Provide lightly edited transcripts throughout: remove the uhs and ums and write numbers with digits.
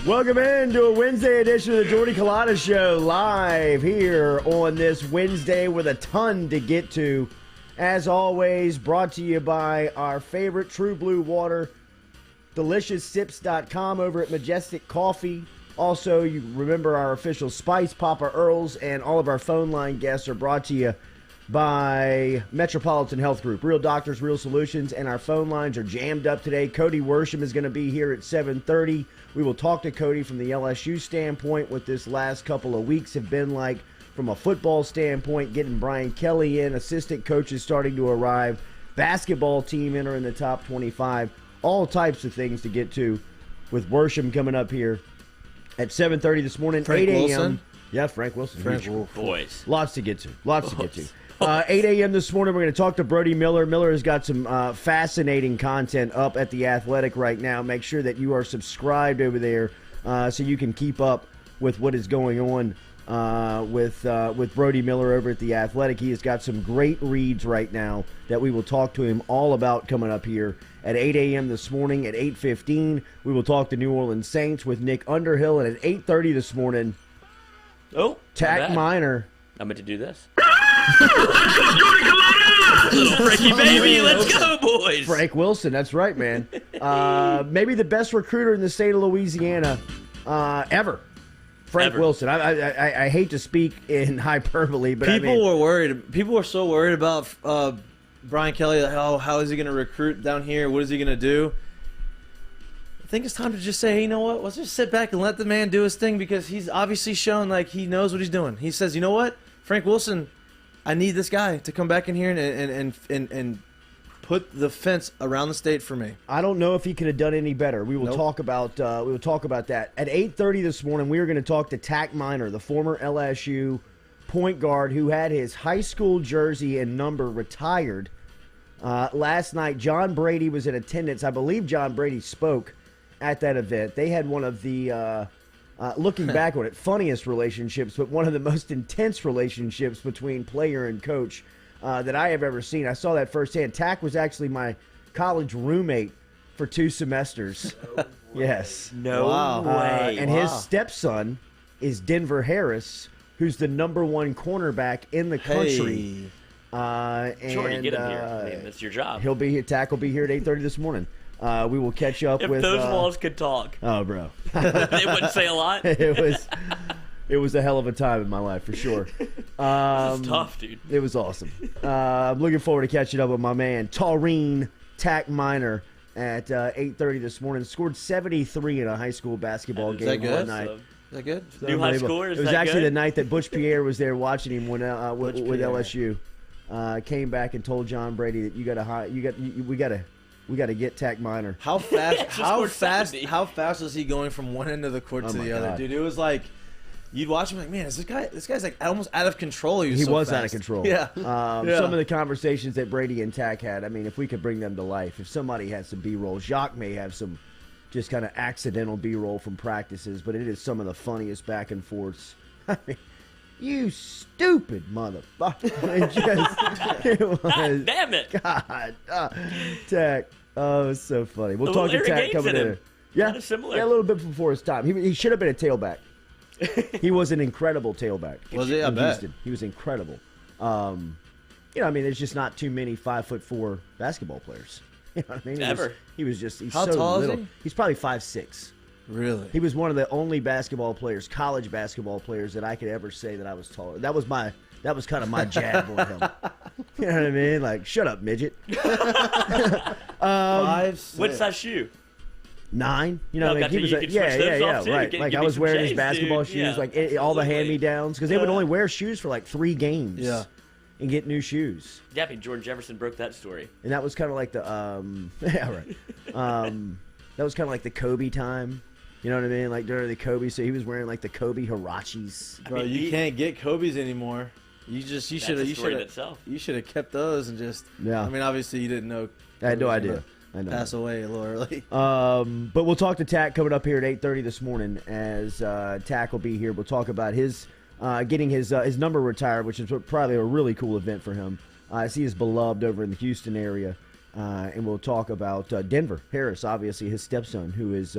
Welcome in to a Wednesday edition of the Jordy Culotta Show, live here on this Wednesday with a ton to get to. As always, brought to you by our favorite True Blue Water, DeliciousSips.com over at Majestic Coffee. Also, you remember our official Spice, Papa Earls, and all of our phone line guests are brought to you by Metropolitan Health Group. Real doctors, real solutions, and our phone lines are jammed up today. Cody Worsham is going to be here at 7:30. We will talk to Cody from the LSU standpoint, what this last couple of weeks have been like from a football standpoint, getting Brian Kelly in, assistant coaches starting to arrive, basketball team entering the top 25, all types of things to get to with Worsham coming up here at 7:30 this morning, Frank 8 a.m. Wilson. Yeah, Frank Wilson. Frank Boys. Lots to get to. 8 a.m. this morning, we're going to talk to Brody Miller. Miller has got some fascinating content up at The Athletic right now. Make sure that you are subscribed over there so you can keep up with what is going on with Brody Miller over at The Athletic. He has got some great reads right now that we will talk to him all about coming up here at 8 a.m. this morning. At 8:15, we will talk to New Orleans Saints with Nick Underhill. And at 8:30 this morning, Tack Minor. I meant to do this. Little Frankie baby, let's go, boys. Frank Wilson, that's right, man. Maybe the best recruiter in the state of Louisiana ever. Frank Wilson. I hate to speak in hyperbole, but people were worried. People were so worried about Brian Kelly. Like, how is he going to recruit down here? What is he going to do? I think it's time to just say, hey, you know what? Let's just sit back and let the man do his thing, because he's obviously shown like he knows what he's doing. He says, you know what, Frank Wilson, I need this guy to come back in here and put the fence around the state for me. I don't know if he could have done any better. We will talk about that at 8:30 this morning. We are going to talk to Tack Minor, the former LSU point guard who had his high school jersey and number retired last night. John Brady was in attendance. I believe John Brady spoke at that event. They had one of the looking back on it, funniest relationships, but one of the most intense relationships between player and coach that I have ever seen. I saw that firsthand. Tack was actually my college roommate for 2 semesters. Yes. No way. And his stepson is Denver Harris, who's the #1 cornerback in the country. Jordy, get him here. I mean, that's your job. He'll be here. Tack will be here at 8:30 this morning. We will catch up if with those walls could talk. Oh, bro. They wouldn't say a lot. It was a hell of a time in my life, for sure. This is tough, dude. It was awesome. I'm looking forward to catching up with my man, Taurine Tack Minor, at 8:30 this morning. Scored 73 in a high school basketball game one night. Is that good? New high score? It was actually the night that Butch Pierre was there watching him when with LSU. Came back and told John Brady that we got to get Tack Minor. How fast was he going from one end of the court to the other, dude? It was like you'd watch him like, man, is this guy's like almost out of control. He was out of control. Yeah. Some of the conversations that Brady and Tack had, I mean, if we could bring them to life, if somebody had some B-roll, Jacques may have some just kind of accidental B-roll from practices, but it is some of the funniest back and forths. I mean, you stupid motherfucker. God damn it. God. Tack. Oh, it was so funny. We'll talk to Tack coming in. Yeah, similar. A little bit before his time. He should have been a tailback. He was an incredible tailback. Was he? I bet. Houston. He was incredible. There's just not too many 5'4" basketball players. You know what I mean? Never. He's How so tall little. is he? He's probably 5'6". Really? He was one of the only basketball players, college basketball players, that I could ever say that I was taller. That was kind of my jab on him. You know what I mean? Like, shut up, midget. 5'6". What's that shoe? 9. You know, like he was right. Like I was wearing his basketball shoes, like all the hand-me-downs, because they would only wear shoes for like 3 games. Yeah. And get new shoes. Yeah, I mean, Jordan Jefferson broke that story. And that was kind of like the that was kind of like the Kobe time. You know what I mean? Like during the Kobe, so he was wearing like the Kobe Hirachis. Bro, you can't get Kobe's anymore. You should have kept those and just. Yeah. I mean, obviously you didn't know. I had no idea. I know. Pass away a little early. But we'll talk to Tack coming up here at 8:30 this morning, as Tack will be here. We'll talk about his getting his number retired, which is probably a really cool event for him. I see his beloved over in the Houston area, and we'll talk about Denver Harris, obviously his stepson, who is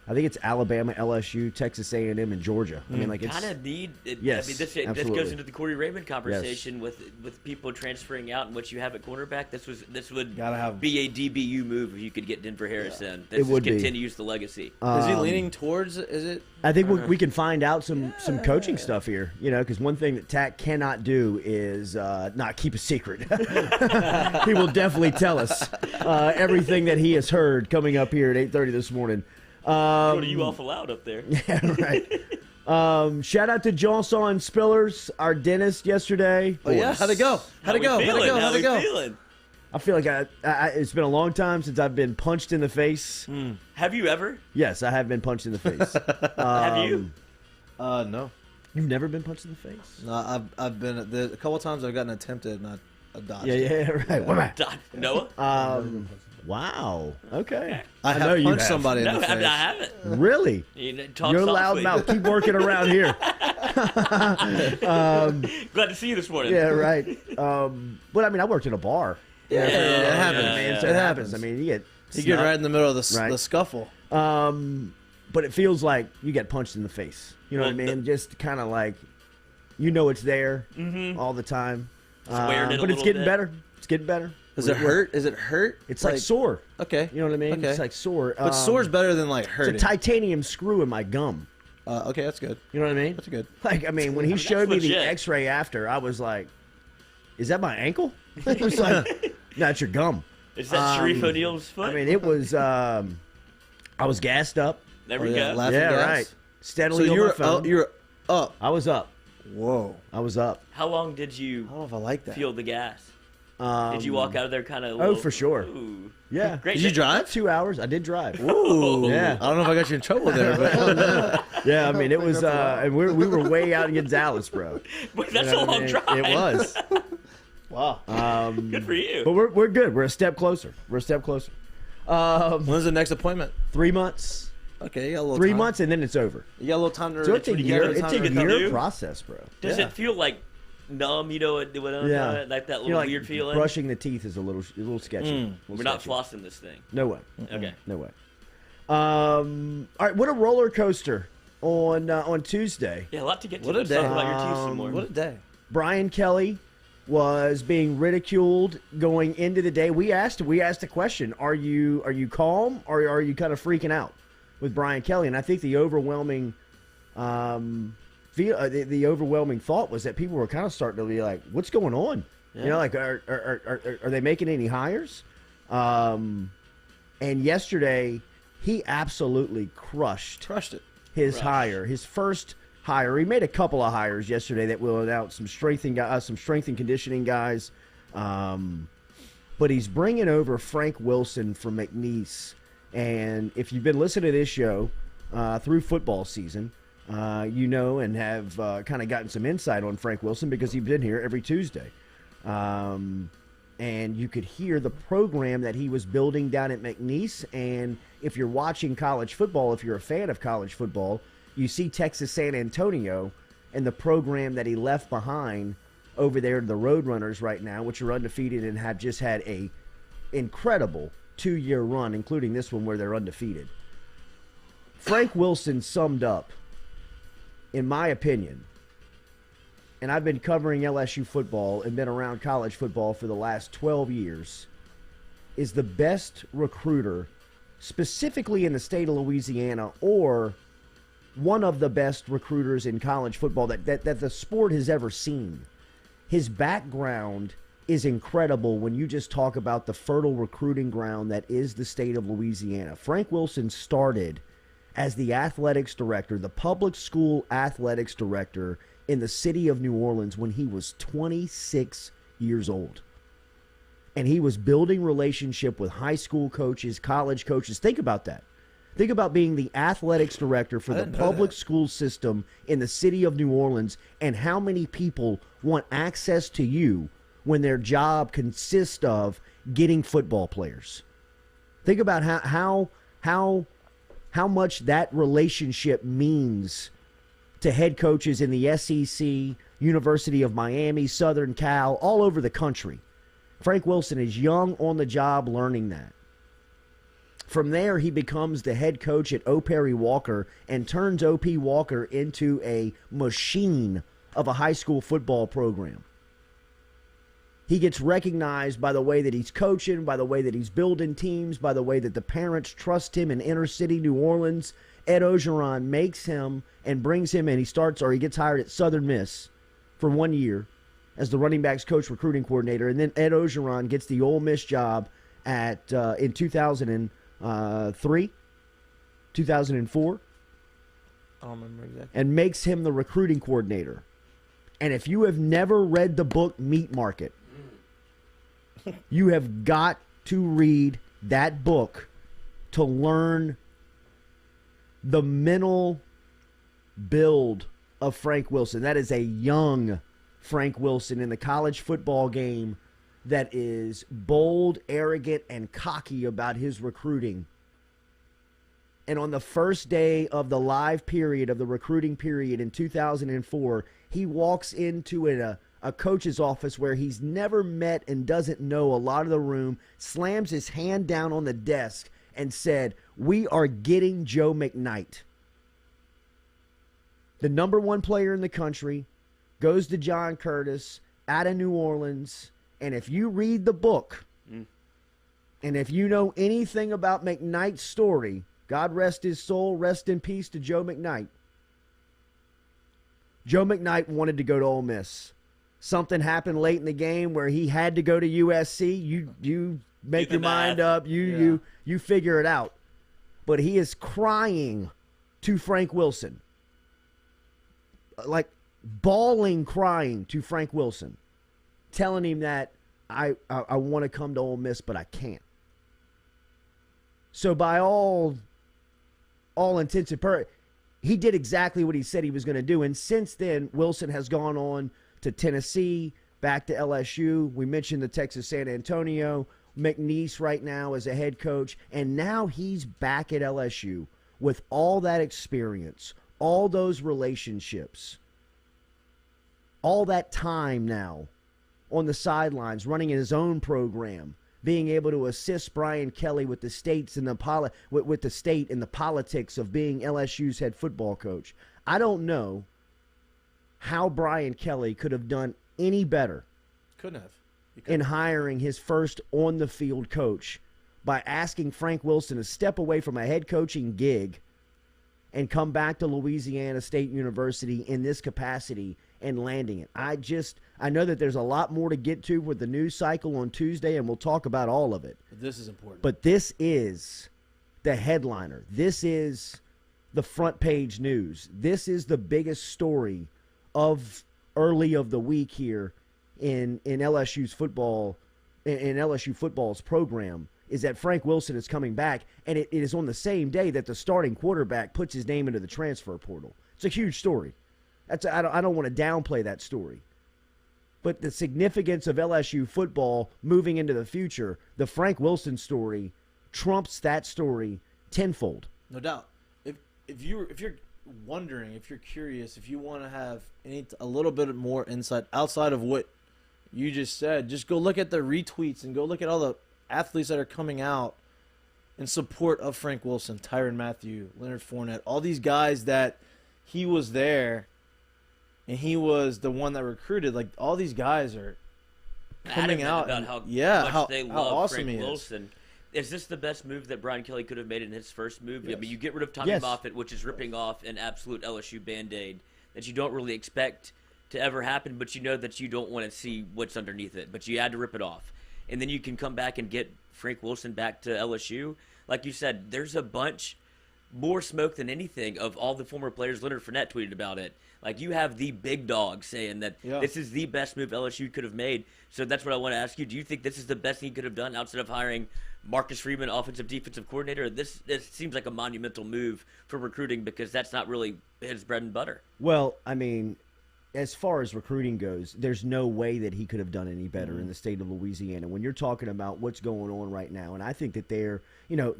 I think it's Alabama, LSU, Texas A&M, and Georgia. I mean, like it's kind of need. Yes, I mean, this absolutely. goes into the Corey Raymond conversation with people transferring out and what you have at cornerback. This would be a DBU move if you could get Denver Harrison. It would be. continues the legacy. Is he leaning towards? Is it? I think we can find out some coaching stuff here, because one thing that Tack cannot do is not keep a secret. He will definitely tell us everything that he has heard coming up here at 8:30 this morning. What are you awful loud up there? Yeah, right. Shout out to Johnson Spillers, our dentist yesterday. Oh yeah, how'd it go? How'd it go? I feel like it's been a long time since I've been punched in the face. Have you ever? Yes, I have been punched in the face. Have you? No. You've never been punched in the face? No, I've been a couple of times. I've gotten attempted, not a dodge. Yeah, right. What about Noah? Wow. Okay. I know have you punched have. somebody in No, the face. I haven't. Really? Talk You're softly. loud mouth. Keep working around here. Glad to see you this morning. Yeah, right. But I mean, I worked in a bar. Yeah, it happens. Man, so It it happens. happens. I mean, you get right in the middle of the Right. the scuffle. but it feels like you get punched in the face. You know what I mean? Just kind of like, it's there all the time. Wearing it a but it's little getting bit. better. It's getting better. Does it hurt? Is it hurt? It's like sore. Okay. You know what I mean? Okay. It's like sore. But sore's better than like hurting. It's a titanium screw in my gum. Okay, that's good. You know what I mean? That's good. Like, I mean, when he showed me the legit. X-ray after, I was like, "Is that my ankle?" It was like, "No, it's your gum." Is that Sharif O'Neal's foot? I mean, it was. I was gassed up. there we go. Laughing Yeah, gas. right. So Steadily on my phone. you're up. I was up. Whoa. I was up. How long did you I don't know if I like that. feel the gas? Did you walk out of there kind of? Oh, for sure. Ooh. Yeah. Great. Did you drive? 2 hours. I did drive. Ooh. Yeah. I don't know if I got you in trouble there, but Yeah, I mean, it was, and we were way out in Gonzales, bro. But that's You know a what I long mean? drive. It was. wow. Good for you. But we're good. We're a step closer. When's the next appointment? 3 months. Okay, you got a little 3 time. months, and then it's over. You got a little time to So it's a you year. got It's time a to year do? process, bro. Does Yeah. it feel like numb? You know, Yeah. like that little You know, like weird feeling. brushing the teeth is a little sketchy. Little We're not sketchy. flossing this thing. No way. Okay. No way. All right, what a roller coaster on Tuesday. Yeah, a lot to get to. What a Let's day. talk about your teeth some more. What a day. Brian Kelly was being ridiculed going into the day. We asked a question: Are you calm, or are you kind of freaking out with Brian Kelly? And I think the overwhelming, the overwhelming thought was that people were kind of starting to be like, "What's going on?" You know, like are they making any hires? And yesterday, he absolutely crushed Crushed it. his hire, his first hire. He made a couple of hires yesterday that will announce some strength and conditioning guys. But he's bringing over Frank Wilson from McNeese. And if you've been listening to this show through football season, and have kind of gotten some insight on Frank Wilson because he's been here every Tuesday. And you could hear the program that he was building down at McNeese. And if you're watching college football, if you're a fan of college football, you see Texas San Antonio and the program that he left behind over there to the Roadrunners right now, which are undefeated and have just had a incredible 2-year run, including this one where they're undefeated. Frank Wilson summed up, in my opinion, and I've been covering LSU football and been around college football for the last 12 years, is the best recruiter specifically in the state of Louisiana, or one of the best recruiters in college football that the sport has ever seen. His background is incredible when you just talk about the fertile recruiting ground that is the state of Louisiana. Frank Wilson started as the athletics director, the public school athletics director in the city of New Orleans when he was 26 years old. And he was building relationship with high school coaches, college coaches. Think about that. Think about being the athletics director for the public school system in the city of New Orleans, and how many people want access to you when their job consists of getting football players. Think about how much that relationship means to head coaches in the SEC, University of Miami, Southern Cal, all over the country. Frank Wilson is young on the job learning that. From there, he becomes the head coach at O. Perry Walker and turns O.P. Walker into a machine of a high school football program. He gets recognized by the way that he's coaching, by the way that he's building teams, by the way that the parents trust him in inner city New Orleans. Ed Ogeron makes him and brings him in. He gets hired at Southern Miss for 1 year as the running backs coach, recruiting coordinator. And then Ed Ogeron gets the Ole Miss job in 2003, 2004. I don't remember exactly. And makes him the recruiting coordinator. And if you have never read the book Meat Market, you have got to read that book to learn the mental build of Frank Wilson. That is a young Frank Wilson in the college football game that is bold, arrogant, and cocky about his recruiting. And on the first day of the live period of the recruiting period in 2004, he walks into a coach's office where he's never met and doesn't know a lot of the room, slams his hand down on the desk and said, "We are getting Joe McKnight." The number one player in the country goes to John Curtis out of New Orleans. And if you read the book, and if you know anything about McKnight's story, God rest his soul, rest in peace to Joe McKnight. Joe McKnight wanted to go to Ole Miss. Something happened late in the game where he had to go to USC. You make your mind up. You figure it out. But he is crying to Frank Wilson. Like bawling crying to Frank Wilson. Telling him that I want to come to Ole Miss, but I can't. So by all intents and purposes, he did exactly what he said he was going to do. And since then, Wilson has gone on to Tennessee, back to LSU. We mentioned the Texas San Antonio. McNeese right now as a head coach. And now he's back at LSU with all that experience, all those relationships, all that time now on the sidelines, running his own program, being able to assist Brian Kelly with the states and with the state and the politics of being LSU's head football coach. I don't know how Brian Kelly could have done any better. Couldn't have. In hiring his first on-the-field coach by asking Frank Wilson to step away from a head coaching gig and come back to Louisiana State University in this capacity and landing it. I know that there's a lot more to get to with the news cycle on Tuesday, and we'll talk about all of it. But this is important. But this is the headliner. This is the front page news. This is the biggest story of early of the week here in LSU's football, in LSU football's program, is that Frank Wilson is coming back, and it is on the same day that the starting quarterback puts his name into the transfer portal. It's a huge story. I don't want to downplay that story. But the significance of LSU football moving into the future, the Frank Wilson story trumps that story tenfold. No doubt. If you're wondering, if you're curious, if you want to have a little bit more insight outside of what you just said, just go look at the retweets and go look at all the athletes that are coming out in support of Frank Wilson, Tyrann Mathieu, Leonard Fournette, all these guys that he was there and he was the one that recruited. Like, all these guys are coming out about how much they how love awesome Frank he Wilson. Is this the best move that Brian Kelly could have made in his first move? Yes. I mean, you get rid of Tommy Moffatt, which is ripping off an absolute LSU Band-Aid that you don't really expect to ever happen, but you know that you don't want to see what's underneath it, but you had to rip it off. And then you can come back and get Frank Wilson back to LSU. Like you said, there's a bunch more smoke than anything of all the former players. Leonard Fournette tweeted about it. Like, you have the big dog saying that this is the best move LSU could have made. So that's what I want to ask you. Do you think this is the best thing he could have done outside of hiring Marcus Freeman, offensive defensive coordinator? This seems like a monumental move for recruiting because that's not really his bread and butter. Well, I mean, as far as recruiting goes, there's no way that he could have done any better in the state of Louisiana. When you're talking about what's going on right now, and I think that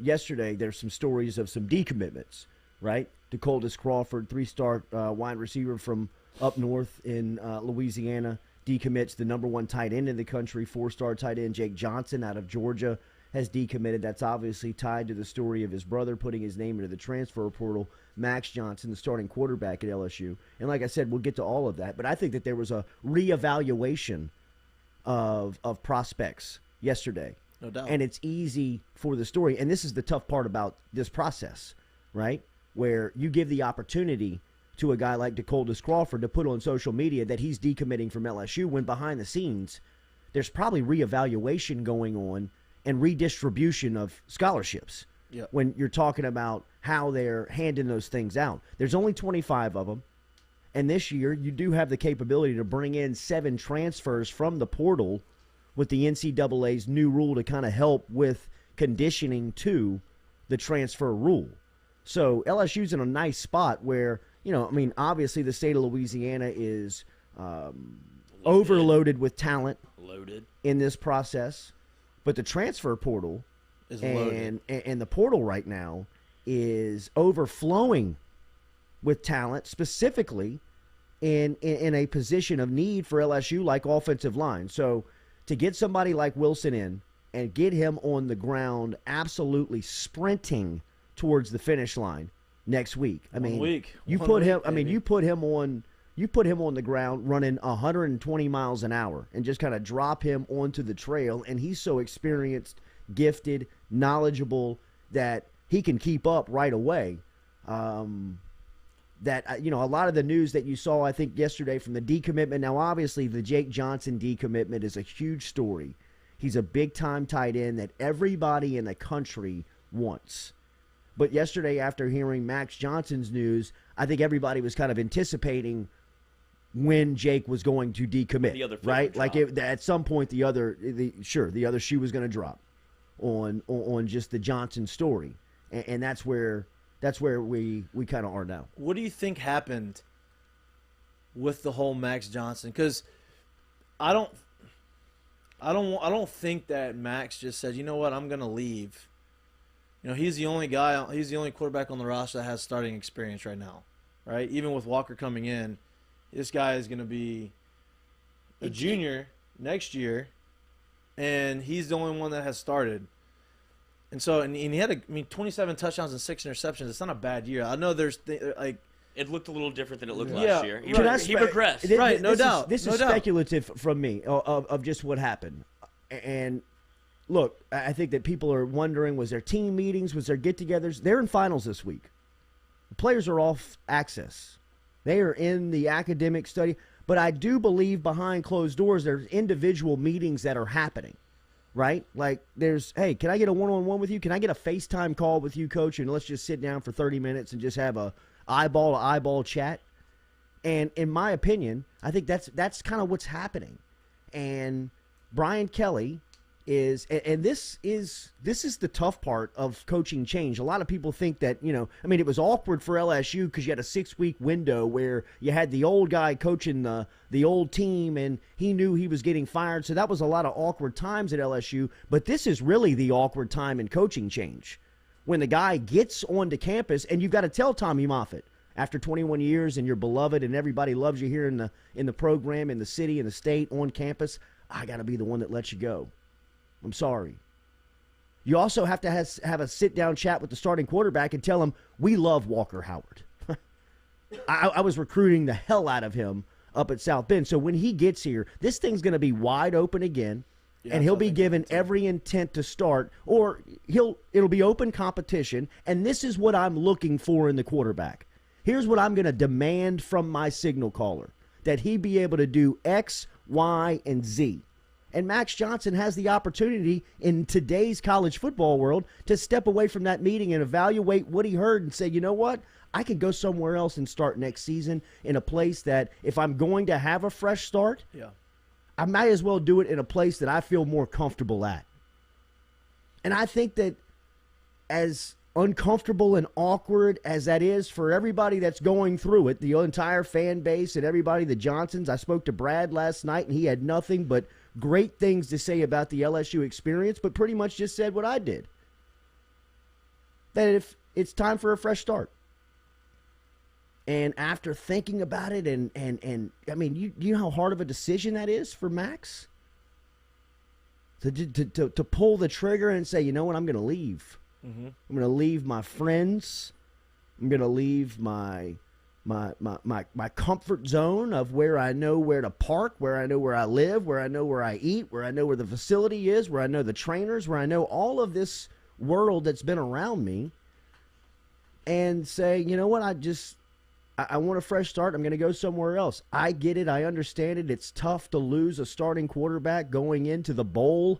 yesterday there's some stories of some decommitments, right? DeColdis Crawford, 3-star wide receiver from up north in Louisiana, decommits. The number 1 tight end in the country, 4-star tight end Jake Johnson out of Georgia, has decommitted. That's obviously tied to the story of his brother putting his name into the transfer portal, Max Johnson, the starting quarterback at LSU. And like I said, we'll get to all of that. But I think that there was a reevaluation of prospects yesterday. No doubt. And it's easy for the story. And this is the tough part about this process, right? Where you give the opportunity to a guy like DeColdis Crawford to put on social media that he's decommitting from LSU, when behind the scenes there's probably reevaluation going on and redistribution of scholarships. Yep. When you're talking about how they're handing those things out. There's only 25 of them. And this year you do have the capability to bring in 7 transfers from the portal with the NCAA's new rule to kind of help with conditioning to the transfer rule. So LSU's in a nice spot where, obviously the state of Louisiana is overloaded with talent in this process. But the transfer portal is loaded. And the portal right now is overflowing with talent, specifically in a position of need for LSU, like offensive line. So to get somebody like Wilson in and get him on the ground absolutely sprinting towards the finish line next week. You put him on the ground running 120 miles an hour and just kind of drop him onto the trail, and he's so experienced, gifted, knowledgeable that he can keep up right away. A lot of the news that you saw, I think, yesterday from the decommitment. Now, obviously, the Jake Johnson decommitment is a huge story. He's a big-time tight end that everybody in the country wants. But yesterday, after hearing Max Johnson's news, I think everybody was kind of anticipating when Jake was going to decommit, right? Like at some point, the other shoe was going to drop on just the Johnson story, and that's where we kind of are now. What do you think happened with the whole Max Johnson? Because I don't think that Max just said, you know what, I'm going to leave. He's the only quarterback on the roster that has starting experience right now, right? Even with Walker coming in, this guy is going to be a junior next year, and he's the only one that has started. And so, and he had 27 touchdowns and 6 interceptions. It's not a bad year. I know it looked a little different than it looked last year. He progressed. Right, no doubt. This is speculative from me of just what happened. And look, I think that people are wondering, was there team meetings? Was there get-togethers? They're in finals this week. The players are off access. They are in the academic study. But I do believe behind closed doors there's individual meetings that are happening, right? Like hey, can I get a one-on-one with you? Can I get a FaceTime call with you, Coach, and let's just sit down for 30 minutes and just have a eyeball-to-eyeball chat? And in my opinion, I think that's kind of what's happening. And Brian Kelly is, and this is the tough part of coaching change. A lot of people think that, it was awkward for LSU because you had a 6-week window where you had the old guy coaching the old team and he knew he was getting fired. So that was a lot of awkward times at LSU. But this is really the awkward time in coaching change, when the guy gets onto campus and you've got to tell Tommy Moffatt, after 21 years and you're beloved and everybody loves you here in the program, in the city, in the state, on campus, I got to be the one that lets you go. I'm sorry. You also have to have a sit-down chat with the starting quarterback and tell him, we love Walker Howard. I was recruiting the hell out of him up at South Bend. So when he gets here, this thing's going to be wide open again, and he'll be given every intent to start, or it'll be open competition, and this is what I'm looking for in the quarterback. Here's what I'm going to demand from my signal caller, that he be able to do X, Y, and Z. And Max Johnson has the opportunity in today's college football world to step away from that meeting and evaluate what he heard and say, you know what? I can go somewhere else and start next season in a place that, if I'm going to have a fresh start, I might as well do it in a place that I feel more comfortable at. And I think that, as uncomfortable and awkward as that is for everybody that's going through it, the entire fan base and everybody, the Johnsons, I spoke to Brad last night and he had nothing but great things to say about the LSU experience, but pretty much just said what I did. That if it's time for a fresh start. And after thinking about it, and you know how hard of a decision that is for Max? to pull the trigger and say, you know what, I'm going to leave. Mm-hmm. I'm going to leave my friends. I'm going to leave my comfort zone of where I know where to park, where I know where I live, where I know where I eat, where I know where the facility is, where I know the trainers, where I know all of this world that's been around me, and say, you know what, I want a fresh start. I'm going to go somewhere else. I get it. I understand it. It's tough to lose a starting quarterback going into the bowl,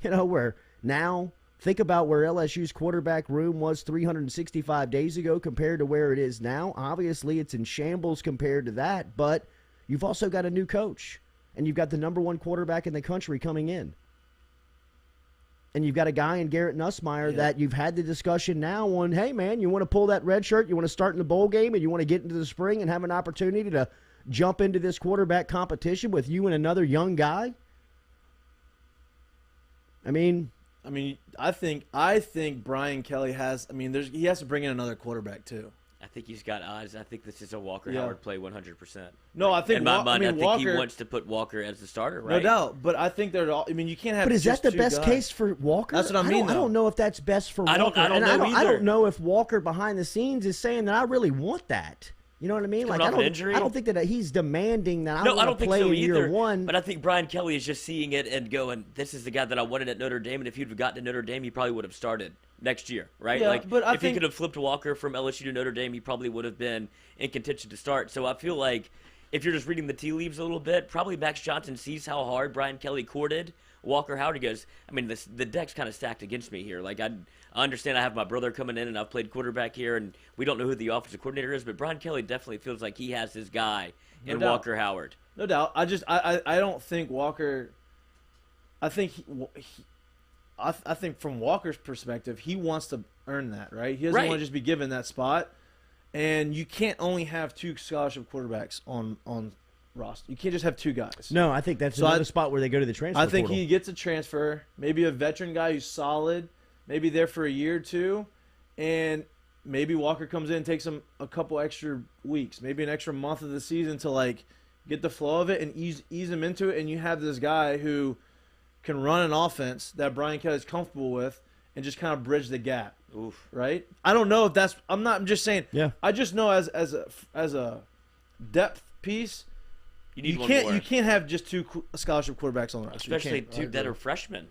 where now think about where LSU's quarterback room was 365 days ago compared to where it is now. Obviously, it's in shambles compared to that, but you've also got a new coach, and you've got the number one quarterback in the country coming in. And you've got a guy in Garrett Nussmeier that you've had the discussion now on, hey, man, you want to pull that red shirt, you want to start in the bowl game, and you want to get into the spring and have an opportunity to jump into this quarterback competition with you and another young guy? I think Brian Kelly has. He has to bring in another quarterback too. I think he's got odds. I think this is a Walker Howard play 100%. No, I think in my mind, I think Walker, he wants to put Walker as the starter, right? No doubt, but I think they're all. You can't have. But is just that the two best guys. case for Walker? That's what I mean. I don't know if that's best for Walker. I don't know either. I don't know if Walker behind the scenes is saying that I really want that. You know what I mean? Like I don't think that he's demanding that I don't think play so in either, year one. But I think Brian Kelly is just seeing it and going, this is the guy that I wanted at Notre Dame, and if he'd have gotten to Notre Dame, he probably would have started next year, right? Yeah, but if he could have flipped Walker from LSU to Notre Dame, he probably would have been in contention to start. So I feel like if you're just reading the tea leaves a little bit, probably Max Johnson sees how hard Brian Kelly courted Walker Howard. He goes, the deck's kind of stacked against me here. I understand I have my brother coming in, and I've played quarterback here, and we don't know who the offensive coordinator is, but Brian Kelly definitely feels like he has his guy in Walker Howard. No doubt. I don't think Walker. I think I think from Walker's perspective, he wants to earn that, right? He doesn't want to just be given that spot, and you can't only have two scholarship quarterbacks on roster. You can't just have two guys. No, I think that's another spot where they go to the transfer. I think portal. he gets a transfer, maybe a veteran guy who's solid, maybe there for a year or two, and maybe Walker comes in and takes him a couple extra weeks, maybe an extra month of the season to get the flow of it and ease him into it, and you have this guy who can run an offense that Brian Kelly's comfortable with and just kind of bridge the gap. Oof. Right? I don't know if that's – I'm just saying. Yeah. I just know as a depth piece – You can't have just two scholarship quarterbacks on the roster. Especially two that are freshmen.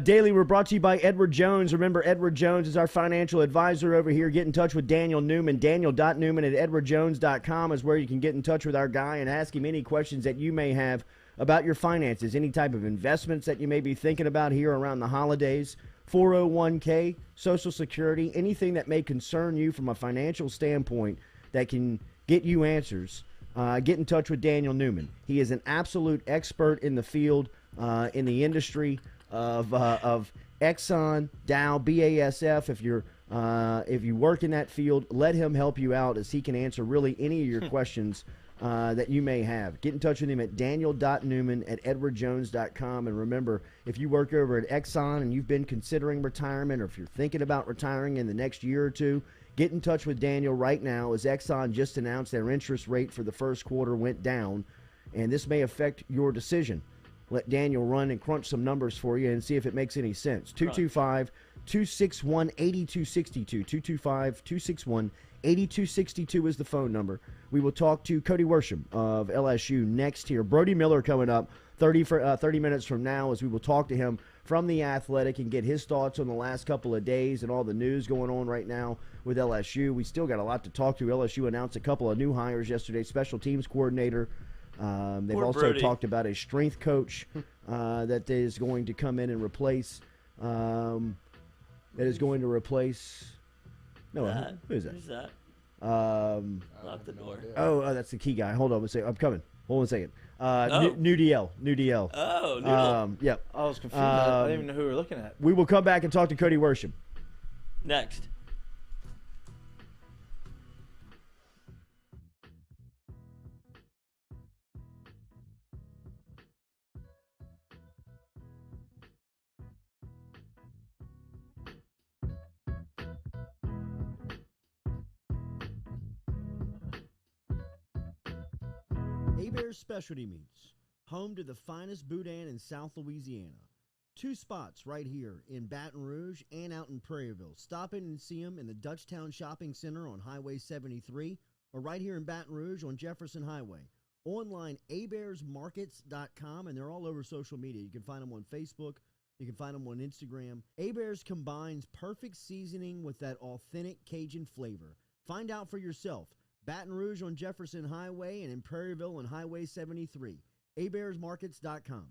Daily, we're brought to you by Edward Jones. Remember, Edward Jones is our financial advisor over here. Get in touch with Daniel Newman. Daniel.Newman@edwardjones.com is where you can get in touch with our guy and ask him any questions that you may have about your finances, any type of investments that you may be thinking about here around the holidays, 401k, Social Security, anything that may concern you from a financial standpoint that can get you answers. Get in touch with Daniel Newman. He is an absolute expert in the field, in the industry of Exxon, Dow, BASF. If you work in that field, let him help you out as he can answer really any of your questions that you may have. Get in touch with him at daniel.newman@edwardjones.com. And remember, if you work over at Exxon and you've been considering retirement, or if you're thinking about retiring in the next year or two, get in touch with Daniel right now, as Exxon just announced their interest rate for the first quarter went down, and this may affect your decision. Let Daniel run and crunch some numbers for you and see if it makes any sense. 225-261-8262. 225-261-8262 is the phone number. We will talk to Cody Worsham of LSU next here. Brody Miller coming up 30 minutes from now, as we will talk to him from The Athletic and get his thoughts on the last couple of days and all the news going on right now with LSU. We still got a lot to talk to. LSU announced a couple of new hires yesterday, special teams coordinator. They've also Brody. talked about a strength coach that is going to come in and replace. Who is that? Who's that? Lock the door. Oh, that's the key guy. Hold on a second. I'm coming. Hold on a second. Oh. New DL. Oh, Noodle. Yep. I was confused. I didn't even know who we were looking at. We will come back and talk to Cody Worsham. Next. Hebert's Specialty Meats, home to the finest boudin in South Louisiana. 2 spots right here in Baton Rouge and out in Prairieville. Stop in and see them in the Dutchtown Shopping Center on Highway 73 or right here in Baton Rouge on Jefferson Highway. Online, abearsmarkets.com, and they're all over social media. You can find them on Facebook. You can find them on Instagram. A-Bears combines perfect seasoning with that authentic Cajun flavor. Find out for yourself. Baton Rouge on Jefferson Highway and in Prairieville on Highway 73. abearsmarkets.com.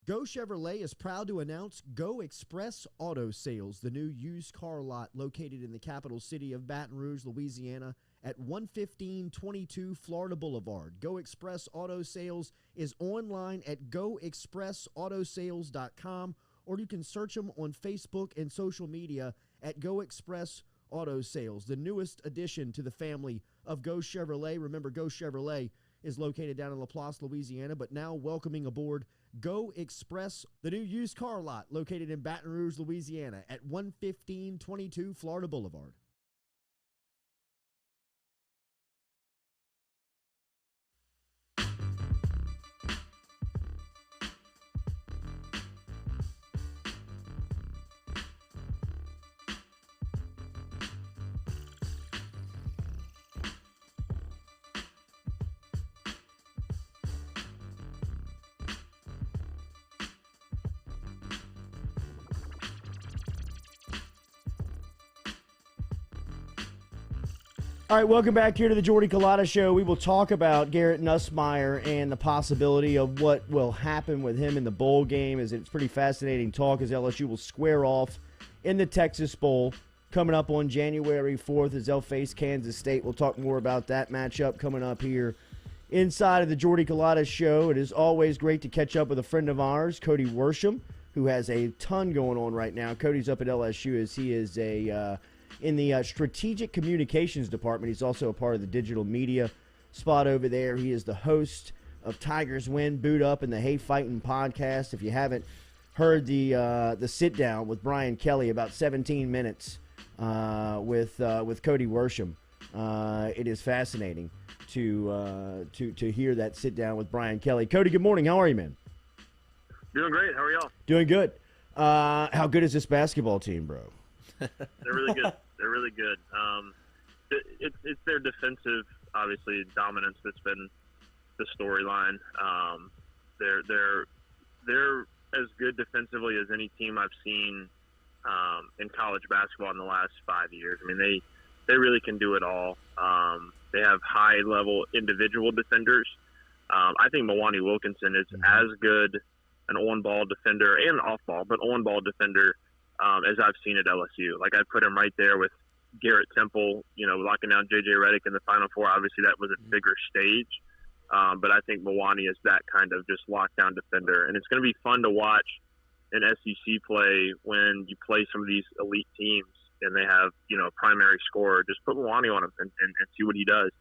Go Chevrolet is proud to announce Go Express Auto Sales, the new used car lot located in the capital city of Baton Rouge, Louisiana, at 11522 Florida Boulevard. Go Express Auto Sales is online at goexpressautosales.com, or you can search them on Facebook and social media at Go Express Auto Sales, the newest addition to the family of Go Chevrolet. Remember, Go Chevrolet is located down in Laplace, Louisiana, but now welcoming aboard Go Express, the new used car lot located in Baton Rouge, Louisiana at 11522 Florida Boulevard. All right, welcome back here to the Jordy Culotta Show. We will talk about Garrett Nussmeier and the possibility of what will happen with him in the bowl game. It's pretty fascinating talk as LSU will square off in the Texas Bowl coming up on January 4th as they'll face Kansas State. We'll talk more about that matchup coming up here inside of the Jordy Culotta Show. It is always great to catch up with a friend of ours, Cody Worsham, who has a ton going on right now. Cody's up at LSU as he is in the strategic communications department. He's also a part of the digital media spot over there. He is the host of Tigers Win, Boot Up, and the Hay Fightin' podcast. If you haven't heard the sit down with Brian Kelly, about 17 minutes with Cody Worsham, it is fascinating to hear that sit down with Brian Kelly. Cody, good morning. How are you, man? Doing great. How are y'all? Doing good. How good is this basketball team, bro? They're really good. They're really good. It's their defensive, obviously, dominance that's been the storyline. They're as good defensively as any team I've seen in college basketball in the last 5 years. I mean, they really can do it all. They have high-level individual defenders. I think Mwani Wilkinson is as good an on-ball defender and off-ball, but on-ball defender as I've seen at LSU. Like, I put him right there with Garrett Temple, locking down J.J. Redick in the Final Four. Obviously, that was a bigger stage. But I think Mwani is that kind of just lockdown defender. And it's going to be fun to watch an SEC play when you play some of these elite teams and they have, a primary scorer. Just put Mwani on him and see what he does.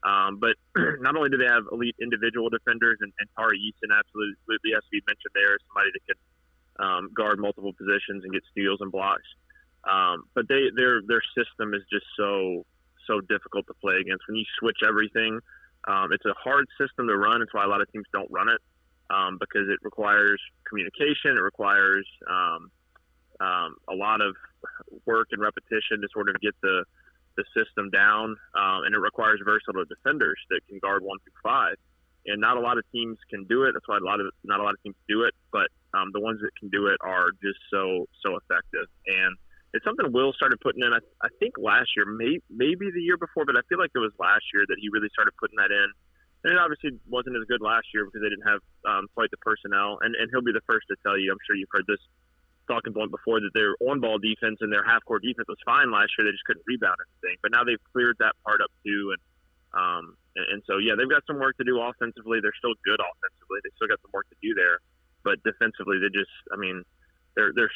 But not only do they have elite individual defenders, and Tari Eason absolutely, as we mentioned there, somebody that could guard multiple positions and get steals and blocks. But their system is just so difficult to play against. When you switch everything, it's a hard system to run. It's why a lot of teams don't run it, because it requires communication. It requires a lot of work and repetition to sort of get the system down, and it requires versatile defenders that can guard 1 through 5. And not a lot of teams can do it. That's why not a lot of teams do it. But the ones that can do it are just so effective. And it's something Will started putting in, I think last year, maybe the year before, but I feel like it was last year that he really started putting that in. And it obviously wasn't as good last year because they didn't have quite the personnel. And he'll be the first to tell you, I'm sure you've heard this talking point before, that their on-ball defense and their half-court defense was fine last year. They just couldn't rebound anything. But now they've cleared that part up too. And so, yeah, they've got some work to do offensively. They're still good offensively. They still got some work to do there. But defensively, they're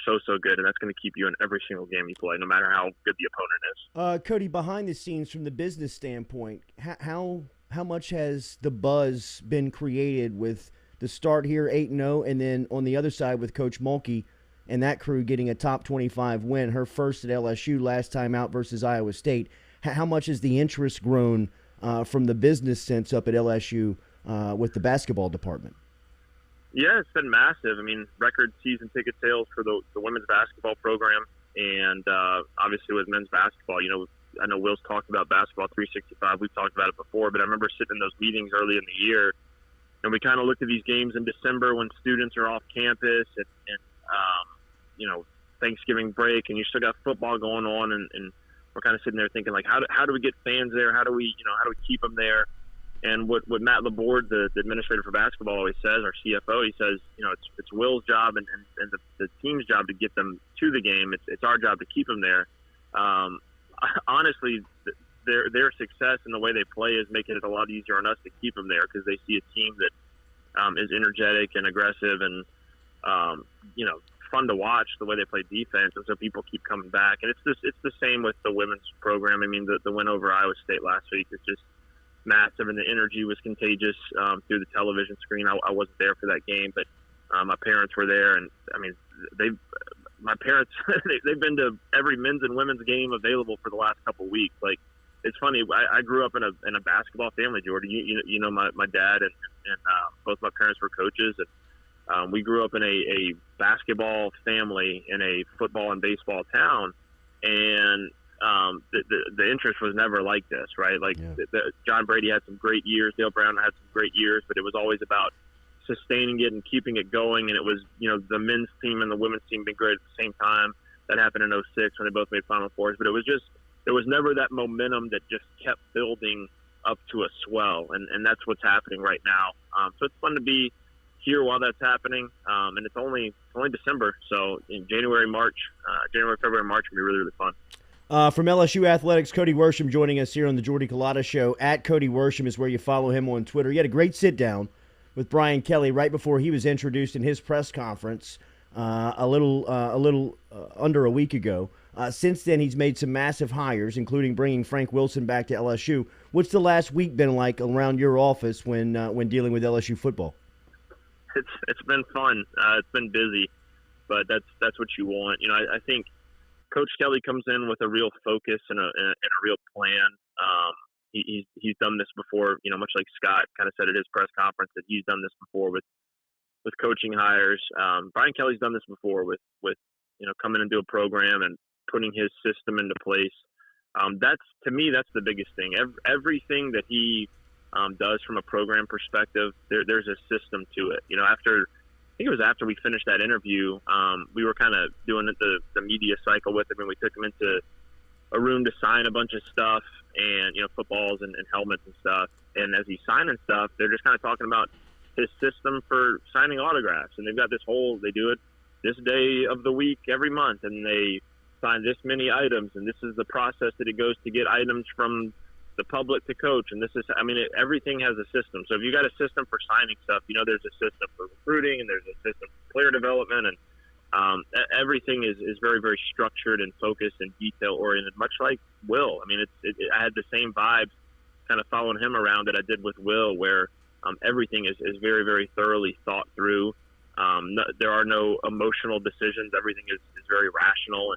so good, and that's going to keep you in every single game you play, no matter how good the opponent is. Cody, behind the scenes, from the business standpoint, how much has the buzz been created with the start here 8-0, and then on the other side with Coach Mulkey and that crew getting a top 25 win, her first at LSU last time out versus Iowa State? How much has the interest grown from the business sense up at LSU with the basketball department? Yeah, it's been massive. I mean, record season ticket sales for the women's basketball program, and obviously with men's basketball, I know Will's talked about basketball 365. We've talked about it before, but I remember sitting in those meetings early in the year, and we kind of looked at these games in December when students are off campus and Thanksgiving break, and you still got football going on, and we're kind of sitting there thinking, like, how do we get fans there? How do we keep them there? And what Matt Laborde, the administrator for basketball, always says, our CFO, he says, it's Will's job and the team's job to get them to the game. It's our job to keep them there. Honestly, their success and the way they play is making it a lot easier on us to keep them there, because they see a team that is energetic and aggressive and fun to watch the way they play defense, and so people keep coming back. And it's the same with the women's program. I mean, the win over Iowa State last week is just massive, and the energy was contagious through the television screen. I wasn't there for that game, but my parents were there, and I mean, my parents they've been to every men's and women's game available for the last couple of weeks. Like, it's funny. I grew up in a basketball family, Jordy. You know my dad and both my parents were coaches, and we grew up in a basketball family in a football and baseball town, and the interest was never like this, right? Like, John Brady had some great years, Dale Brown had some great years, but it was always about sustaining it and keeping it going. And it was, the men's team and the women's team being great at the same time. That happened in 2006 when they both made Final Fours, but it was just, there was never that momentum that just kept building up to a swell, and that's what's happening right now. So it's fun to be here while that's happening, and it's only December, so in January, February, March will be really, really fun. From LSU Athletics, Cody Worsham joining us here on the Jordy Culotta Show. At Cody Worsham is where you follow him on Twitter. He had a great sit-down with Brian Kelly right before he was introduced in his press conference a little under a week ago. Since then, he's made some massive hires, including bringing Frank Wilson back to LSU. What's the last week been like around your office when dealing with LSU football? It's been fun. It's been busy, but that's what you want. I think Coach Kelly comes in with a real focus and a real plan. He's done this before, much like Scott kind of said at his press conference, that he's done this before with coaching hires. Brian Kelly's done this before with coming into a program and putting his system into place. To me, that's the biggest thing. Everything that he does from a program perspective, there's a system to it. I think it was after we finished that interview, we were kind of doing the media cycle with him, and we took him into a room to sign a bunch of stuff and, footballs and helmets and stuff. And as he's signing stuff, they're just kind of talking about his system for signing autographs. And they've got they do it this day of the week every month, and they sign this many items, and this is the process that it goes to get items from the public to coach. And everything has a system. So if you got a system for signing stuff, there's a system for recruiting, and there's a system for player development, and everything is very, very structured and focused and detail oriented, much like Will. I had the same vibes kind of following him around that I did with Will, where everything is very, very thoroughly thought through. There are no emotional decisions. Everything is very rational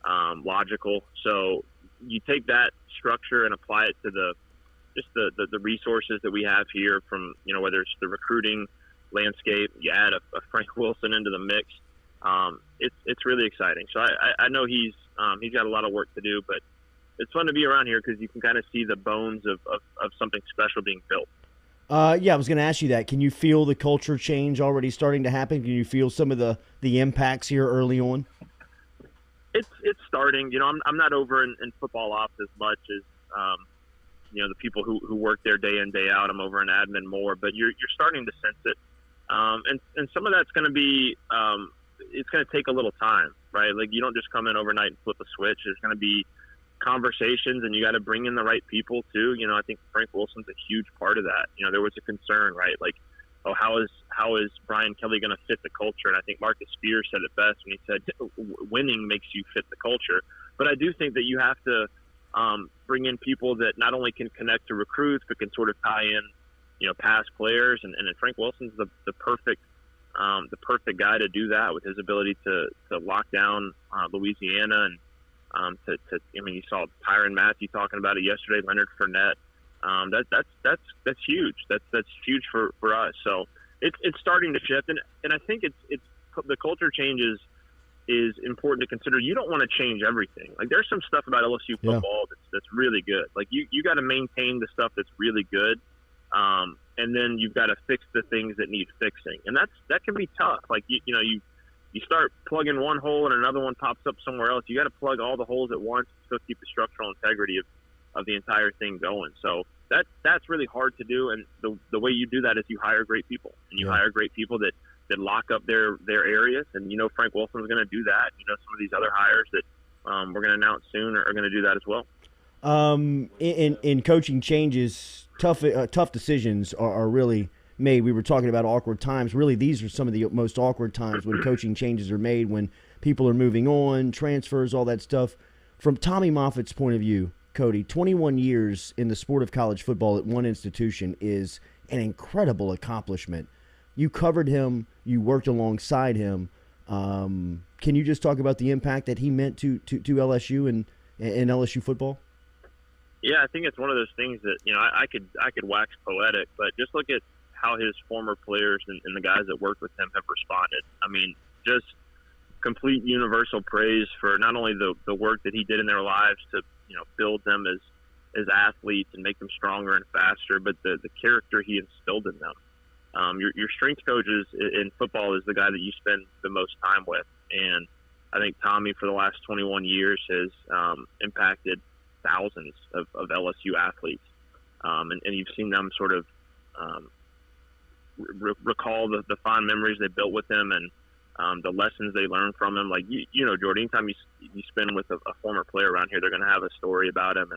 and logical. So you take that structure and apply it to the resources that we have here, from whether it's the recruiting landscape, you add a Frank Wilson into the mix. It's really exciting. So I know he's got a lot of work to do, but it's fun to be around here because you can kind of see the bones of something special being built. I was going to ask you that. Can you feel the culture change already starting to happen? Can you feel some of the impacts here early on? It's starting. I'm not over in football ops as much as the people who work there day in, day out. I'm over in admin more, but you're starting to sense it. And some of that's going to be it's going to take a little time, right? Like, you don't just come in overnight and flip a switch. There's going to be conversations, and you got to bring in the right people too. I think Frank Wilson's a huge part of that. There was a concern, right? Like, how is Brian Kelly going to fit the culture? And I think Marcus Spears said it best when he said, winning makes you fit the culture. But I do think that you have to bring in people that not only can connect to recruits, but can sort of tie in, past players. And Frank Wilson's the perfect guy to do that, with his ability to lock down Louisiana. And you saw Tyrann Mathieu talking about it yesterday, Leonard Fournette. That's huge. That's huge for us. So it's starting to shift, and I think it's the culture changes is important to consider. You don't want to change everything. Like, there's some stuff about LSU football that's really good. Like, you got to maintain the stuff that's really good, and then you've got to fix the things that need fixing, and that can be tough. Like, you start plugging one hole and another one pops up somewhere else. You got to plug all the holes at once to still keep the structural integrity of the entire thing going. So that's really hard to do, and the way you do that is you hire great people, and you hire great people that lock up their areas. And Frank Wilson's going to do that. Some of these other hires that we're going to announce soon are going to do that as well. In coaching changes, tough decisions are really made. We were talking about awkward times. Really, these are some of the most awkward times when coaching changes are made, when people are moving on, transfers, all that stuff. From Tommy Moffatt's point of view, Cody, 21 years in the sport of college football at one institution is an incredible accomplishment. You covered him. You worked alongside him. Can you just talk about the impact that he meant to LSU and LSU football? Yeah, I think it's one of those things that I could wax poetic, but just look at how his former players and the guys that worked with him have responded. I mean, just complete universal praise for not only the work that he did in their lives to build them as athletes and make them stronger and faster, but the character he instilled in them. Your strength coaches in football is the guy that you spend the most time with, and I think Tommy for the last 21 years has impacted thousands of LSU athletes, and you've seen them sort of recall the fond memories they built with him and the lessons they learned from him. Like, Jordy, anytime you spend with a former player around here, they're going to have a story about him,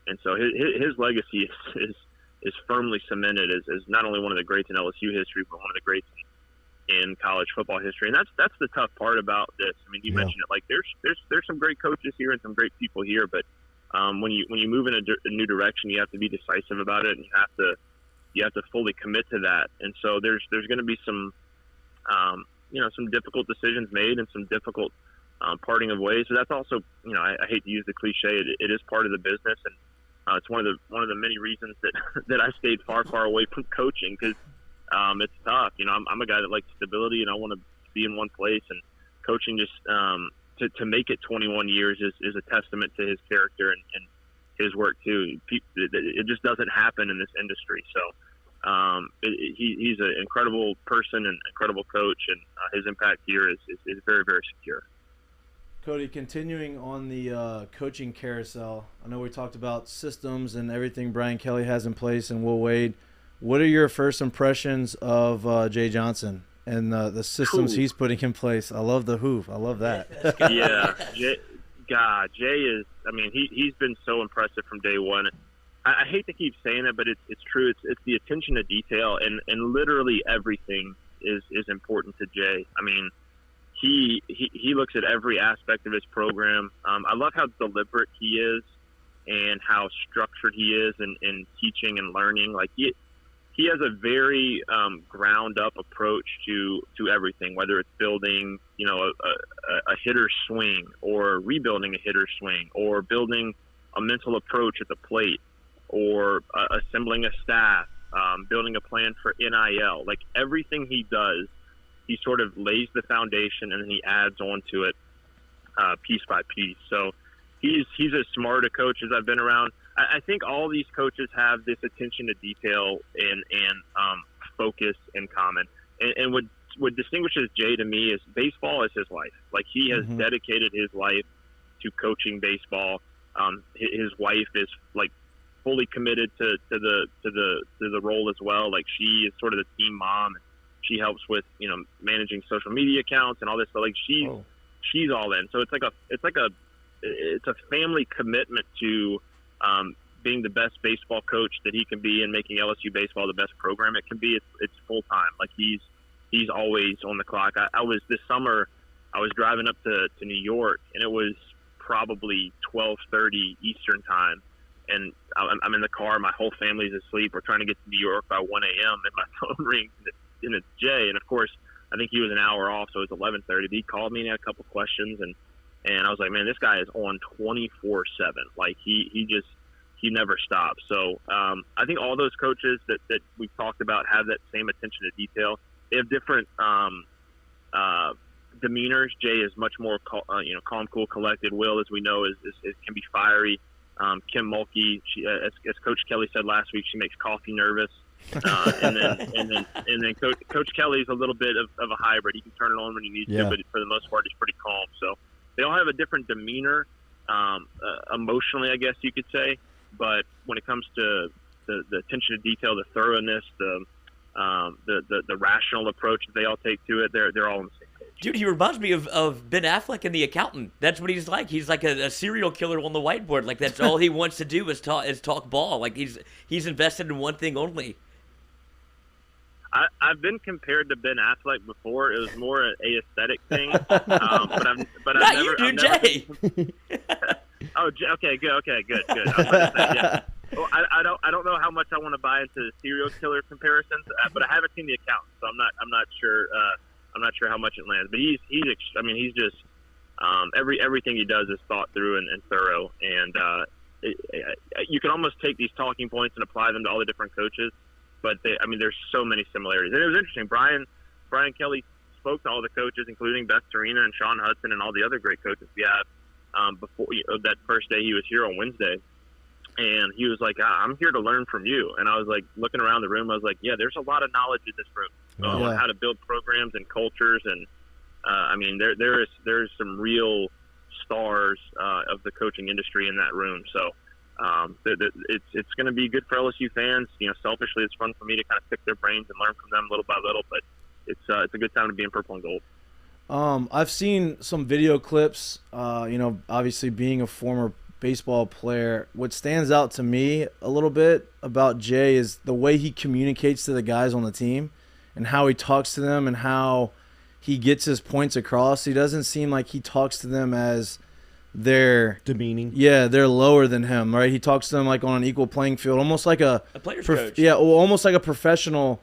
and so his legacy is firmly cemented as not only one of the greats in LSU history, but one of the greats in college football history. And that's the tough part about this. I mean, you mentioned it. Like, there's some great coaches here and some great people here, but when you move in a new direction, you have to be decisive about it, and you have to fully commit to that. And so there's going to be some some difficult decisions made and some difficult parting of ways. So that's also, I hate to use the cliche, it is part of the business, and it's one of the many reasons that I stayed far away from coaching, because it's tough. I'm a guy that likes stability, and I want to be in one place. And coaching just to make it 21 years is a testament to his character and his work too. It just doesn't happen in this industry. So he's an incredible person and incredible coach, and his impact here is very, very secure. Cody, continuing on the coaching carousel, I know we talked about systems and everything Brian Kelly has in place and Will Wade. What are your first impressions of Jay Johnson and the systems he's putting in place? I love the hoop. I love that. Yeah. Jay is, I mean, he's been so impressive from day one. I hate to keep saying it, but it's true. It's the attention to detail, and literally everything is important to Jay. I mean, he looks at every aspect of his program. I love how deliberate he is and how structured he is in teaching and learning. Like, he has a very ground up approach to everything, whether it's building, a hitter's swing, or rebuilding a hitter's swing, or building a mental approach at the plate, or assembling a staff, building a plan for NIL. Like, everything he does, he sort of lays the foundation and then he adds on to it piece by piece. So he's as smart a coach as I've been around. I think all these coaches have this attention to detail and focus in common. And what distinguishes Jay to me is baseball is his life. Like, he has dedicated his life to coaching baseball. His wife is like fully committed to the role as well. Like, she is sort of the team mom. She helps with managing social media accounts and all this. So like she's all in. So it's a family commitment to being the best baseball coach that he can be and making LSU baseball the best program it can be. It's full time. Like, he's always on the clock. I was this summer. I was driving up to New York, and it was probably 12:30 Eastern time, and I'm in the car. My whole family's asleep. We're trying to get to New York by 1 a.m. and my phone rings, and it's Jay. And of course, I think he was an hour off, so it was 11:30. He called me and had a couple questions, and I was like, man, this guy is on 24/7. Like, he you never stop. So I think all those coaches that we've talked about have that same attention to detail. They have different demeanors. Jay is much more calm, cool, collected. Will, as we know, is can be fiery. Kim Mulkey, as Coach Kelly said last week, she makes coffee nervous. And then Coach Kelly's a little bit of a hybrid. He can turn it on when he needs to, but for the most part, he's pretty calm. So they all have a different demeanor, emotionally, I guess you could say. But when it comes to the attention to detail, the thoroughness, the rational approach that they all take to it, they're all on the same page. Dude, he reminds me of Ben Affleck in The Accountant. That's what he's like. He's like a serial killer on the whiteboard. Like, that's all he wants to do is talk ball. Like, he's invested in one thing only. I've been compared to Ben Affleck before. It was more an aesthetic thing. But I've never. Jay. Oh, okay, good. I was about to say, yeah. Well, I don't know how much I want to buy into serial killer comparisons, but I haven't seen The Accountant, so I'm not sure. I'm not sure how much it lands. But he's just everything he does is thought through and thorough. And you can almost take these talking points and apply them to all the different coaches. But there's so many similarities. And it was interesting. Brian Kelly spoke to all the coaches, including Beth Serena and Sean Hudson and all the other great coaches we have before that first day he was here on Wednesday. And he was like, I'm here to learn from you. And I was like, looking around the room, I was like, yeah, there's a lot of knowledge in this room on how to build programs and cultures. And there's some real stars of the coaching industry in that room. So it's going to be good for LSU fans. Selfishly, it's fun for me to kind of pick their brains and learn from them little by little. But it's a good time to be in purple and gold. I've seen some video clips. Obviously being a former baseball player, what stands out to me a little bit about Jay is the way he communicates to the guys on the team and how he talks to them and how he gets his points across. He doesn't seem like he talks to them as they're demeaning. Yeah, they're lower than him, right? He talks to them like on an equal playing field, almost like a player's coach. Yeah, almost like a professional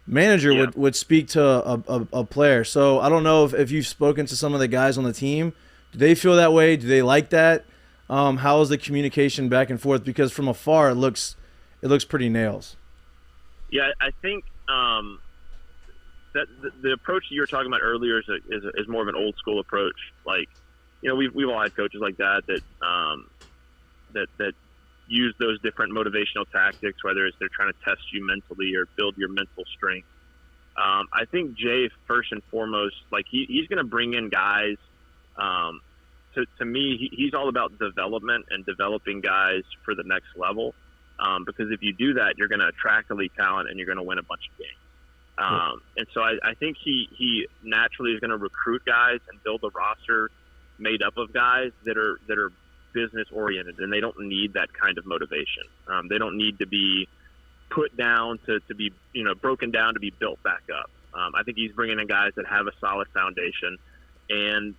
manager would speak to a player. So I don't know if you've spoken to some of the guys on the team. Do they feel that way? Do they like that? How is the communication back and forth? Because from afar, it looks pretty nails. Yeah, I think that the approach that you were talking about earlier is more of an old school approach. Like, we've all had coaches like that use those different motivational tactics, whether it's they're trying to test you mentally or build your mental strength. I think Jay, first and foremost, like he's going to bring in guys. To me, he's all about development and developing guys for the next level. Because if you do that, you're going to attract elite talent and you're going to win a bunch of games. And so I think he naturally is going to recruit guys and build a roster made up of guys that are business oriented, and they don't need that kind of motivation. They don't need to be put down to be broken down to be built back up. I think he's bringing in guys that have a solid foundation, and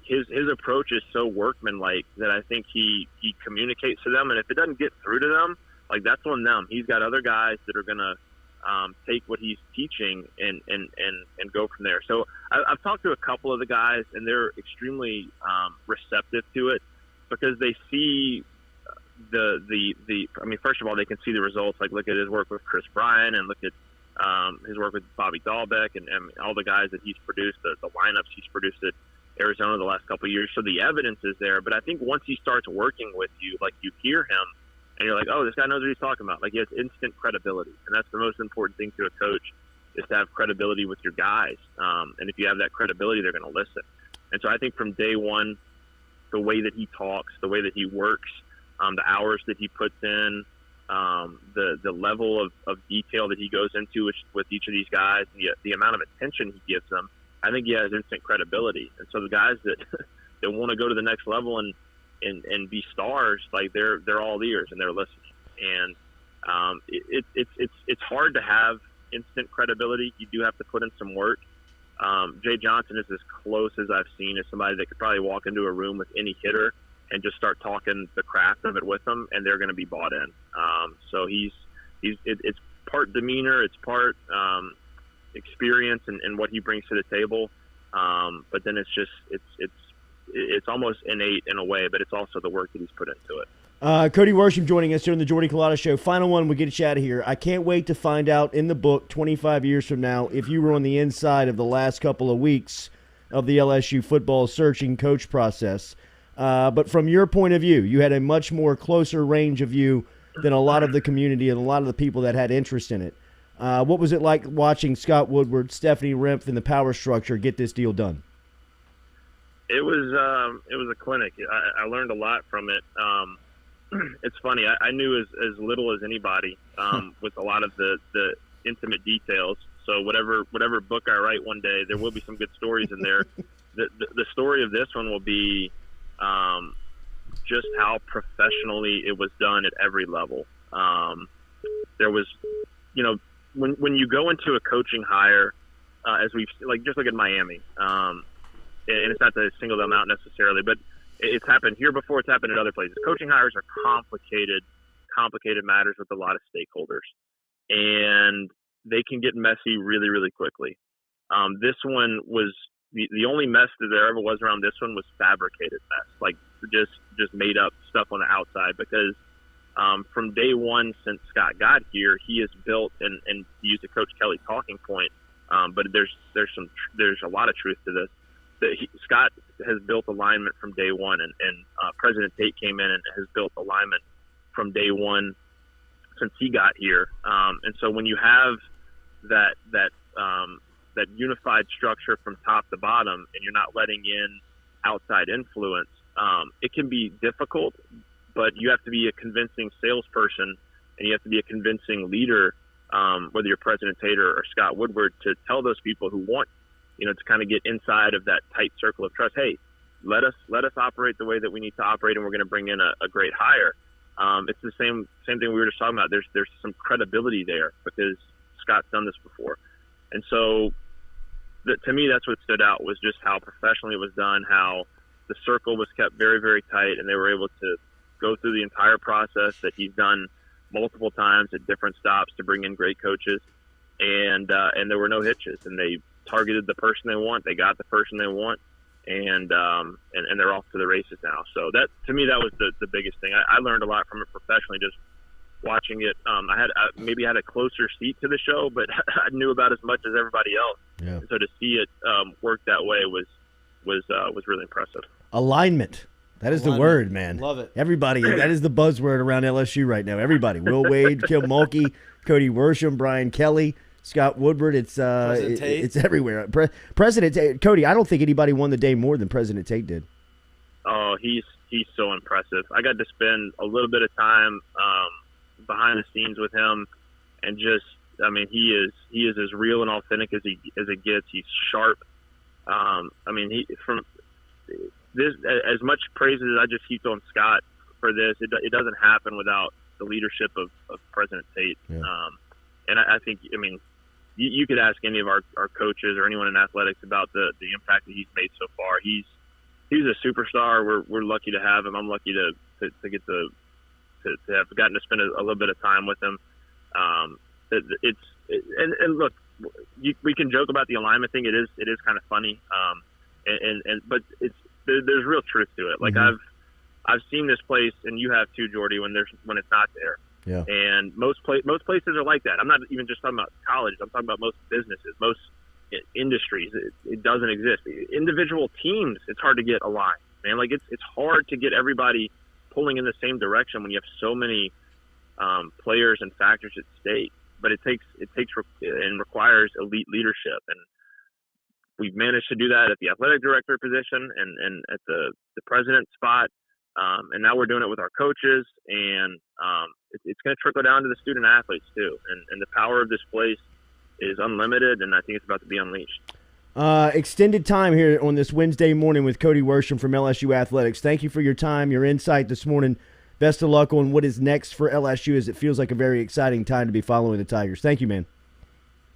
his approach is so workmanlike that I think he communicates to them, and if it doesn't get through to them, like, that's on them. He's got other guys that are gonna take what he's teaching and go from there. So I've talked to a couple of the guys, and they're extremely receptive to it because they see first of all, they can see the results. Like, look at his work with Chris Bryant and look at his work with Bobby Dahlbeck and all the guys that he's produced, the lineups he's produced at Arizona the last couple of years. So the evidence is there. But I think once he starts working with you, like, you hear him and you're like, oh, this guy knows what he's talking about. Like, he has instant credibility. And that's the most important thing to a coach, is to have credibility with your guys. And if you have that credibility, they're going to listen. And so I think from day one, the way that he talks, the way that he works, the hours that he puts in, the level of detail that he goes into with each of these guys, the amount of attention he gives them, I think he has instant credibility. And so the guys that want to go to the next level and be stars, like, they're all ears and they're listening. And it's hard to have instant credibility. You do have to put in some work. Jay Johnson is as close as I've seen as somebody that could probably walk into a room with any hitter and just start talking the craft of it with them, and they're going to be bought in. So it's part demeanor, it's part experience and what he brings to the table. But then it's almost innate in a way, but it's also the work that he's put into it. Cody Worsham joining us here on the Jordy Culotta Show. Final one, we'll get you out of here. I can't wait to find out in the book 25 years from now if you were on the inside of the last couple of weeks of the LSU football searching coach process. But from your point of view, you had a much more closer range of view than a lot of the community and a lot of the people that had interest in it. What was it like watching Scott Woodward, Stephanie Remph, and the power structure get this deal done? It was a clinic. I learned a lot from it. It's funny. I knew as little as anybody with a lot of the intimate details. So whatever book I write one day, there will be some good stories in there. The story of this one will be just how professionally it was done at every level. There was, when you go into a coaching hire, as we've just look at Miami, and it's not to single them out necessarily, but it's happened here before. It's happened in other places. Coaching hires are complicated matters with a lot of stakeholders, and they can get messy really, really quickly. This one was the only mess that there ever was around this one was fabricated mess, like just made up stuff on the outside. Because from day one since Scott got here, he has built and to use the Coach Kelly talking point, but there's a lot of truth to this. Scott has built alignment from day one, and President Tate came in and has built alignment from day one since he got here. And so when you have that unified structure from top to bottom, and you're not letting in outside influence, it can be difficult. But you have to be a convincing salesperson, and you have to be a convincing leader, whether you're President Tate or Scott Woodward, to tell those people who want, to kind of get inside of that tight circle of trust. Hey, let us operate the way that we need to operate, and we're going to bring in a great hire. It's the same thing we were just talking about. There's some credibility there because Scott's done this before, and so to me that's what stood out was just how professionally it was done, how the circle was kept very, very tight, and they were able to go through the entire process that he's done multiple times at different stops to bring in great coaches, and there were no hitches, and they targeted the person they want. They got the person they want, and they're off to the races now. So that, to me, that was the biggest thing. I learned a lot from it professionally, just watching it. I maybe had a closer seat to the show, but I knew about as much as everybody else. Yeah. And so to see it work that way was really impressive. Alignment. That is the word, man. Love it. Everybody, that is the buzzword around LSU right now. Everybody. Will Wade, Kim Mulkey, Cody Worsham, Brian Kelly, Scott Woodward. It's everywhere. President Tate, Cody, I don't think anybody won the day more than President Tate did. Oh, he's so impressive. I got to spend a little bit of time behind the scenes with him, and he is as real and authentic as it gets. He's sharp. This, as much praise as I just heaped on Scott for this, it doesn't happen without the leadership of President Tate. Yeah. And I think, you could ask any of our coaches or anyone in athletics about the impact that he's made so far. He's a superstar. We're lucky to have him. I'm lucky to get to have gotten to spend a little bit of time with him. Look, we can joke about the alignment thing. It is kind of funny. But there's real truth to it. Like I've seen this place, and you have too, Jordy, when it's not there. Yeah. And most places are like that. I'm not even just talking about college. I'm talking about most businesses, most industries. It doesn't exist. Individual teams, it's hard to get aligned, man. Like it's hard to get everybody pulling in the same direction when you have so many players and factors at stake. But it takes and requires elite leadership, and we've managed to do that at the athletic director position and at the president spot. And now we're doing it with our coaches, and it's going to trickle down to the student athletes too. And the power of this place is unlimited, and I think it's about to be unleashed. Extended time here on this Wednesday morning with Cody Worsham from LSU Athletics. Thank you for your time, your insight this morning. Best of luck on what is next for LSU, as it feels like a very exciting time to be following the Tigers. Thank you, man.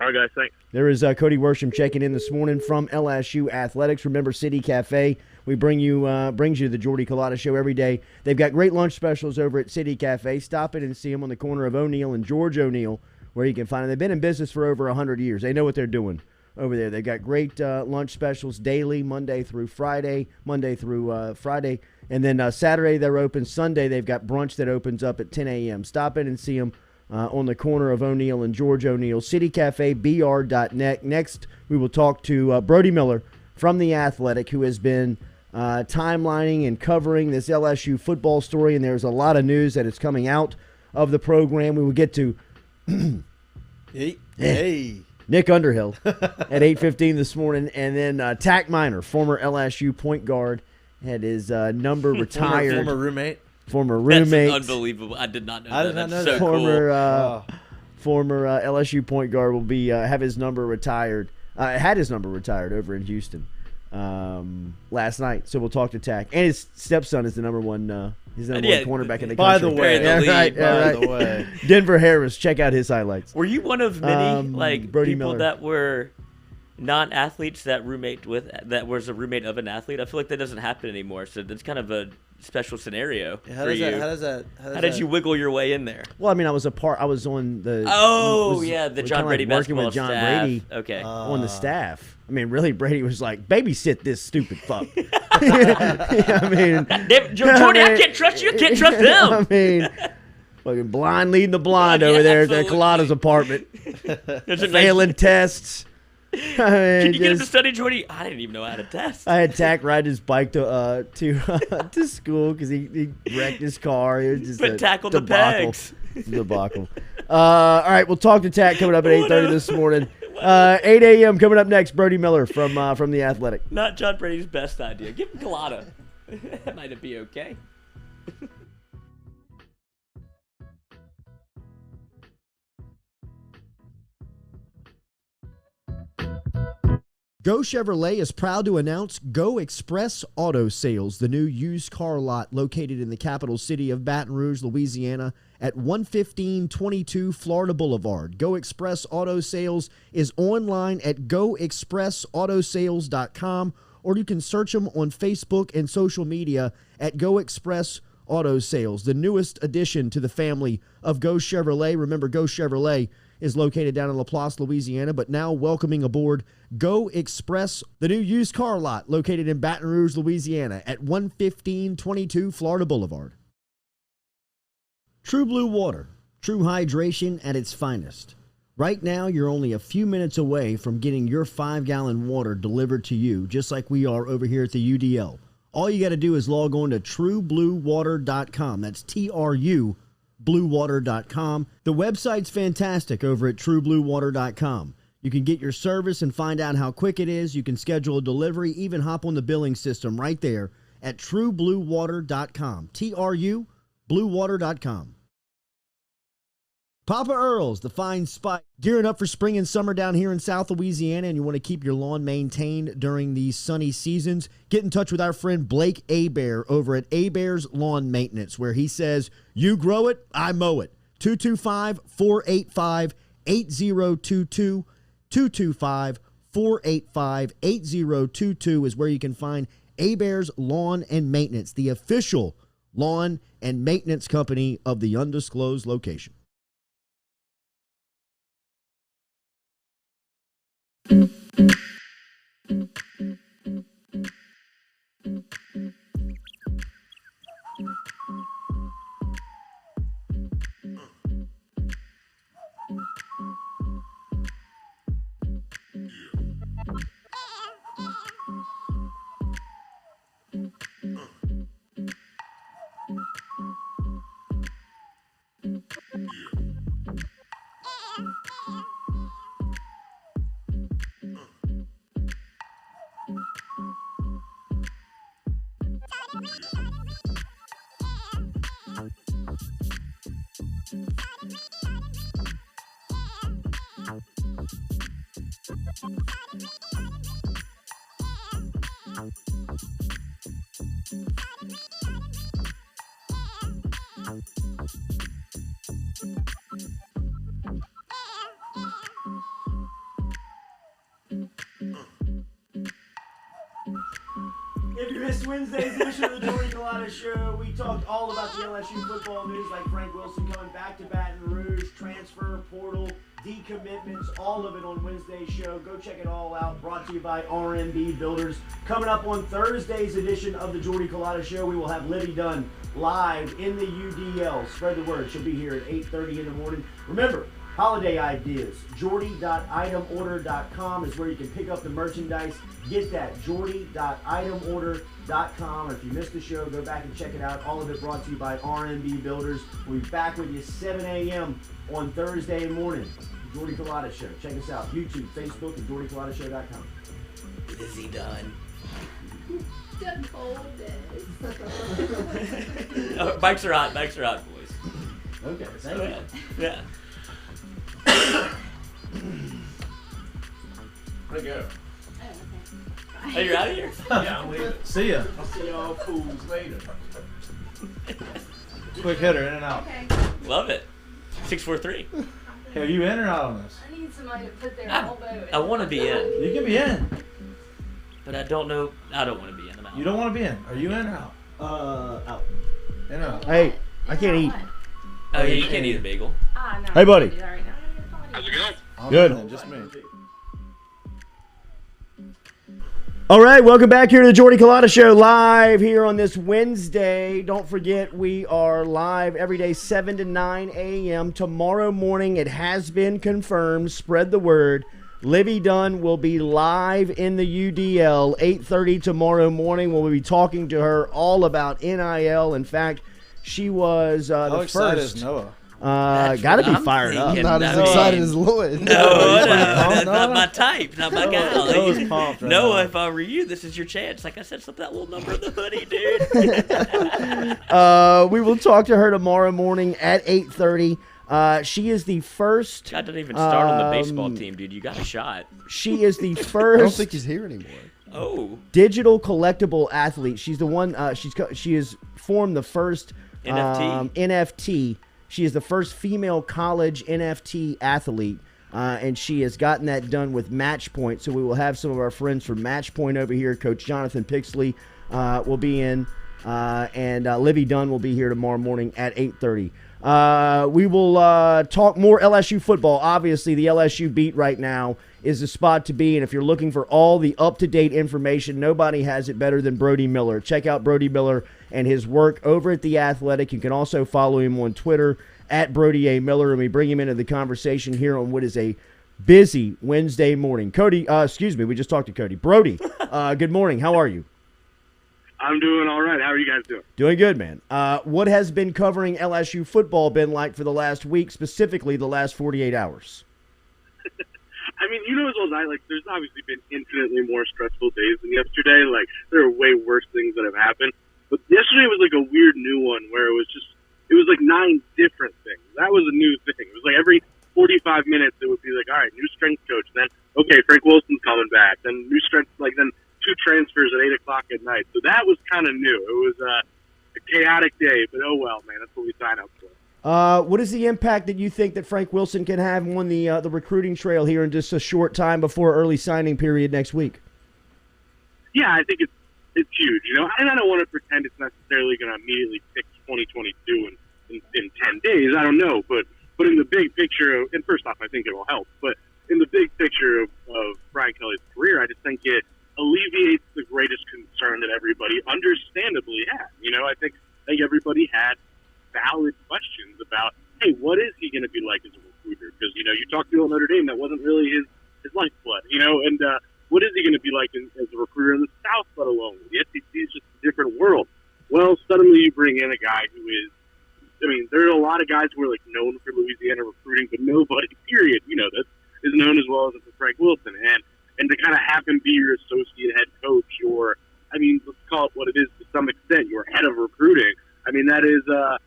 All right, guys, thanks. There is Cody Worsham checking in this morning from LSU Athletics. Remember, City Cafe, we brings you the Jordy Culotta Show every day. They've got great lunch specials over at City Cafe. Stop in and see them on the corner of O'Neill and George O'Neill, where you can find them. They've been in business for over 100 years. They know what they're doing. over there. They've got great lunch specials daily, Monday through Friday, and then Saturday they're open. Sunday they've got brunch that opens up at 10 a.m. Stop in and see them on the corner of O'Neill and George O'Neill. citycafebr.net. Next, we will talk to Brody Miller from The Athletic, who has been timelining and covering this LSU football story, and there's a lot of news that is coming out of the program. We will get to Nick Underhill at 8:15 this morning, and then Tack Minor, former LSU point guard, had his number retired. Former roommate. That's unbelievable. I did not know that. That's so cool. Former LSU point guard will be have his number retired. Had his number retired over in Houston last night. So we'll talk to Tack. And his stepson is the number one cornerback in the country. By the way, the way, Denver Harris. Check out his highlights. Were you one of many Brody people Miller. that were non-athletes that was a roommate of an athlete? I feel like that doesn't happen anymore. So that's kind of a special scenario for you. How did you wiggle your way in there? Well, I mean, I was on the. The John Brady working basketball with John staff. Brady. Okay. On the staff. I mean, really, Brady was like, babysit this stupid fuck. I mean, Jordy, I can't trust you. I can't trust them. I mean, fucking blind leading the blind over there at Culotta's apartment. Failing tests. Can you get him to study, Jordy? I didn't even know how to test. I had Tack ride his bike to school because he wrecked his car. It was just a debacle. the pegs. Debacle. All right, we'll talk to Tack coming up at 8:30 this morning. 8 a.m. coming up next. Brody Miller from The Athletic. Not John Brady's best idea. Give him Culotta. That might be okay. Go Chevrolet is proud to announce Go Express Auto Sales, the new used car lot located in the capital city of Baton Rouge, Louisiana, at 11522 Florida Boulevard. Go Express Auto Sales is online at goexpressautosales.com, or you can search them on Facebook and social media at Go Express Auto Sales, the newest addition to the family of Go Chevrolet. Remember, Go Chevrolet is located down in Laplace, Louisiana, but now welcoming aboard Go Express, the new used car lot located in Baton Rouge, Louisiana at 11522 Florida Boulevard. True Blue Water, true hydration at its finest. Right now, you're only a few minutes away from getting your 5-gallon water delivered to you, just like we are over here at the UDL. All you got to do is log on to truebluewater.com. That's TRU bluewater.com. The website's fantastic over at truebluewater.com. You can get your service and find out how quick it is. You can schedule a delivery, even hop on the billing system right there at truebluewater.com. TRU bluewater.com. Papa Earl's, the fine spice. Gearing up for spring and summer down here in South Louisiana, and you want to keep your lawn maintained during these sunny seasons? Get in touch with our friend Blake Abear over at Abear's Lawn Maintenance, where he says, you grow it, I mow it. 225-485-8022. 225-485-8022 is where you can find Abear's Lawn and Maintenance, the official lawn and maintenance company of the undisclosed location. If you missed Wednesday's edition of the Jordy Culotta Show, we talked all about the LSU football news, like Frank Wilson coming back to Baton Rouge, transfer, portal, decommitments, all of it on Wednesday's show. Go check it all out. Brought to you by RMB Builders. Coming up on Thursday's edition of the Jordy Culotta Show, we will have Livy Dunn live in the UDL. Spread the word. She'll be here at 8:30 in the morning. Remember, holiday ideas. Jordy.itemorder.com is where you can pick up the merchandise. Get that. Jordy.itemorder.com. If you missed the show, go back and check it out. All of it brought to you by RMB Builders. We'll be back with you 7 a.m. on Thursday morning. Jordy Culotta Show. Check us out. YouTube, Facebook, and JordyCulottaShow.com. Is he done? Done cold Oh, bikes are hot, boys. Okay, thank you. Yeah. Where'd it go? Oh, you're out of here? Yeah, I'm leaving. See ya. I'll see y'all fools later. Quick hitter, in and out. Okay. Love it. 643. Hey, are you in or out on this? I need somebody to put their elbow in. I want to be in, You can be in. but I don't know. I don't want to be in. I'm out. You don't want to be in. Are you in or out? Out. In or out? Hey, I can't eat. Oh, yeah, you can't eat a bagel. Ah, no. Hey, buddy. I do that right now. How's it going? I'm Good. in, just me. All right, welcome back here to the Jordy Culotta Show, live here on this Wednesday. Don't forget, we are live every day, 7 to 9 a.m. Tomorrow morning, it has been confirmed. Spread the word. Livy Dunn will be live in the UDL, 8:30 tomorrow morning. We'll be talking to her all about NIL. In fact, she was How the excited first. is Noah? Got to be fired up. thinking. Not as I mean, excited as Lloyd. No, that's No. not my type, not my gal. Noah's pumped right Noah, now. if I were you, this is your chance. Like I said, slip that little number in the hoodie, dude. We will talk to her tomorrow morning at 8:30. She is the first. God didn't even start on the baseball team, dude. You got a shot. She is the I don't first think he's here anymore. Oh, digital collectible athlete. She's the one. She has formed the first NFT. NFT. She is the first female college NFT athlete, and she has gotten that done with Matchpoint. So we will have some of our friends from Matchpoint over here. Coach Jonathan Pixley will be in, and Livy Dunn will be here tomorrow morning at 8:30. We will talk more LSU football. Obviously, the LSU beat right now is the spot to be. And if you're looking for all the up-to-date information, nobody has it better than Brody Miller. Check out Brody Miller and his work over at The Athletic. You can also follow him on Twitter at Brody A. Miller, and we bring him into the conversation here on what is a busy Wednesday morning. Cody, we just talked to Cody. Brody, good morning. How are you? I'm doing all right. How are you guys doing? Doing good, man. What has been covering LSU football been like for the last week, specifically the last 48 hours? I mean, you know as well as I, like, there's obviously been infinitely more stressful days than yesterday. Like, there are way worse things that have happened. But yesterday was like a weird new one where it was like 9 different things. That was a new thing. It was like every 45 minutes it would be like, all right, new strength coach. Then, okay, Frank Wilson's coming back. Then new strength, like, then 2 transfers at 8 o'clock at night. So that was kind of new. It was a chaotic day, but oh well, man, that's what we signed up for. What is the impact that you think that Frank Wilson can have on the recruiting trail here in just a short time before early signing period next week? Yeah, I think it's huge, you know, and I don't want to pretend it's necessarily going to immediately fix 2022 in 10 days. I don't know, but in the big picture of, and first off, I think it will help, but in the big picture of Brian Kelly's career, I just think it alleviates the greatest concern that everybody understandably had. You know, I think everybody had valid questions about, hey, what is he going to be like as a recruiter? Because, you know, you talked to him at Notre Dame, that wasn't really his lifeblood, you know, and what is he going to be like as a recruiter in the South, let alone? The SEC is just a different world. Well, suddenly you bring in a guy who is, I mean, there are a lot of guys who are, like, known for Louisiana recruiting, but nobody, period, you know, that is known as well as Frank Wilson. And to kind of have him be your associate head coach, or, I mean, let's call it what it is to some extent, your head of recruiting, I mean, that is a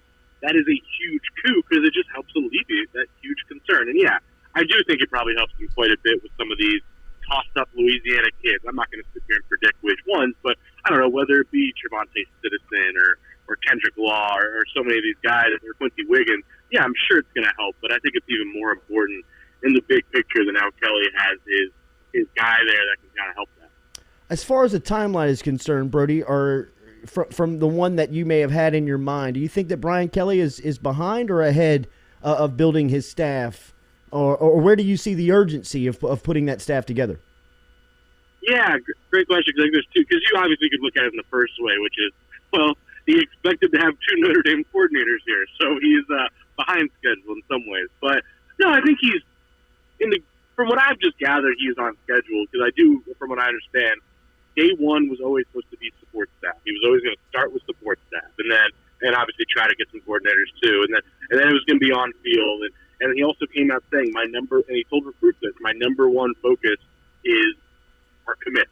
huge coup because it just helps alleviate that huge concern. And, yeah, I do think it probably helps him quite a bit with some of these tossed-up Louisiana kids. I'm not going to sit here and predict which ones, but I don't know, whether it be Trevante Citizen or Kendrick Law or so many of these guys, or Quincy Wiggins, yeah, I'm sure it's going to help, but I think it's even more important in the big picture than how Kelly has his guy there that can kind of help that. As far as the timeline is concerned, Brody, or from the one that you may have had in your mind, do you think that Brian Kelly is behind or ahead of building his staff, or where do you see the urgency of putting that staff together? Yeah, great question. Because there's two. Because you obviously could look at it in the first way, which is, well, he expected to have 2 Notre Dame coordinators here, so he's behind schedule in some ways. But no, I think he's from what I've just gathered, he's on schedule. Because from what I understand, day one was always supposed to be support staff. He was always going to start with support staff, and obviously try to get some coordinators too, and then it was going to be on field. And he also came out saying and he told recruits that my number one focus is our commits.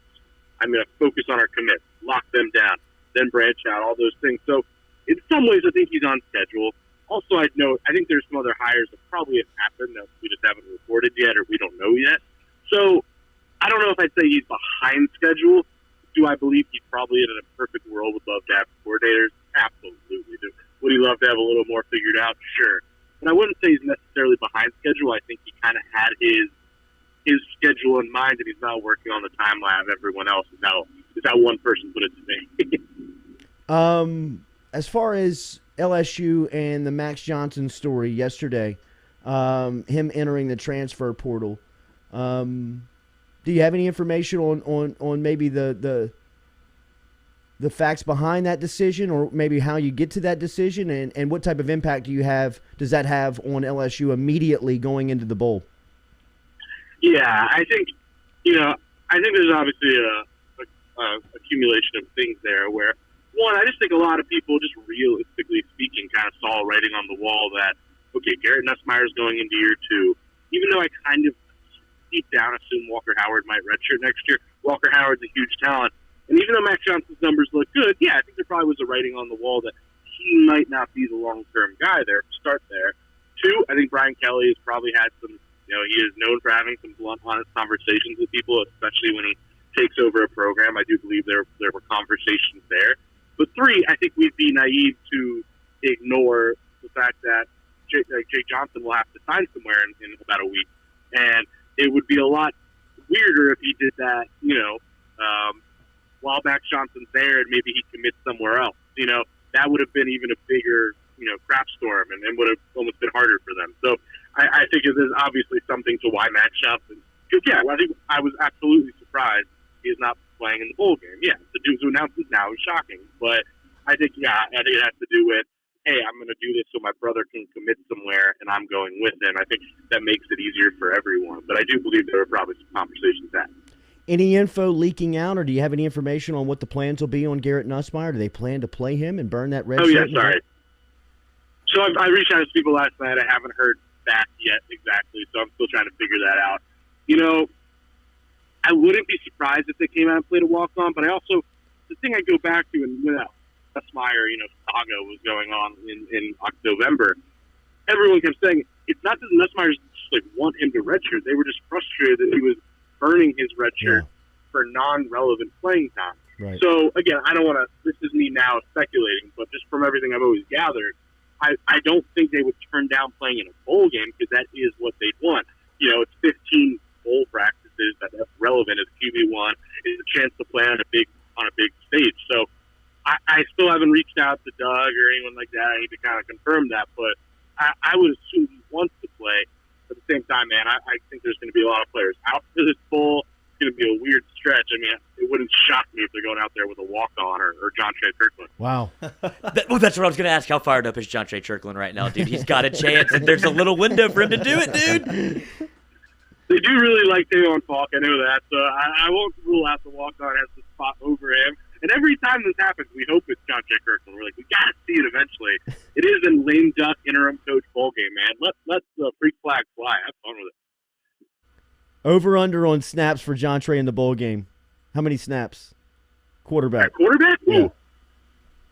I'm going to focus on our commits, lock them down, then branch out, all those things. So in some ways, I think he's on schedule. Also, I'd note, I think there's some other hires that probably have happened that we just haven't reported yet or we don't know yet. So I don't know if I'd say he's behind schedule. Do I believe he probably in a perfect world would love to have coordinators? Absolutely. Would he love to have a little more figured out? Sure. But I wouldn't say he's necessarily behind schedule. I think he kind of had his schedule in mind, and he's not working on the timeline of everyone else. Is how one person put it to me. As far as LSU and the Max Johnson story yesterday, him entering the transfer portal, do you have any information on maybe the facts behind that decision, or maybe how you get to that decision, and what type of impact does that have on LSU immediately going into the bowl? Yeah, I think there's obviously a accumulation of things there where, one, I just think a lot of people, just realistically speaking, kind of saw writing on the wall that, okay, Garrett Nussmeier's going into year 2, even though I kind of deep down assume Walker Howard might redshirt next year. Walker Howard's a huge talent. And even though Max Johnson's numbers look good, yeah, I think there probably was a writing on the wall that he might not be the long-term guy there. Start there. 2, I think Brian Kelly has probably had some, he is known for having some blunt, honest conversations with people, especially when he takes over a program. I do believe there were conversations there. But 3, I think we'd be naive to ignore the fact that Jay Johnson will have to sign somewhere in about a week. And it would be a lot weirder if he did that, while Max Johnson's there and maybe he commits somewhere else. That would have been even a bigger, crap storm and would have almost been harder for them. So I think there's obviously something to why Max Johnson, because, yeah, I think I was absolutely surprised he is not playing in the bowl game. Yeah, the dude who announced it now is shocking. But I think it has to do with, hey, I'm going to do this so my brother can commit somewhere and I'm going with him. I think that makes it easier for everyone. But I do believe there were probably some conversations that. Any info leaking out, or do you have any information on what the plans will be on Garrett Nussmeier? Do they plan to play him and burn that red shirt? Oh, yeah, sorry. So I reached out to people last night. I haven't heard back yet exactly, so I'm still trying to figure that out. I wouldn't be surprised if they came out and played a walk-on, but the thing I go back to, and Nussmeier, saga was going on in November, everyone kept saying, it's not that the Nussmeiers just want him to redshirt. They were just frustrated that he was earning his redshirt for non-relevant playing time. Right. So, again, I don't want to – this is me now speculating, but just from everything I've always gathered, I don't think they would turn down playing in a bowl game because that is what they'd want. It's 15 bowl practices that's relevant as QB1. It's a chance to play on a big stage. So I still haven't reached out to Doug or anyone like that. I need to kind of confirm that, but I would assume he wants to play. At the same time, man, I think there's going to be a lot of players out for this bowl. It's going to be a weird stretch. I mean, it wouldn't shock me if they're going out there with a walk-on or John Trey Kirkland. Wow. That's what I was going to ask. How fired up is John Trey Kirkland right now, dude? He's got a chance, and there's a little window for him to do it, dude. They do really like Taylor Falk. I know that. So I won't rule out the walk-on has the spot over him. And every time this happens, we hope it's John Trey Kirkland. We're like, we got to see it eventually. It is a lame duck interim coach bowl game, man. Let the freak flag fly. Have fun with it. Over-under on snaps for John Trey in the bowl game. How many snaps? Quarterback. Quarterback? Yeah.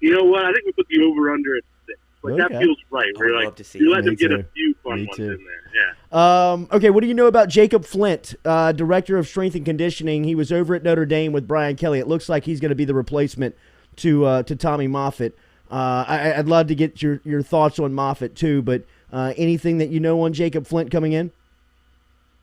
You know what? I think we put the over-under at 6. That feels right. We're like, you let them get a few fun ones in there. Yeah. Okay, what do you know about Jacob Flint, Director of Strength and Conditioning? He was over at Notre Dame with Brian Kelly. It looks like he's going to be the replacement to Tommy Moffatt. I'd love to get your thoughts on Moffatt too, but anything that you know on Jacob Flint coming in?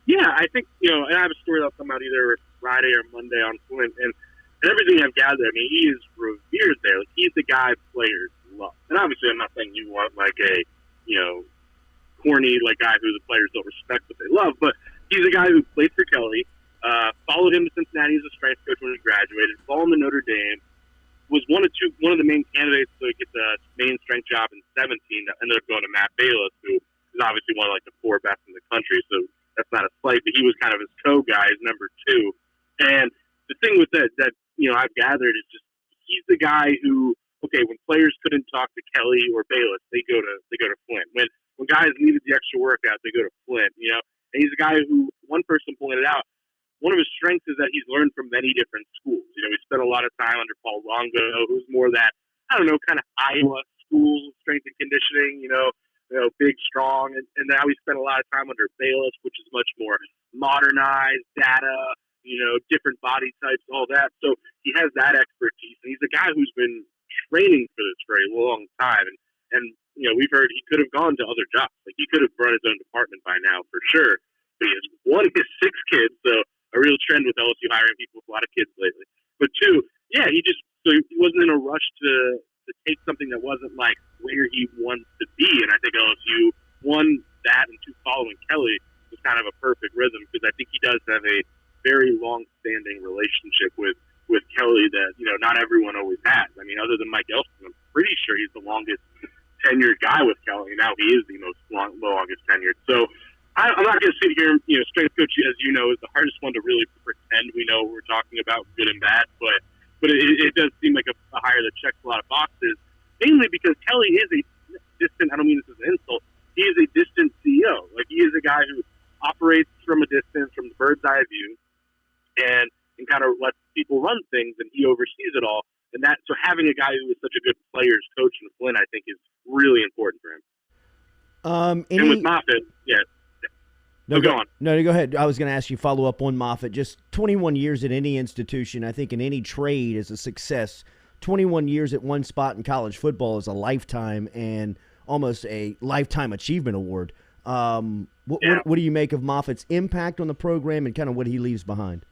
Yeah, I think, and I have a story that'll come out either Friday or Monday on Flint, and And everything I've gathered, I mean, he is revered there. Like, he's the guy players love. And obviously, I'm not saying you want like a, corny like guy who the players don't respect but they love. But he's a guy who played for Kelly, followed him to Cincinnati as a strength coach when he graduated, followed him to Notre Dame, was one of the main candidates to get the main strength job in 17. That ended up going to Matt Bayless, who is obviously one of like the 4 best in the country. So that's not a slight, but he was kind of his co-guy, his number 2. And the thing with that I've gathered is just he's the guy who, okay, when players couldn't talk to Kelly or Bayless, they go to Flint. When guys needed the extra workout, they go to Flint. And he's a guy who, one person pointed out, one of his strengths is that he's learned from many different schools. He spent a lot of time under Paul Longo, who's more that, I don't know, kind of Iowa school strength and conditioning, big, strong. And now he spent a lot of time under Bayless, which is much more modernized data, different body types, all that. So he has that expertise. And he's a guy who's been training for this for a long time. And we've heard he could have gone to other jobs. Like, he could have run his own department by now for sure. But he has 6 kids, so a real trend with LSU hiring people with a lot of kids lately. But 2, yeah, he wasn't in a rush to take something that wasn't like where he wants to be. And I think LSU, 1, that, and 2, following Kelly was kind of a perfect rhythm, because I think he does have a very long-standing relationship with Kelly that, not everyone always has. I mean, other than Mike Elston, I'm pretty sure he's the longest tenured guy with Kelly. Now he is the longest tenured. So I'm not going to sit here, strength coach, as you know, is the hardest one to really pretend we know what we're talking about, good and bad. But it does seem like a hire that checks a lot of boxes, mainly because Kelly is a distant, I don't mean this as an insult, he is a distant CEO. Like, he is a guy who operates from a distance, from the bird's eye view, and kind of lets people run things, and he oversees it all. And so having a guy who is such a good players coach in Flint, I think, is really important for him. And with Moffatt, yeah. No, go on. No, go ahead. I was going to ask you follow up on Moffatt. Just 21 years at any institution, I think in any trade is a success. 21 years at one spot in college football is a lifetime and almost a lifetime achievement award. What do you make of Moffatt's impact on the program and kind of what he leaves behind?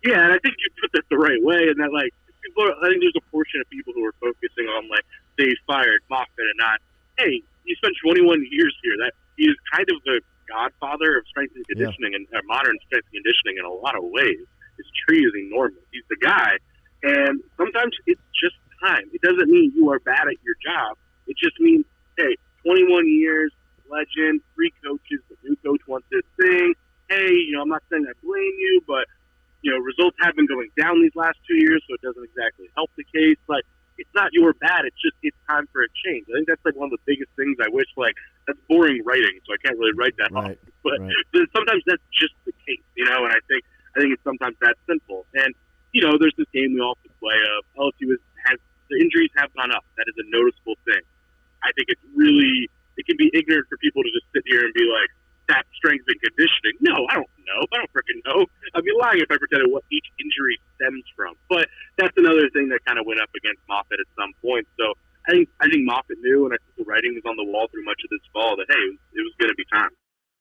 Yeah, and I think you put that the right way, and that, like, I think there's a portion of people who are focusing on, like, they fired Moffatt and not, hey, he spent 21 years here. That he is kind of the godfather of strength and conditioning and modern strength and conditioning in a lot of ways. His tree is enormous. He's the guy, and sometimes it's just time. It doesn't mean you are bad at your job. It just means, hey, 21 years, legend, 3 coaches, the new coach wants this thing. Hey, I'm not saying I blame you, but results have been going down these last 2 years, so it doesn't exactly help the case. But it's not your bad. It's just it's time for a change. I think that's like one of the biggest things. I wish, like, that's boring writing, so I can't really write that off. But sometimes that's just the case, and I think it's sometimes that simple. And there's this game we all play of LSU has the injuries have gone up. That is a noticeable thing. I think it can be ignorant for people to just sit here and be like, that's strength and conditioning. No, I don't know. I don't freaking know. I'd be lying if I pretended what each injury stems from. But that's another thing that kind of went up against Moffatt at some point. So I think Moffatt knew, and I think the writing was on the wall through much of this fall that, hey, it was going to be time.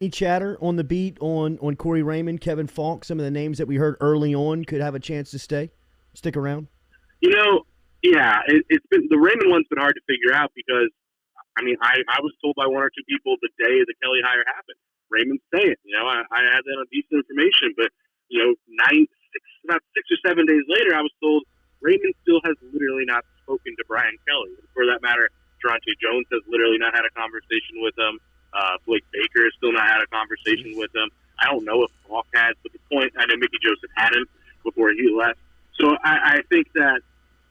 Any chatter on the beat on Corey Raymond, Kevin Falk, some of the names that we heard early on could have a chance to stick around? Yeah, it's been the Raymond one's been hard to figure out because, I mean, I was told by 1 or 2 people the day the Kelly hire happened. Raymond's saying, I had that on decent information, but, about 6 or 7 days later, I was told Raymond still has literally not spoken to Brian Kelly. For that matter, Durante Jones has literally not had a conversation with him. Blake Baker has still not had a conversation with him. I don't know if Falk had, but the point, I know Mickey Joseph hadn't before he left. So I think that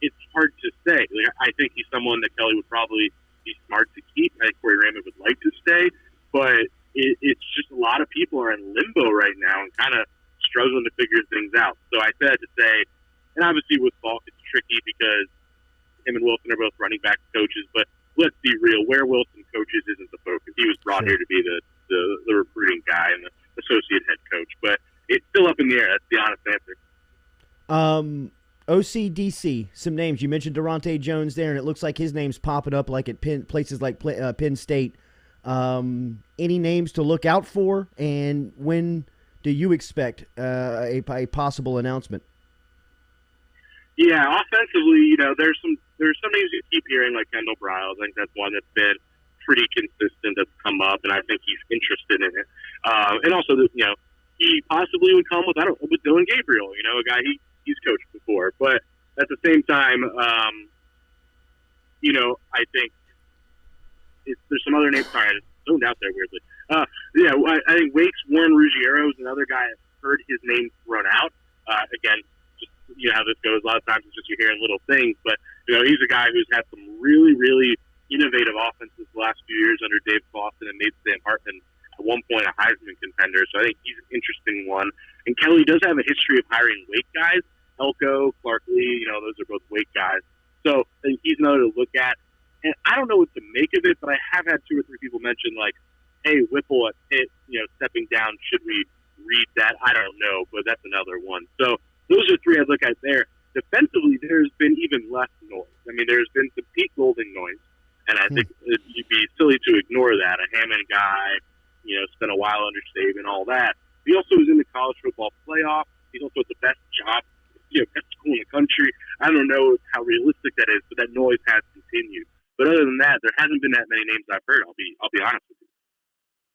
it's hard to say. Like, I think he's someone that Kelly would probably be smart to keep. I think Corey Raymond would like to stay, but it's just a lot of people are in limbo right now and kind of struggling to figure things out. So I said to say, and obviously with Falk, it's tricky because him and Wilson are both running back coaches, but let's be real, where Wilson coaches isn't the focus. He was brought here to be the recruiting guy and the associate head coach, but it's still up in the air. That's the honest answer. OCDC, some names. You mentioned Durante Jones there, and it looks like his name's popping up like at places like Penn State. Any names to look out for, and when do you expect a possible announcement? Yeah, offensively, there's some names you keep hearing, like Kendall Briles. I think that's one that's been pretty consistent that's come up, and I think he's interested in it. And also, he possibly would come with Dylan Gabriel, a guy he's coached before. But at the same time, I think there's some other names. Sorry, I just zoned out there weirdly. I think Wake's Warren Ruggiero is another guy I've heard his name thrown out. Again, just how this goes. A lot of times it's just you're hearing little things, but he's a guy who's had some really, really innovative offenses the last few years under Dave Boston and made Sam Hartman at one point a Heisman contender. So I think he's an interesting one. And Kelly does have a history of hiring Wake guys. Elko, Clark Lee, those are both Wake guys. So I think he's another to look at. And I don't know what to make of it, but I have had 2 or 3 people mention, like, hey, Whipple at Pitt, stepping down. Should we read that? I don't know, but that's another one. So those are 3 I'd look at there. Defensively, there's been even less noise. I mean, there's been some Pete Golding noise, and I think you'd be silly to ignore that. A Hammond guy, spent a while under Saban and all that. He also was in the college football playoff. He's also at the best job, best school in the country. I don't know how realistic that is, but that noise has continued. But other than that, there hasn't been that many names I've heard. I'll be honest with you.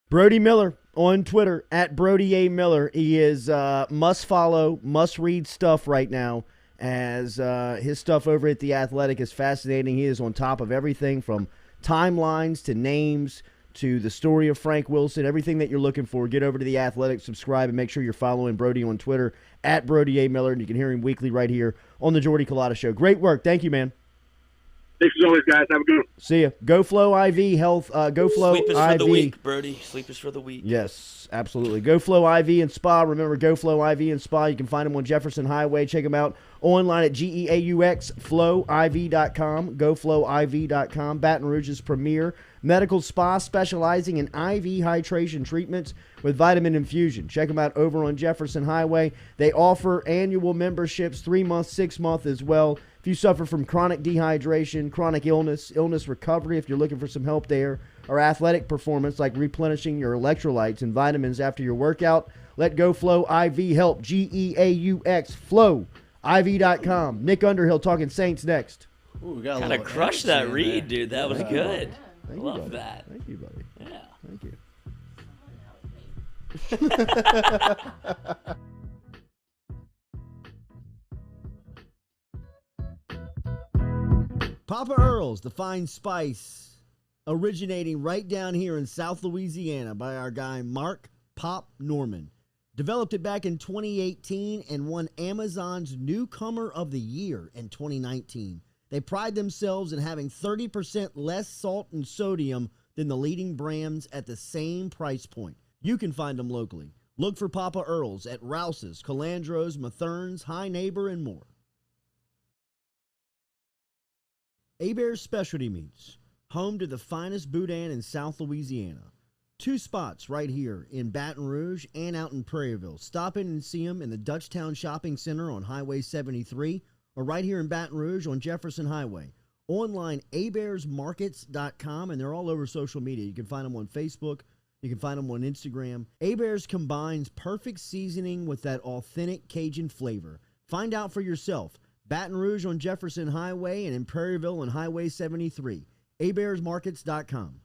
Brody Miller on Twitter at Brody A. Miller. He is must follow, must read stuff right now, as his stuff over at The Athletic is fascinating. He is on top of everything from timelines to names to the story of Frank Wilson, everything that you're looking for. Get over to The Athletic, subscribe, and make sure you're following Brody on Twitter at Brody A. Miller, and you can hear him weekly right here on the Jordy Culotta Show. Great work. Thank you, man. Thanks as always, guys. Have a good one. See ya. Go Flow IV Health. Go Flow Sleep is IV. for the week, Brody. Sleep is for the week. Yes, absolutely. Go Flow IV and Spa. Remember, Go Flow IV and Spa. You can find them on Jefferson Highway. Check them out online at GEAUXFlowIV.com. GoFlowIV.com. Baton Rouge's premier medical spa specializing in IV hydration treatments with vitamin infusion. Check them out over on Jefferson Highway. They offer annual memberships, 3-month, 6-month as well. If you suffer from chronic dehydration, chronic illness recovery, if you're looking for some help there, or athletic performance like replenishing your electrolytes and vitamins after your workout, let Go Flow IV help. GEAUX Flow IV.com. Nick Underhill talking Saints next. Ooh, we got Kind of crushed that read, dude. That was good. Thank Love you, buddy. that. Thank you, buddy. Yeah. Thank you. Papa Earl's, the fine spice, originating right down here in South Louisiana by our guy Mark Pop Norman. Developed it back in 2018 and won Amazon's Newcomer of the Year in 2019. They pride themselves in having 30% less salt and sodium than the leading brands at the same price point. You can find them locally. Look for Papa Earl's at Rouse's, Calandro's, Mathern's, High Neighbor, and more. Hebert's Specialty Meats, home to the finest boudin in South Louisiana. 2 spots right here in Baton Rouge and out in Prairieville. Stop in and see them in the Dutchtown Shopping Center on Highway 73 or right here in Baton Rouge on Jefferson Highway. Online, abearsmarkets.com, and they're all over social media. You can find them on Facebook. You can find them on Instagram. Hebert's combines perfect seasoning with that authentic Cajun flavor. Find out for yourself. Baton Rouge on Jefferson Highway and in Prairieville on Highway 73. abearsmarkets.com.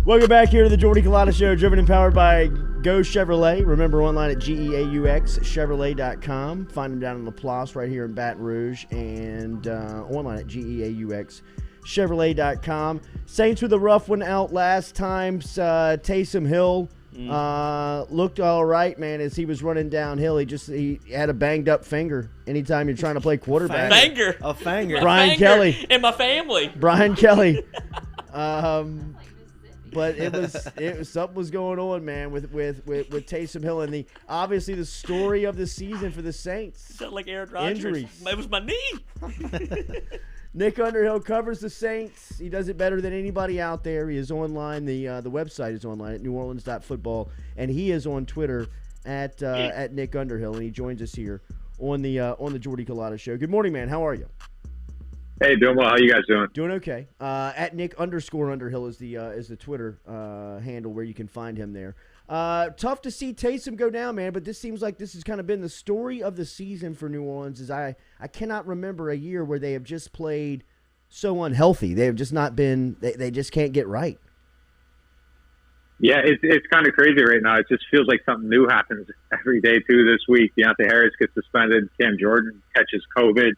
Welcome back here to the Jordy Culotta Show, driven and powered by Go Chevrolet. Remember, online at GEAUXChevrolet.com. Find them down in LaPlace right here in Baton Rouge, and online at GEAUXChevrolet.com. Saints with a rough one out last time. Taysom Hill looked all right, man, as he was running downhill. He had a banged-up finger. Anytime you're trying to play quarterback. A finger. Brian Kelly. And my family. Brian Kelly. But it was something was going on, man, with Taysom Hill, and obviously the story of the season for the Saints. Sound like Aaron Rodgers. Injuries. It was my knee. Nick Underhill covers the Saints. He does it better than anybody out there. He is online. The website is online at neworleans.football, and he is on Twitter at Nick Underhill, and he joins us here on the Jordy Culotta Show. Good morning, man. How are you? Hey, doing well. How you guys doing? Doing okay. At Nick_Underhill is the Twitter handle where you can find him there. Tough to see Taysom go down, man, but this seems like this has kind of been the story of the season for New Orleans. Is I cannot remember a year where they have just played so unhealthy. They have just not been. They just can't get right. Yeah, it's kind of crazy right now. It just feels like something new happens every day too. This week, Deontay Harris gets suspended. Cam Jordan catches COVID.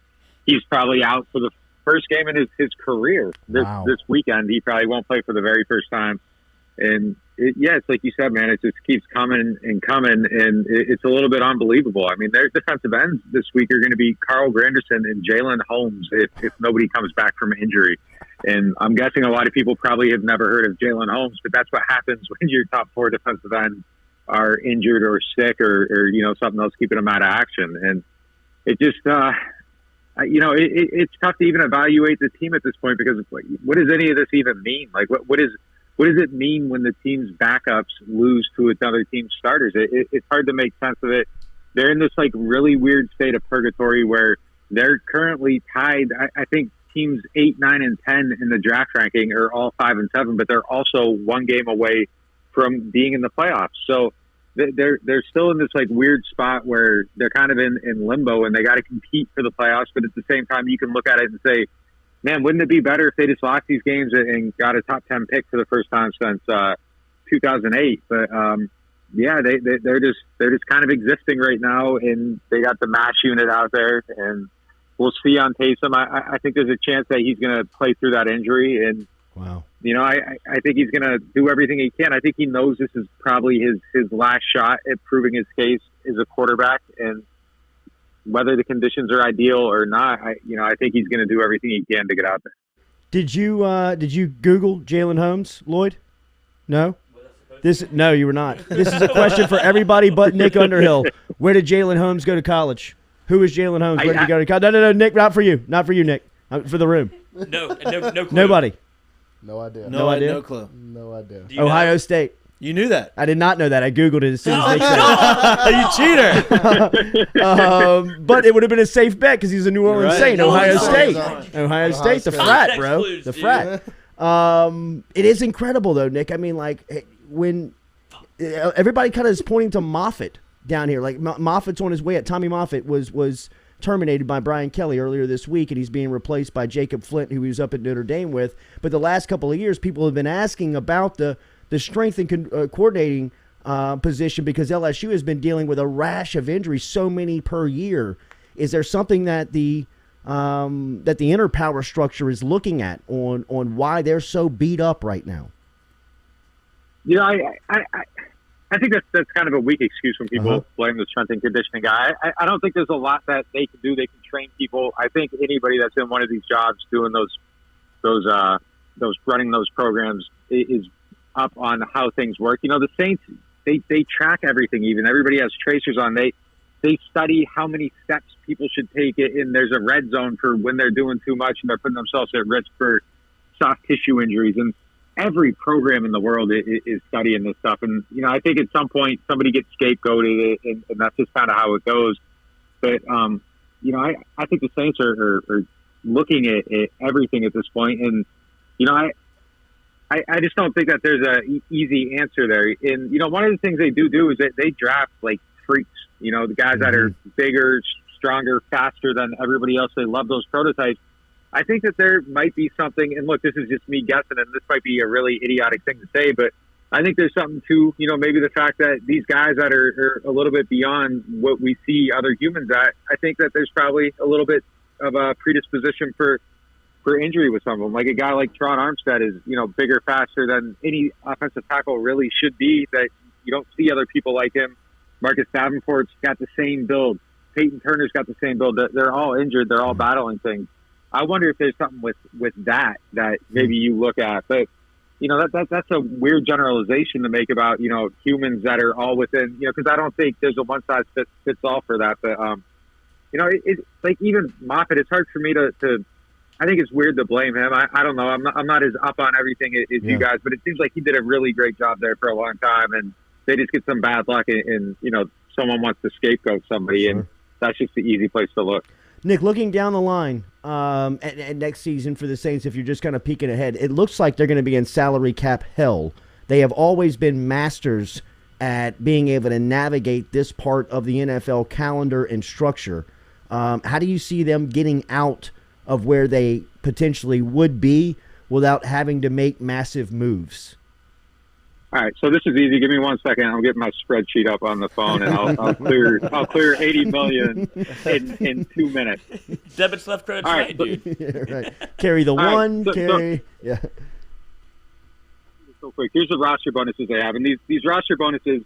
He's probably out for the first game in his career this weekend. He probably won't play for the very first time. And it's like you said, man, it just keeps coming and coming, and it's a little bit unbelievable. I mean, their defensive ends this week are going to be Carl Granderson and Jalen Holmes if nobody comes back from injury. And I'm guessing a lot of people probably have never heard of Jalen Holmes, but that's what happens when your top 4 defensive ends are injured or sick or something else keeping them out of action. And it just it's tough to even evaluate the team at this point, because what does any of this even mean? Like, what does it mean when the team's backups lose to another team's starters? It's hard to make sense of it. They're in this really weird state of purgatory where they're currently tied. I think teams 8, 9, and 10 in the draft ranking are all 5 and 7, but they're also one game away from being in the playoffs. So they're still in this weird spot where they're kind of in limbo, and they got to compete for the playoffs. But at the same time, you can look at it and say, man, wouldn't it be better if they just lost these games and got a top 10 pick for the first time since 2008? But they're just kind of existing right now, and they got the MASH unit out there, and we'll see on Taysom. I think there's a chance that he's going to play through that injury, and wow. I think he's going to do everything he can. I think he knows this is probably his last shot at proving his case as a quarterback, and whether the conditions are ideal or not, I think he's going to do everything he can to get out there. Did you Google Jalen Holmes, Lloyd? No? No, you were not. This is a question for everybody but Nick Underhill. Where did Jalen Holmes go to college? Who is Jalen Holmes? Where did he go to college? No, Nick, not for you. Not for you, Nick. For the room. No clue. Nobody. No idea. No idea? No clue. No idea. Ohio State. You knew that. I did not know that. I Googled it as soon as Nick said You cheater. But it would have been a safe bet because he's a New Orleans Saint. Ohio State. State. Ohio State. The frat, bro. The frat. It is incredible, though, Nick. I mean, when everybody kind of is pointing to Moffatt down here. Moffat's on his way up. Tommy Moffatt was terminated by Brian Kelly earlier this week, and he's being replaced by Jacob Flint, who he was up at Notre Dame with. But the last couple of years, people have been asking about the strength and coordinating position, because LSU has been dealing with a rash of injuries, so many per year. Is there something that the inner power structure is looking at on why they're so beat up right now? I think that's kind of a weak excuse when people blame the strength and conditioning guy. I don't think there's a lot that they can do. They can train people. I think anybody that's in one of these jobs doing those running those programs is up on how things work. The Saints, they track everything. Even everybody has tracers on. They study how many steps people should take, and there's a red zone for when they're doing too much and they're putting themselves at risk for soft tissue injuries. And every program in the world is studying this stuff. And, I think at some point somebody gets scapegoated, and that's just kind of how it goes. But, I think the Saints are looking at everything at this point. And, I just don't think that there's a easy answer there. And, one of the things they do is that they draft freaks, the guys that are bigger, stronger, faster than everybody else. They love those prototypes. I think that there might be something, and look, this is just me guessing, and this might be a really idiotic thing to say, but I think there's something to, maybe the fact that these guys that are a little bit beyond what we see other humans at, I think that there's probably a little bit of a predisposition for injury with some of them. Like a guy like Teron Armstead is, bigger, faster than any offensive tackle really should be, that you don't see other people like him. Marcus Davenport's got the same build. Peyton Turner's got the same build. They're all injured. They're all battling things. I wonder if there's something with that maybe you look at. But, that's a weird generalization to make about, humans that are all within, because I don't think there's a one-size-fits-all for that. But, it's like even Moffatt, it's hard for me to I think it's weird to blame him. I don't know. I'm not as up on everything as you guys, but it seems like he did a really great job there for a long time, and they just get some bad luck and someone wants to scapegoat somebody, and that's just the easy place to look. Nick, looking down the line at next season for the Saints, if you're just kind of peeking ahead, it looks like they're going to be in salary cap hell. They have always been masters at being able to navigate this part of the NFL calendar and structure. How do you see them getting out of where they potentially would be without having to make massive moves? All right, so this is easy. Give me 1 second. I'll get my spreadsheet up on the phone, and I'll clear $80 million in 2 minutes. Debits left, credits right, dude. Yeah, right. Carry the one. Yeah. So quick. Here's the roster bonuses they have, and these roster bonuses,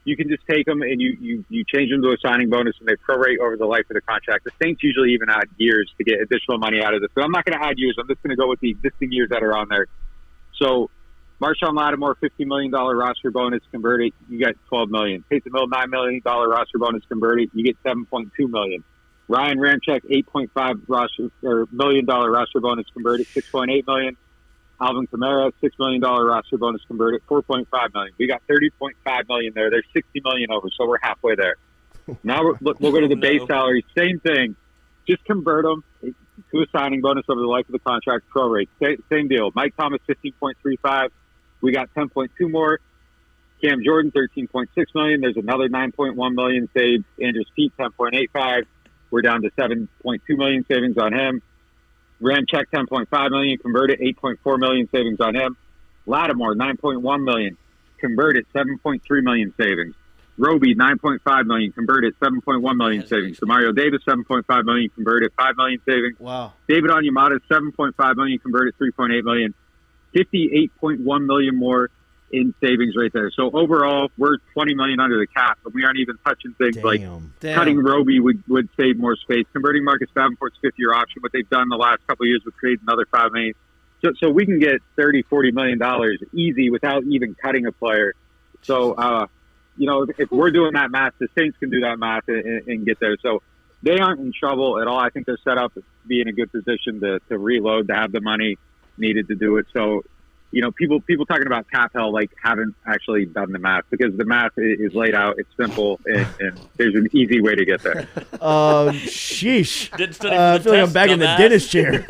you can just take them and you change them to a signing bonus, and they prorate over the life of the contract. The Saints usually even add years to get additional money out of this, but I'm not going to add years. I'm just going to go with the existing years that are on there. So Marshawn Lattimore, $50 million roster bonus converted, you get $12 million. Taysom Hill, $9 million roster bonus converted, you get $7.2 million. Ryan Ramczyk, $8.5 million roster bonus converted, $6.8 million. Alvin Kamara, $6 million roster bonus converted, $4.5 million. We got $30.5 million there. There's $60 million over, so we're halfway there. Now we'll go to the base salary. Same thing. Just convert them to a signing bonus over the life of the contract, prorate. Same deal. Mike Thomas, 15.35. We got 10.2 more. Cam Jordan, 13.6 million. There's another 9.1 million saved. Andrews Pete, 10.85. We're down to 7.2 million savings on him. Ramczyk, 10.5 million. Converted, 8.4 million savings on him. Lattimore, 9.1 million. Converted, 7.3 million savings. Roby, 9.5 million. Converted, 7.1 million savings. Demario Davis, 7.5 million. Converted, 5 million savings. Wow. David Onyemata, 7.5 million. Converted, 3.8 million. 58.1 million more in savings right there. So overall, we're 20 million under the cap, but we aren't even touching things like cutting Roby would save more space. Converting Marcus Davenport's 5-year option, what they've done the last couple of years would create another $5 million. So we can get $30-40 million easy without even cutting a player. So, if we're doing that math, the Saints can do that math and get there. So they aren't in trouble at all. I think they're set up to be in a good position to reload, to have the money needed to do it. So, people talking about cap hell haven't actually done the math, because the math is laid out. It's simple, and there's an easy way to get there. Sheesh. I feel like I'm back in the dentist chair.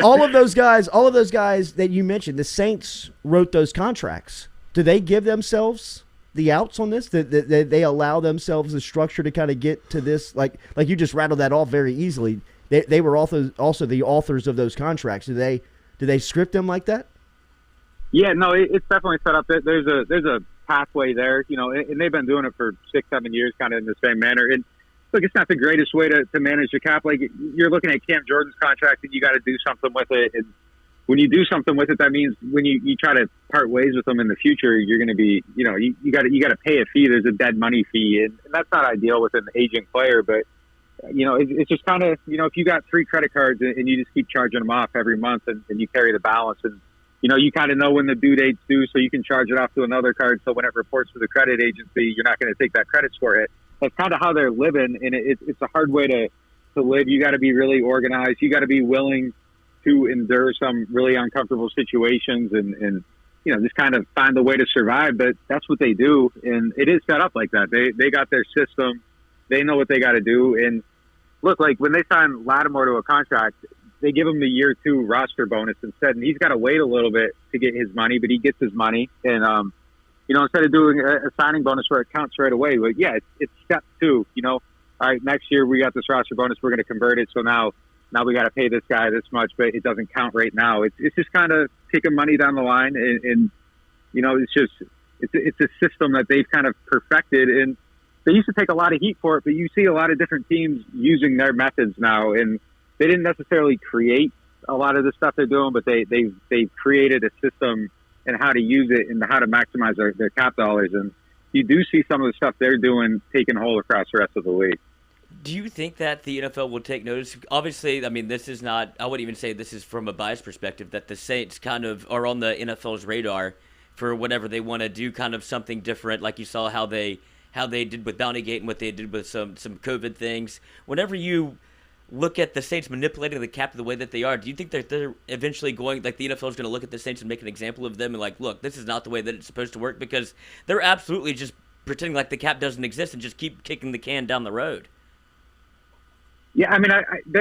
All of those guys that you mentioned, the Saints wrote those contracts. Do they give themselves the outs on this? That they allow themselves the structure to kind of get to this? Like you just rattled that off very easily. They were also the authors of those contracts. Do they script them like that? Yeah, no, it's definitely set up. There's a pathway there, and they've been doing it for 6-7 years, kind of in the same manner. And look, it's not the greatest way to manage the cap. Like, you're looking at Cam Jordan's contract, and you got to do something with it. And when you do something with it, that means when you try to part ways with them in the future, you're going to be, you got to pay a fee. There's a dead money fee, and that's not ideal with an aging player, but. It's just kind of, if you got 3 credit cards and you just keep charging them off every month and you carry the balance, and, you kind of know when the due date's due, so you can charge it off to another card. So when it reports to the credit agency, you're not going to take that credit score hit. That's kind of how they're living. And it's a hard way to live. You got to be really organized. You got to be willing to endure some really uncomfortable situations and just kind of find a way to survive. But that's what they do. And it is set up like that. They got their system. They know what they got to do. And look, like when they sign Lattimore to a contract, they give him the year 2 roster bonus instead, and he's got to wait a little bit to get his money, but he gets his money. And instead of doing a signing bonus where it counts right away, but yeah, it's step 2. all right, next year we got this roster bonus, we're going to convert it. So now we got to pay this guy this much, but it doesn't count right now. It's just kind of taking money down the line, and it's a system that they've kind of perfected, and they used to take a lot of heat for it, but you see a lot of different teams using their methods now, and they didn't necessarily create a lot of the stuff they're doing, but they've created a system and how to use it and how to maximize their cap dollars. And you do see some of the stuff they're doing taking hold across the rest of the league. Do you think that the NFL will take notice? Obviously, I mean, this is not, I wouldn't even say this is from a biased perspective, that the Saints kind of are on the NFL's radar for whenever they want to do kind of something different, like you saw how they did with Bountygate and what they did with some COVID things. Whenever you look at the Saints manipulating the cap the way that they are, do you think that they're eventually going, like the NFL is going to look at the Saints and make an example of them and like, look, this is not the way that it's supposed to work? Because they're absolutely just pretending like the cap doesn't exist and just keep kicking the can down the road. Yeah, I mean,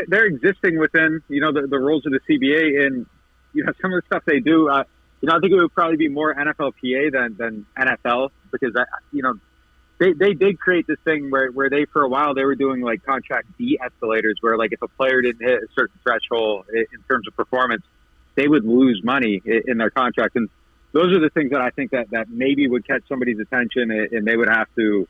they're existing within, the rules of the CBA, and, some of the stuff they do, I think it would probably be more NFLPA than NFL, because, they did create this thing where they, for a while, they were doing like contract de-escalators, where like if a player didn't hit a certain threshold in terms of performance, they would lose money in their contract. And those are the things that I think that maybe would catch somebody's attention, and they would have to,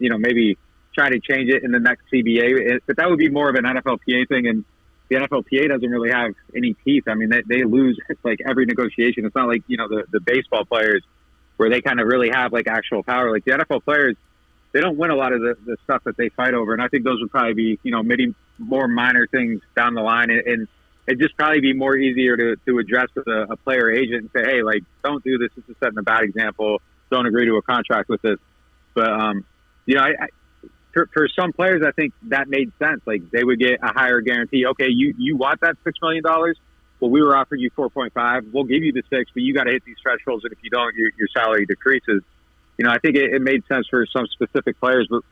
maybe try to change it in the next CBA. But that would be more of an NFLPA thing, and the NFLPA doesn't really have any teeth. I mean, they lose like every negotiation. It's not like, the baseball players where they kind of really have like actual power. Like the NFL players, they don't win a lot of the stuff that they fight over. And I think those would probably be, maybe more minor things down the line. And it'd just probably be more easier to address with a player agent and say, hey, like, don't do this. This is setting a bad example. Don't agree to a contract with this. But, for some players, I think that made sense. Like they would get a higher guarantee. Okay, you want that $6 million? Well, we were offering you 4.5. We'll give you the 6, but you got to hit these thresholds, and if you don't, your salary decreases. I think it made sense for some specific players, but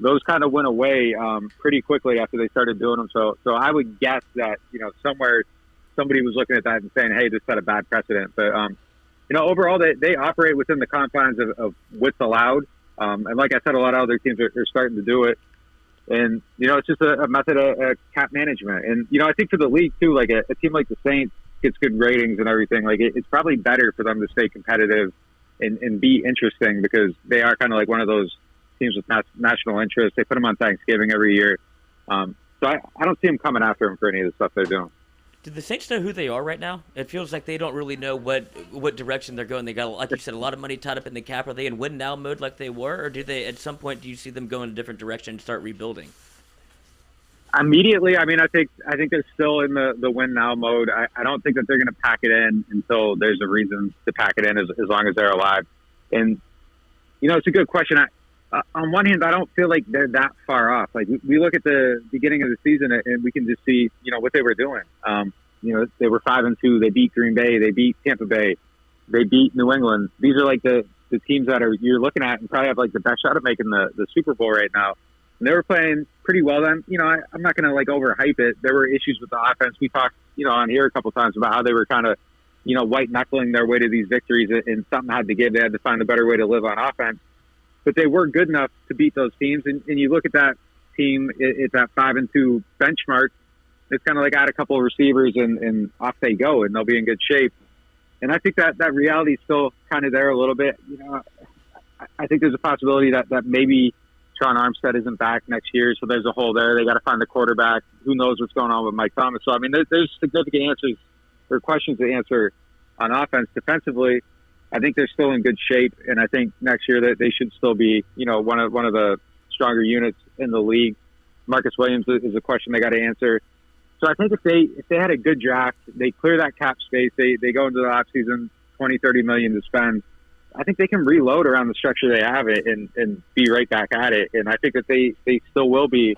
those kind of went away pretty quickly after they started doing them. So I would guess that somewhere somebody was looking at that and saying, hey, this set a bad precedent. But overall, they operate within the confines of what's allowed. And like I said, a lot of other teams are starting to do it. And, it's just a method of cap management. And, I think for the league, too, like a team like the Saints gets good ratings and everything. Like, it's probably better for them to stay competitive and be interesting, because they are kind of like one of those teams with national interest. They put them on Thanksgiving every year. So I don't see them coming after them for any of the stuff they're doing. Do the Saints know who they are right now? It feels like they don't really know what direction they're going. They got, like you said, a lot of money tied up in the cap. Are they in win now mode like they were, or do they at some point do you see them go in a different direction and start rebuilding? Immediately, I mean, I think they're still in the win now mode. I don't think that they're going to pack it in until there's a reason to pack it in, as long as they're alive. And it's a good question. On one hand, I don't feel like they're that far off. Like we look at the beginning of the season and we can just see, what they were doing. They were 5-2. They beat Green Bay. They beat Tampa Bay. They beat New England. These are like the teams that you're looking at and probably have like the best shot at making the Super Bowl right now. And they were playing pretty well then. I'm not going to like overhype it. There were issues with the offense. We talked, on here a couple times about how they were kind of, white knuckling their way to these victories, and something had to give. They had to find a better way to live on offense. But they were good enough to beat those teams. And you look at that team, it's that 5-2 benchmark. It's kind of like add a couple of receivers and off they go, and they'll be in good shape. And I think that reality is still kind of there a little bit. I think there's a possibility that maybe Tron Armstead isn't back next year, so there's a hole there. They got to find the quarterback. Who knows what's going on with Mike Thomas? So, I mean, there's significant answers or questions to answer on offense. Defensively, I think they're still in good shape, and I think next year that they should still be, one of the stronger units in the league. Marcus Williams is a question they got to answer. So I think if they had a good draft, they clear that cap space, they go into the offseason, $20-30 million to spend. I think they can reload around the structure they have it and be right back at it. And I think that they still will be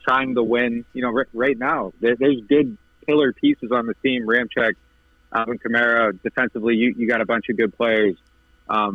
trying to win, right now. There's good pillar pieces on the team. Ramczyk, Alvin Kamara, defensively, you got a bunch of good players. I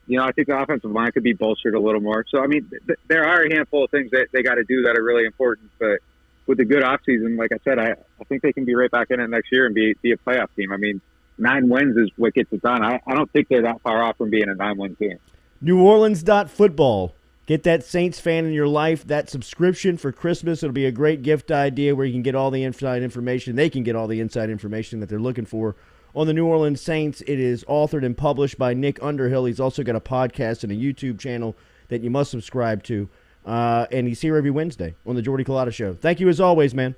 think the offensive line could be bolstered a little more. So, I mean, there are a handful of things that they got to do that are really important. But with a good offseason, like I said, I think they can be right back in it next year and be a playoff team. I mean, 9 wins is what gets it done. I don't think they're that far off from being a 9-win team. New Orleans.football. Get that Saints fan in your life, that subscription for Christmas. It'll be a great gift idea where you can get all the inside information. They can get all the inside information that they're looking for on the New Orleans Saints. It is authored and published by Nick Underhill. He's also got a podcast and a YouTube channel that you must subscribe to. And he's here every Wednesday on the Jordy Culotta Show. Thank you as always, man.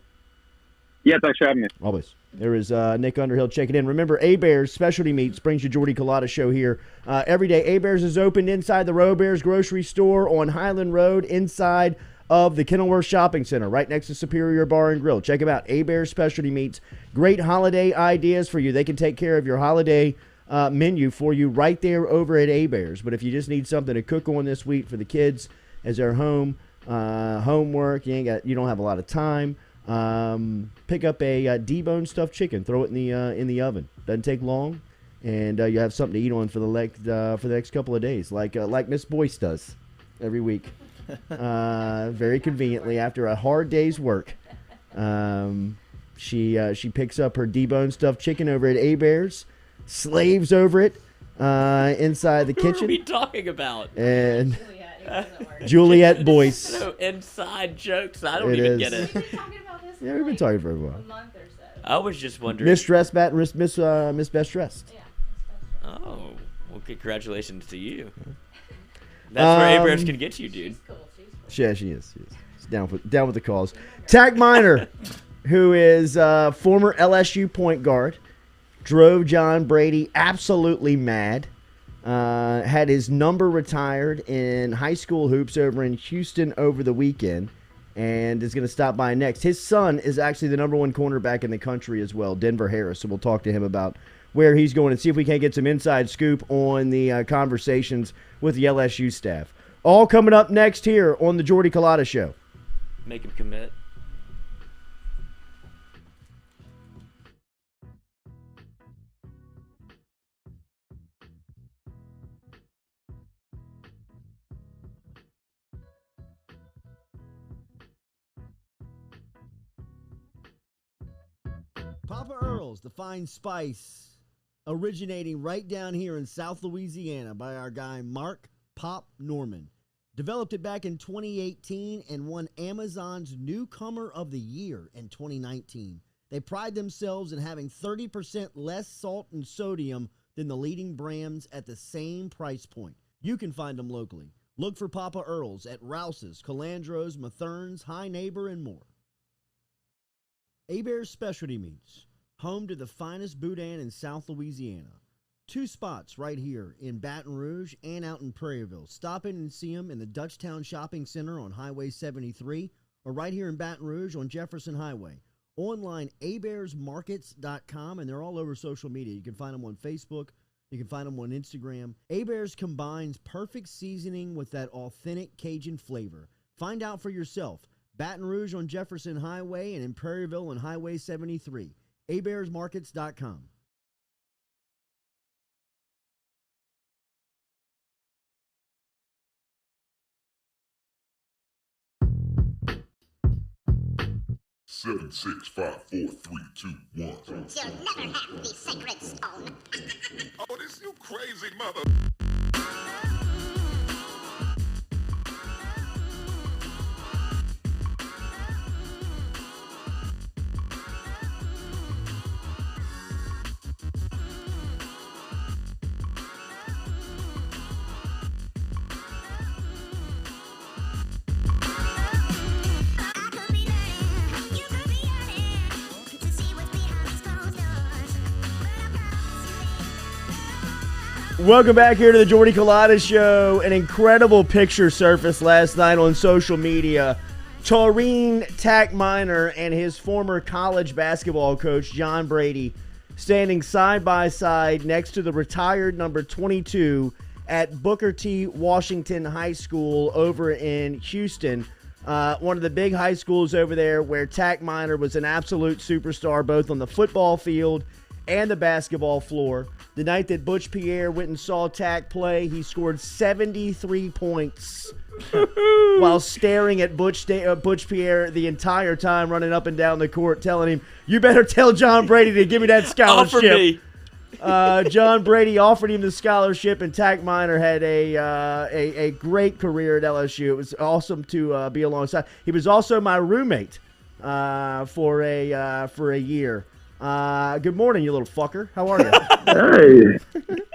Yeah, thanks for having me. Always. There is Nick Underhill checking in. Remember, A-Bears Specialty Meats brings you Jordy Culotta Show here every day. A-Bears is open inside the Row-Bears grocery store on Highland Road inside of the Kenilworth Shopping Center, right next to Superior Bar and Grill. Check them out. A-Bears Specialty Meats. Great holiday ideas for you. They can take care of your holiday menu for you right there over at A-Bears. But if you just need something to cook on this week for the kids as they're home, homework, you don't have a lot of time, pick up a deboned stuffed chicken, throw it in the oven. Doesn't take long, and you have something to eat on for the next couple of days, like Miss Boyce does every week, very conveniently after a hard day's work. She picks up her deboned stuffed chicken over at A-Bears, slaves over it inside the kitchen. What are we talking about? And Juliet Boyce. So inside jokes. I don't even get it. We've been talking about this Yeah, we've been talking for a while. a month or so. I was just wondering. Miss Dressed, Miss Best Dressed. Yeah. Oh, well, congratulations to you. That's where A-Bears can get you, dude. She's cool. She's cool. Yeah, she is. She's down with the cause. Tack Minor, who is former LSU point guard, drove John Brady absolutely mad. Had his number retired in high school hoops over in Houston over the weekend, and is going to stop by next. His son is actually the number one cornerback in the country as well, Denver Harris. So we'll talk to him about where he's going and see if we can't get some inside scoop on the conversations with the LSU staff. All coming up next here on the Jordy Culotta Show. Make him commit. Papa Earl's, the fine spice, originating right down here in South Louisiana by our guy Mark Pop Norman. Developed it back in 2018 and won Amazon's Newcomer of the Year in 2019. They pride themselves in having 30% less salt and sodium than the leading brands at the same price point. You can find them locally. Look for Papa Earl's at Rouse's, Calandro's, Mathern's, High Neighbor, and more. A-Bears Specialty Meats, home to the finest boudin in South Louisiana. 2 spots right here in Baton Rouge and out in Prairieville. Stop in and see them in the Dutchtown Shopping Center on Highway 73 or right here in Baton Rouge on Jefferson Highway. Online, abearsmarkets.com, and they're all over social media. You can find them on Facebook. You can find them on Instagram. A-Bears combines perfect seasoning with that authentic Cajun flavor. Find out for yourself. Baton Rouge on Jefferson Highway and in Prairieville on Highway 73. abearsmarkets.com. Seven, 6, 5, 4, 3, 2, 1. You'll never have the sacred stone. Oh, this you crazy mother. Welcome back here to the Jordy Culotta Show. An incredible picture surfaced last night on social media. Taurine Tack Minor and his former college basketball coach, John Brady, standing side by side next to the retired number 22 at Booker T. Washington High School over in Houston. One of the big high schools over there where Tack Minor was an absolute superstar both on the football field and the basketball floor. The night that Butch Pierre went and saw Tack play, he scored 73 points while staring at Butch Pierre the entire time, running up and down the court, telling him, "You better tell John Brady to give me that scholarship." Offer me. John Brady offered him the scholarship, and Tack Minor had a great career at LSU. It was awesome to be alongside. He was also my roommate for a year. Good morning, you little fucker. How are you? Hey,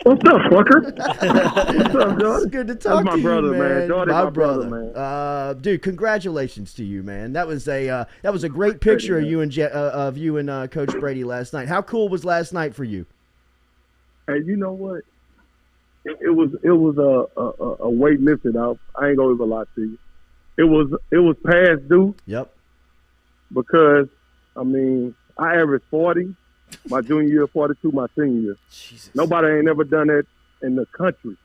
what's up, fucker? What's up, Jordy? It's good to talk That's to my brother, you, man. Jordy, my my brother, man. Dude, congratulations to you, man. That was a great picture of you and Coach Brady last night. How cool was last night for you? Hey, you know what? It was a weight lifted out. I ain't gonna even lie to you. It was past due. Yep. Because I mean, I averaged 40 my junior year, 42 my senior year. Jesus. Nobody ain't never done that in the country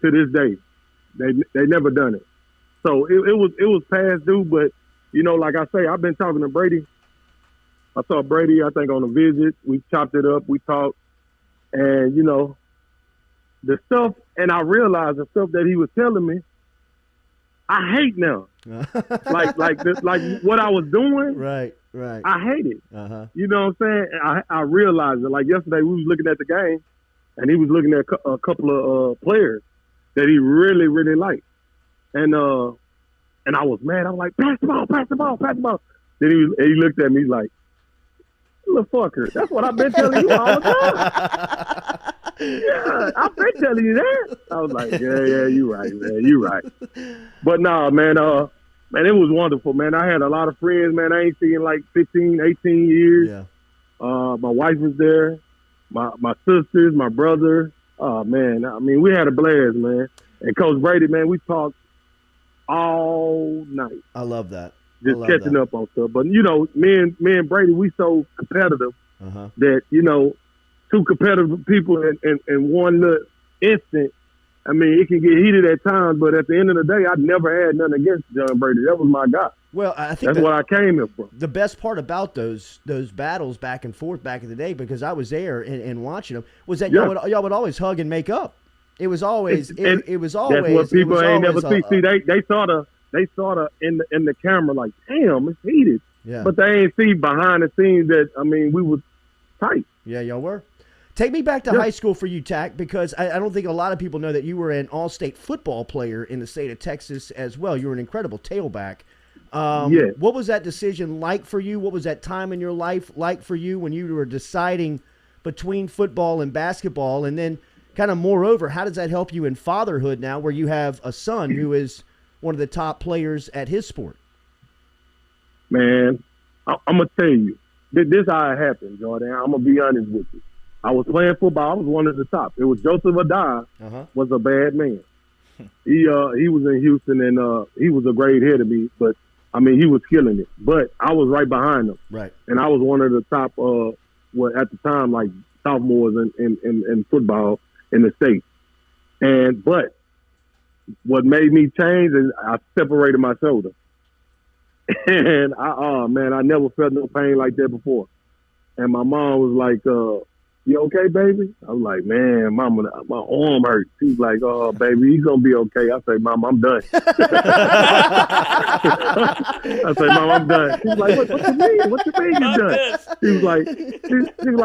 to this day. They never done it. So it was past due, but you know, like I say, I've been talking to Brady. I saw Brady, I think, on a visit. We chopped it up, we talked, and you know, the stuff, and I realized the stuff that he was telling me, I hate now. like what I was doing. Right. I hate it. Uh-huh. You know what I'm saying? I realized it. Like yesterday, we was looking at the game, and he was looking at a couple of players that he really, really liked. And I was mad. I was like, pass the ball. Then he looked at me, he's like, little fucker, that's what I've been telling you all the time. Yeah, I've been telling you that. I was like, yeah, you right, man. You right. But nah, man, man, it was wonderful, man. I had a lot of friends, man. I ain't seen in like 15, 18 years. Yeah. My wife was there, my sisters, my brother. Oh, man. I mean, we had a blast, man. And Coach Brady, man, we talked all night. I love that. Just catching up on stuff. But, you know, me and Brady, we so competitive that, you know, two competitive people in one little instant, I mean, it can get heated at times, but at the end of the day, I never had nothing against John Brady. That was my guy. Well, I think that's what I came here from. The best part about those battles back and forth back in the day, because I was there and watching them, was that y'all would always hug and make up. It was always it was always. That's what people ain't never see. See, they saw the in the camera like, damn, it's heated. Yeah. But they ain't see behind the scenes that, I mean, we was tight. Yeah, y'all were. Take me back to high school for you, Tack, because I don't think a lot of people know that you were an all-state football player in the state of Texas as well. You were an incredible tailback. What was that decision like for you? What was that time in your life like for you when you were deciding between football and basketball? And then kind of moreover, how does that help you in fatherhood now where you have a son who is one of the top players at his sport? Man, I'm going to tell you, this how it happened, Jordan. I'm going to be honest with you. I was playing football. I was one of the top. It was Joseph Adai was a bad man. He was in Houston, and he was a grade ahead of me, but, I mean, he was killing it. But I was right behind him. Right. And I was one of the top, at the time, like, sophomores in football in the state. But what made me change is I separated my shoulder. And, I never felt no pain like that before. And my mom was like, you okay, baby? I was like, man, Mama, my arm hurts. She was like, oh, baby, he's going to be okay. I say, Mom, I'm done. I say, Mom, I'm done. She was like, what you mean? What you mean you done? She was like,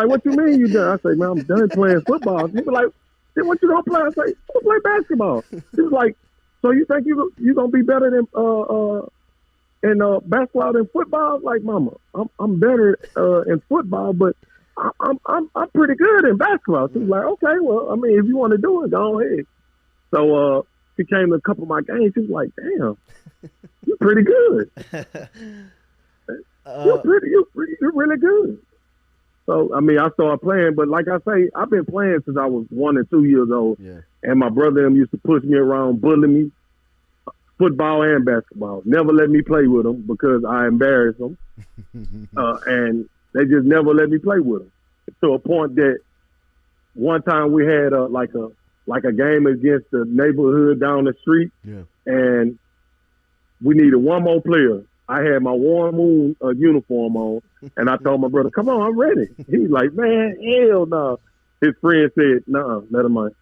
what you mean you done? I say, man, I'm done playing football. She was like, then what you going to play? I say, I'm going to play basketball. She was like, so you think you going to be better than in basketball than football? Like, Mama, I'm better in football, but I'm pretty good in basketball. She was like, okay, well, I mean, if you want to do it, go ahead. So she came to a couple of my games. She was like, damn, you're pretty good. You're really good. So, I mean, I started playing, but like I say, I've been playing since I was 1 and 2 years old. Yeah. And my brother and them used to push me around, bully me, football and basketball. Never let me play with them because I embarrassed them. And they just never let me play with them. To a point that one time we had like a game against the neighborhood down the street, and we needed one more player. I had my Warm Moon uniform on, and I told my brother, "Come on, I'm ready." He was like, "Man, hell no." His friend said, "No, let him in."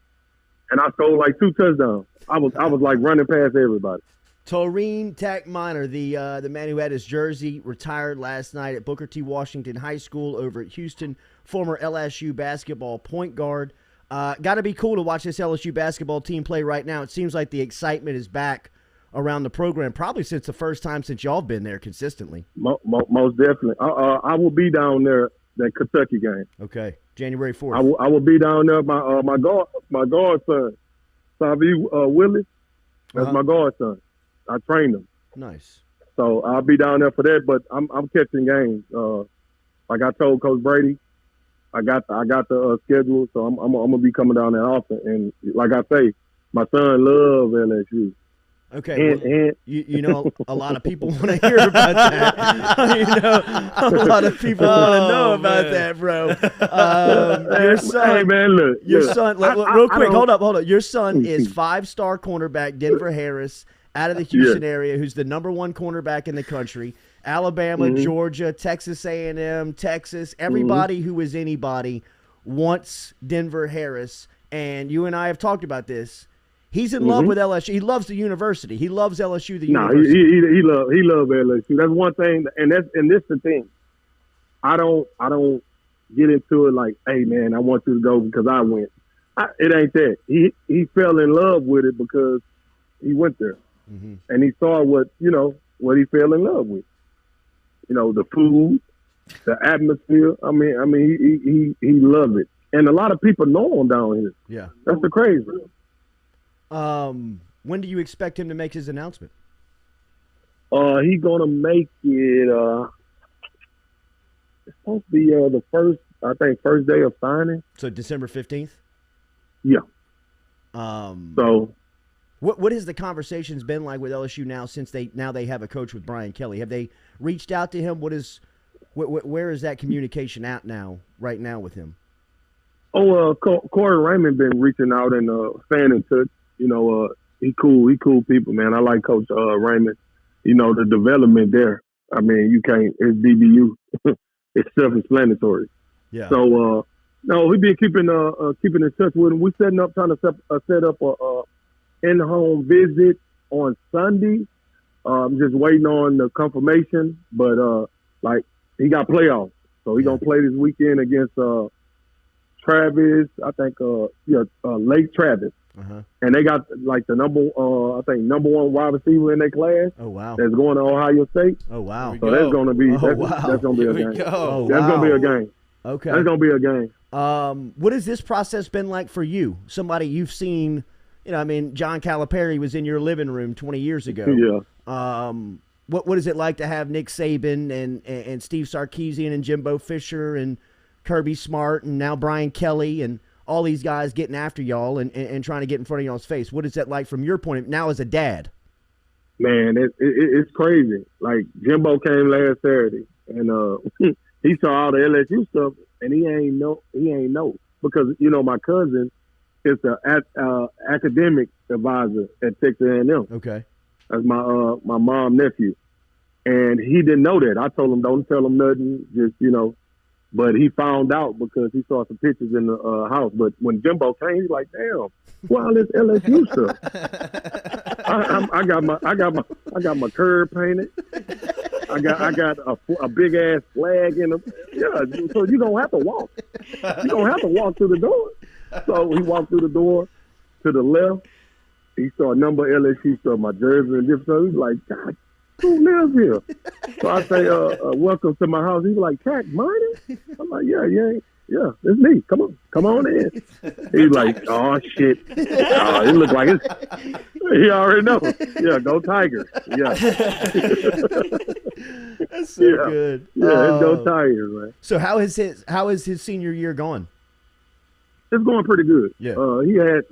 And I scored like 2 touchdowns. I was like running past everybody. Taurine Tack Minor, the man who had his jersey retired last night at Booker T. Washington High School over at Houston, former LSU basketball point guard. Got to be cool to watch this LSU basketball team play right now. It seems like the excitement is back around the program, probably since the first time since y'all been there consistently. Most definitely. I will be down there that Kentucky game. Okay, January 4th. I will be down there. My godson, Savi Willis. That's my godson. I trained him. Nice. So I'll be down there for that. But I'm catching games. Like I told Coach Brady, I got the schedule, so I'm gonna be coming down there often. And like I say, my son loves LSU. Okay, you know, a lot of people want to hear about that. You know, a lot of people want to know about that, bro. Your son, hey man, look, your look, son. Real quick, hold up. Your son is 5-star cornerback Denver Harris out of the Houston area, who's the #1 cornerback in the country. Alabama, Georgia, Texas A&M, Texas. Everybody who is anybody wants Denver Harris, and you and I have talked about this. He's in love with LSU. He loves the university. He loves LSU. The university. He love LSU. That's one thing, and this the thing. I don't get into it like, hey man, I want you to go because I went. It ain't that. He fell in love with it because he went there, and he saw what he fell in love with. You know, the food, the atmosphere. I mean, he loved it, and a lot of people know him down here. Yeah, that's the crazy. When do you expect him to make his announcement? He's gonna make it. It's supposed to be the first day of signing. So December 15th. Yeah. So, what has the conversations been like with LSU now since they have a coach with Brian Kelly? Have they reached out to him? Where is that communication at right now with him? Corey Raymond been reaching out and staying in touch. You know, he cool people, man. I like Coach Raymond. You know, the development there. I mean, you can't. It's DBU. It's self-explanatory. Yeah. So, no, we've been keeping in touch with him. We're trying to set up a in-home visit on Sunday. I'm just waiting on the confirmation, but he got playoffs, so he's gonna play this weekend against Travis. I think Lake Travis. And they got like the number one wide receiver in their class. Oh wow! That's going to Ohio State. Oh wow! So that's going to be that's going to be a game. Oh, that's going to be a game. Okay, that's going to be a game. What has this process been like for you? Somebody you've seen, John Calipari was in your living room 20 years ago. Yeah. What is it like to have Nick Saban and Steve Sarkisian and Jimbo Fisher and Kirby Smart and now Brian Kelly and all these guys getting after y'all and trying to get in front of y'all's face? What is that like from your point of view now as a dad? Man, it's crazy. Like Jimbo came last Saturday and he saw all the LSU stuff and he ain't know because my cousin is the academic advisor at Texas A&M. Okay, that's my mom nephew, and he didn't know that. I told him don't tell him nothing, just But he found out because he saw some pictures in the house. But when Jimbo came, he's like, "Damn, well, all this LSU stuff." I got my curb painted. I got a big ass flag in the So you don't have to walk. You don't have to walk through the door. So he walked through the door to the left. He saw a number of LSU stuff, my jersey and different stuff. He's like, "God, who lives here?" So I say, "Welcome to my house." He's like, "Tack Minor?" I'm like, "Yeah, it's me. Come on in." He's like, "Oh shit!" It looked like it's. He already know. Yeah, go Tigers. Yeah. That's so good. Yeah, it's go Tigers, man. So how has his senior year gone? It's going pretty good. Yeah. He had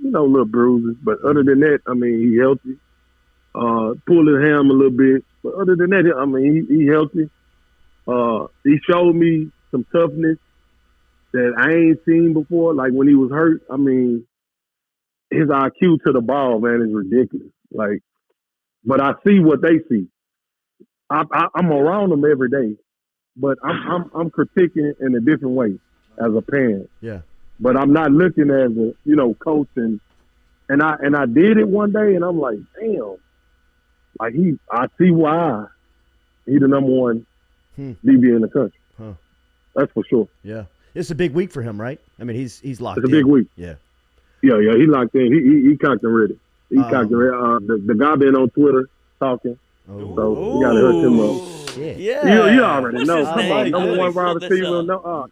little bruises, but other than that, he healthy. Pulled his ham a little bit, but other than that, he healthy. He showed me some toughness that I ain't seen before. Like when he was hurt, his IQ to the ball, man, is ridiculous. Like, but I see what they see. I'm around them every day, but I'm critiquing in a different way as a parent. Yeah. But I'm not looking as a coach and And I did it one day, and I'm like, damn. Like I see why he's the number one DB in the country. Huh. That's for sure. Yeah, it's a big week for him, right? I mean, he's locked in. It's a big week. Yeah. Yeah, he locked in. He cocked and ready. He cocked and ready. The guy been on Twitter talking. Oh. So you got to hook him up. Shit. Yeah. You already What's know. his Come name? on, I number really one wide pulled this receiver. up. No,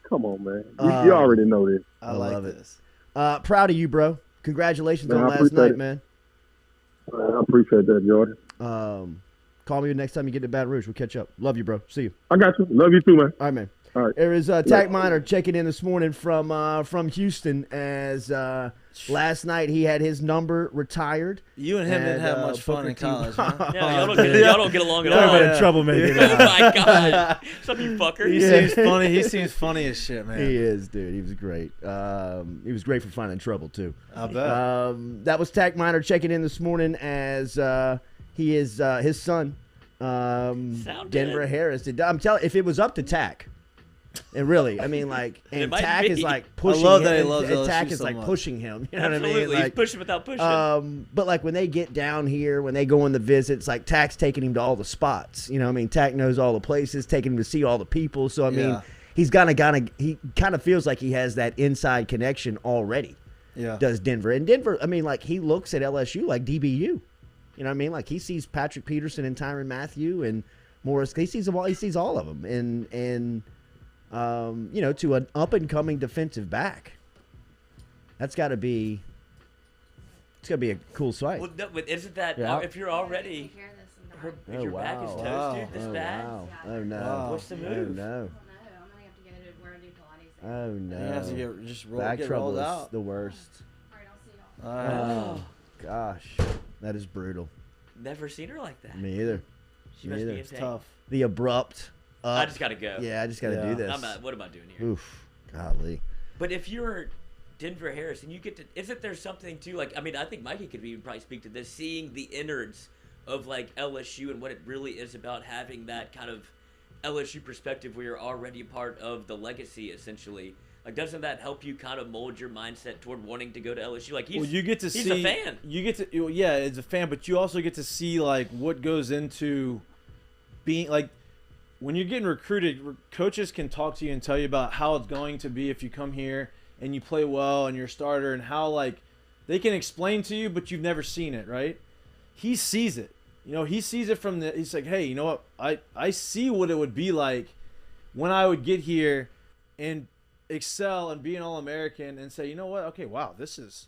come on, man. You already know this. I love like it. this. Proud of you, bro. Congratulations Man, on I last appreciate night, it. man. I appreciate that, Jordan. Call me next time you get to Baton Rouge. We'll catch up. Love you, bro. See you. I got you. Love you too, man. All right, man. All right. There is Tack Minor checking in this morning from Houston as last night he had his number retired. You and him didn't have much fun in college, huh? Yeah, y'all don't get along at all. Talk about a troublemaker. Oh my god! Some you fucker. He seems funny. He seems funny as shit, man. He is, dude. He was great. He was great for finding trouble too. I bet. That was Tack Minor checking in this morning as he is his son, Denver Harris. I'm telling, if it was up to Tack. And really, I mean, like, and Tack is like pushing. I love him, that he loves and LSU Tack is so like much. pushing him. You know Absolutely, what I mean? Like, he's pushing without pushing. But like when they get down here, when they go on the visits, like Tack's taking him to all the spots. You know, what I mean, Tack knows all the places, taking him to see all the people. So I mean, he kind of feels like he has that inside connection already. Yeah, does Denver. And Denver, I mean, like he looks at LSU like DBU. You know what I mean? Like he sees Patrick Peterson and Tyrann Mathieu and Morris. He sees them all. He sees all of them. And you know, to an up-and-coming defensive back, it's got to be a cool sight. Well, no, but isn't that if you're already if your back is toast, dude, this bad? Wow. Oh no! Wow. What's the move? Oh no! Oh no! You have to get back get trouble rolled is out. the worst. All right. Oh gosh, that is brutal. Never seen her like that. Me either. She Me must either. be in It's pain. tough. The abrupt. I just gotta go. Yeah, I just gotta do this. What am I doing here? Oof, golly. But if you're Denver Harris and you get to, isn't there something to like? I mean, I think Mikey could even probably speak to this, seeing the innards of like LSU and what it really is about having that kind of LSU perspective where you're already part of the legacy, essentially. Like, doesn't that help you kind of mold your mindset toward wanting to go to LSU? Like, he's a fan. You get to, yeah, it's a fan, but you also get to see like what goes into being like when you're getting recruited. Coaches can talk to you and tell you about how it's going to be if you come here and you play well and you're a starter, and how like they can explain to you, but you've never seen it, right? He sees it. You know, he sees it from the. He's like, hey, you know what? I see what it would be like when I would get here and excel and be an All-American and say, you know what? Okay, wow, this is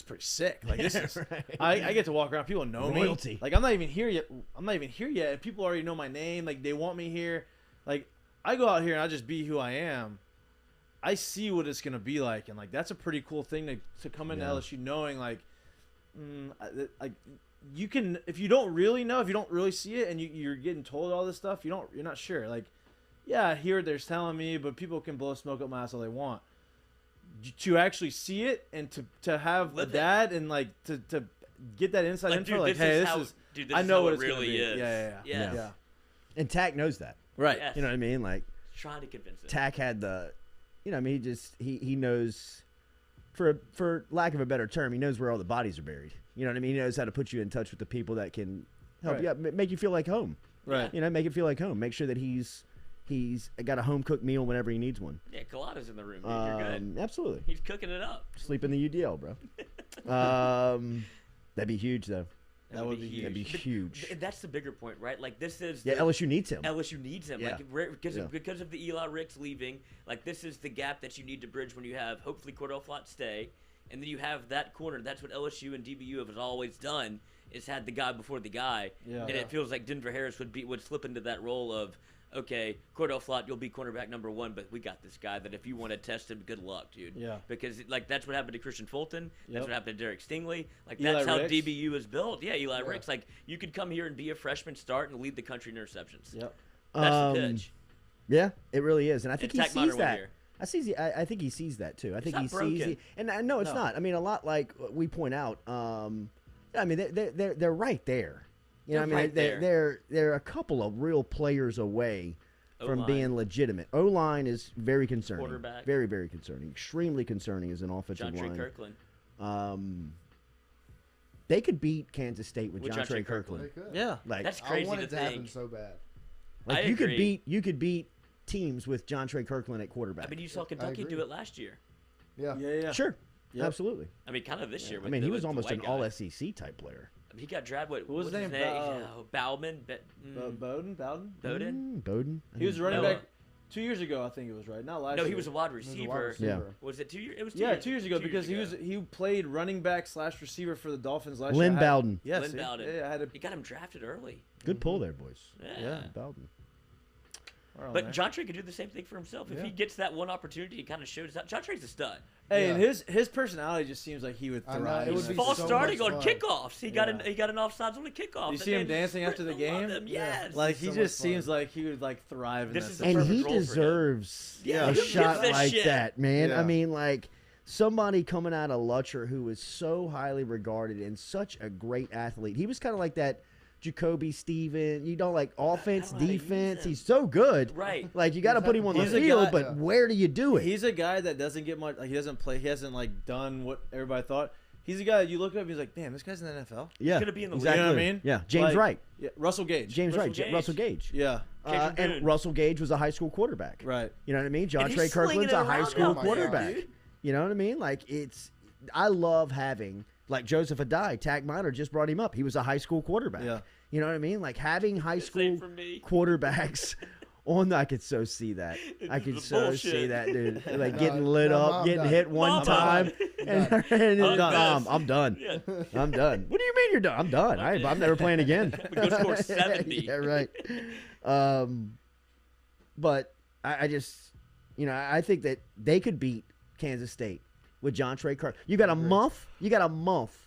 pretty sick. Like this is, right. I get to walk around. People know Royalty. me. Like I'm not even here yet, and people already know my name. Like they want me here. Like I go out here and I just be who I am. I see what it's gonna be like, and like that's a pretty cool thing to come into LSU knowing like you can, if you don't really know, if you don't really see it, and you're getting told all this stuff, you're not sure. Like, yeah, I hear they're telling me, but people can blow smoke up my ass all they want. To actually see it and to have a dad and like to get that inside info, dude, like, hey, this is I know what it's really gonna be. is. Yeah. And Tack knows that, right? Yes. You know what I mean? Like trying to convince him. Tack had the, you know, I mean, he knows, for lack of a better term, he knows where all the bodies are buried. You know what I mean? He knows how to put you in touch with the people that can help you out, make you feel like home. Right. You know, make it feel like home. Make sure that he's got a home cooked meal whenever he needs one. Yeah, Culotta's in the room, dude. You're good. Absolutely. He's cooking it up. Sleep in the UDL, bro. That'd be huge, though. That would be huge. That'd be huge. But that's the bigger point, right? Like this is LSU needs him. LSU needs him. Yeah. Like because of the Eli Ricks leaving. Like this is the gap that you need to bridge when you have hopefully Cordell Flott stay, and then you have that corner. That's what LSU and DBU have always done. Is had the guy before the guy, and it feels like Denver Harris would slip into that role of, okay, Cordell Flott, you'll be cornerback number one, but we got this guy that if you want to test him, good luck, dude. Yeah. Because like that's what happened to Christian Fulton. That's what happened to Derek Stingley. Like Eli that's how Ricks. DBU is built. Yeah, Eli Ricks. Like you could come here and be a freshman, start and lead the country in interceptions. Yep. That's the pitch. Yeah, it really is, and I think he Tack sees Minor that. here. I think he sees that too. I think he not sees broken. it, and I know it's not. I mean, a lot like we point out. I mean, they're right there. You know, I mean, right they're a couple of real players away from O-line. being legitimate. O-line is very concerning. Quarterback. Very, very concerning. Extremely concerning as an offensive John Trey line. Kirkland. They could beat Kansas State with With John Trey Jontre Kirkland. Kirkland. They could. Yeah. Like, That's I crazy want to it to happen think. so bad. like I you could agree. beat teams with John Trey Kirkland at quarterback. I mean, you saw Kentucky agree. do it last year. Yeah. Yeah. Sure, Yep. absolutely. I mean, kind of this year. I With mean, he was with the almost white an guy. all SEC type player. I mean, he got drafted. What was his name? Bowman. Bowden? Bowden. Bowden. He was running No. back 2 years ago, I think it was, right? Not last No, year. he was a wide He was a receiver. wide receiver. Was it 2 years? It was 2 Yeah, years. 2 years ago 2 because he played running back / receiver for the Dolphins last Lynn year. Bowden. Yes, Lynn Bowden. Yeah, I had He got him drafted early. Good pull there, boys. Yeah. Bowden. But John Trey could do the same thing for himself. If Yeah. he gets that one opportunity, he kind of shows out. John Trey's a stud. Hey, Yeah. and his personality just seems like he would I know, thrive. it in would that. be False so starting much on fun. kickoffs. He Yeah. got an offsides on the kickoff. You see him dancing after the game? Yes. Like he so just much fun. seems like he would like thrive in This that is the situation. And perfect he role for him. deserves Yeah, a who gives shot a like shit? that, man. Yeah. I mean, like somebody coming out of Lutcher who was so highly regarded and such a great athlete. He was kind of like that Jacoby Steven. You know, like offense, I don't know how to use defense. him. He's so good. Right. Like you got to He's put him on the He's a field, guy- but Yeah. where do you do it? He's a guy that doesn't get much. Like he doesn't play. He hasn't like done what everybody thought. He's a guy that you look up. And he's like, damn, this guy's in the NFL. yeah, gonna be in the league. exactly. You know what I mean? Yeah, James Like, Wright. Yeah, Russell Gage. James Russell Wright. Gage. Russell Gage. Yeah. Kendrick Boone. And Russell Gage was a high school quarterback. Right. You know what I mean? John And he's Trey slinging Kirkland's it a high around school now, quarterback. dude. You know what I mean? Like I love having like Joseph Adai, Tack Minor just brought him up. He was a high school quarterback. Yeah. You know what I mean? Like having high school for me. quarterbacks on. I could so see that. I could is so bullshit. see that, dude. Like No, getting lit no, up, I'm getting done. hit one Mom, time, and I'm done. Yeah. I'm done. What do you mean you're done? I'm done. I'm never playing again. Go score 70. Yeah, right. But I just, I think that they could beat Kansas State with John Trey Kirk. You got a month. You got a month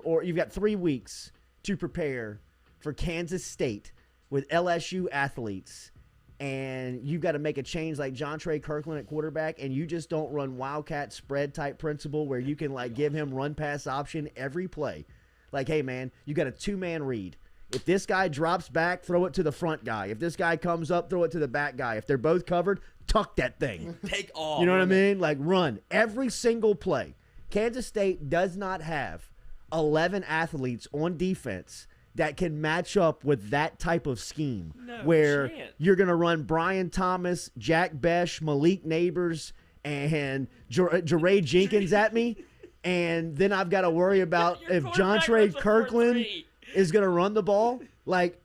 or you've got 3 weeks to prepare for Kansas State with LSU athletes. And you've got to make a change like John Trey Kirkland at quarterback, and you just don't run Wildcat spread type principle where you can like give him run pass option every play. Like, hey man, you got a 2-man read. If this guy drops back, throw it to the front guy. If this guy comes up, throw it to the back guy. If they're both covered, tuck that thing. Take off. You know what I mean? Like run every single play. Kansas State does not have 11 athletes on defense that can match up with that type of scheme where chance. you're going to run Brian Thomas, Jack Besh, Malik Neighbors, and Jeray Jenkins at me. And then I've got to worry about Your if quarterback John Trey runs a 4.3. Kirkland is going to run the ball. Like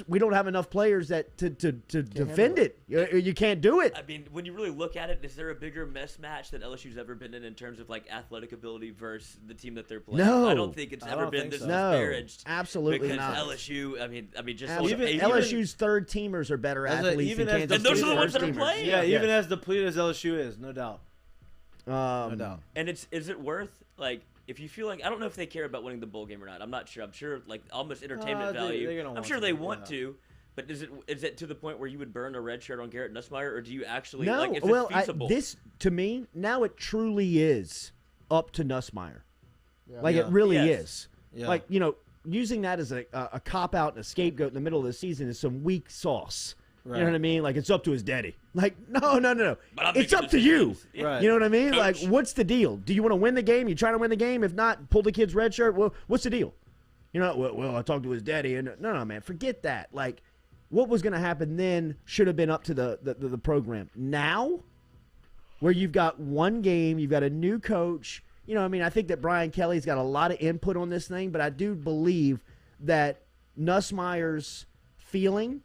we don't have enough players that to defend it. You can't do it. I mean, when you really look at it, is there a bigger mismatch that LSU's ever been in terms of like athletic ability versus the team that they're playing? No. I don't think it's I ever don't been think this so. No, disparaged. absolutely because not. LSU, I mean, just Even LSU's third teamers are better As a- athletes even than as Kansas And those State's are the ones first that are teamers. playing. Yeah, even Yes. as depleted as LSU is, no doubt. No doubt. And is it worth like if you feel like I don't know if they care about winning the bowl game or not. I'm not sure. I'm sure like almost entertainment value. they're gonna I'm want sure to, they want yeah. to. But is it to the point where you would burn a red shirt on Garrett Nussmeier, or do you actually No, like? Is well, it feasible? this to me now it truly is up to Nussmeier. Yeah. Like Yeah. it really Yes. is. Yeah. Like using that as a cop out and a scapegoat in the middle of the season is some weak sauce. Right. You know what I mean? Like it's up to his daddy. Like no. But I'm It's making up to you. decisions. Yeah. Right. You know what I mean? Coach. Like what's the deal? Do you want to win the game? You trying to win the game? If not, pull the kid's red shirt. Well, what's the deal? Well, I talked to his daddy, and no, man, forget that. Like, what was going to happen then should have been up to the program. Now, where you've got one game, you've got a new coach. I think that Brian Kelly's got a lot of input on this thing, but I do believe that Nussmeier's feeling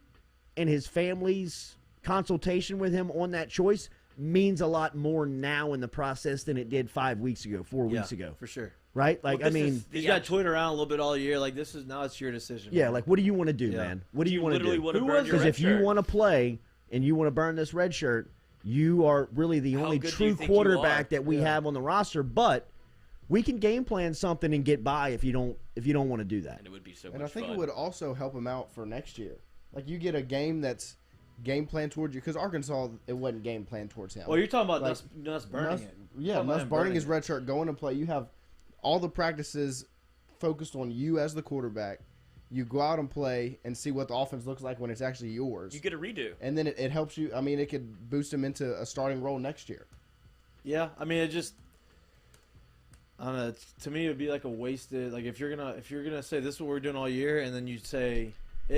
and his family's consultation with him on that choice means a lot more now in the process than it did 5 weeks ago, 4 Yeah, weeks ago. for sure. Right? Like, Well, I this mean, is He's the got actual- tweeted around a little bit all year. Like now it's your decision. yeah, man. like, what do you want to do, Yeah. man? What do you You want to literally do? want to Who burn was your Because red if you shirt. want to play and you want to burn this red shirt, you are really the How only good do true you think you quarterback are? that we have on the roster. But we can game plan something and get by if you don't want to do that. and it would be so And much I think fun. it would also help him out for next year. Like you get a game that's game plan towards you, because Arkansas, it wasn't game plan towards him. Well, you're talking about Like, Nuss burning Nuss- it. Yeah, Talking about Nuss him burning his it. red shirt, going to play. You have all the practices focused on you as the quarterback. You go out and play and see what the offense looks like when it's actually yours. You get a redo. And then it helps you. I mean, it could boost him into a starting role next year. Yeah, I mean, I don't know. To me, it would be like a wasted. Like if you're gonna say this is what we're doing all year, and then you say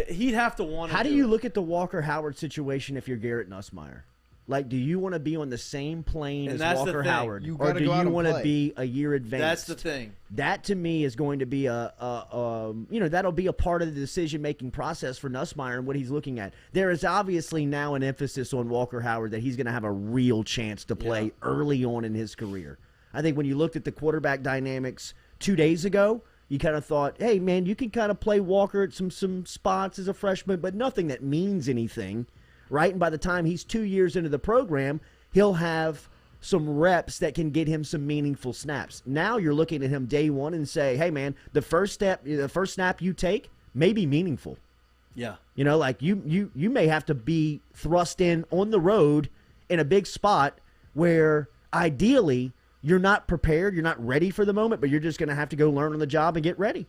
he'd have to want. How do you look at the Walker Howard situation if you're Garrett Nussmeier? Like, do you want to be on the same plane as Walker Howard, or do you want to be a year advanced? That's the thing. That to me is going to be that'll be a part of the decision-making process for Nussmeier and what he's looking at. There is obviously now an emphasis on Walker Howard that he's going to have a real chance to play early on in his career. I think when you looked at the quarterback dynamics 2 days ago, you kind of thought, hey, man, you can kind of play Walker at some spots as a freshman, but nothing that means anything. Right, and by the time he's 2 years into the program, he'll have some reps that can get him some meaningful snaps. Now you're looking at him day one and say, hey, man, the first snap you take may be meaningful. Yeah. You know, like you may have to be thrust in on the road in a big spot where ideally you're not prepared, you're not ready for the moment, but you're just going to have to go learn on the job and get ready.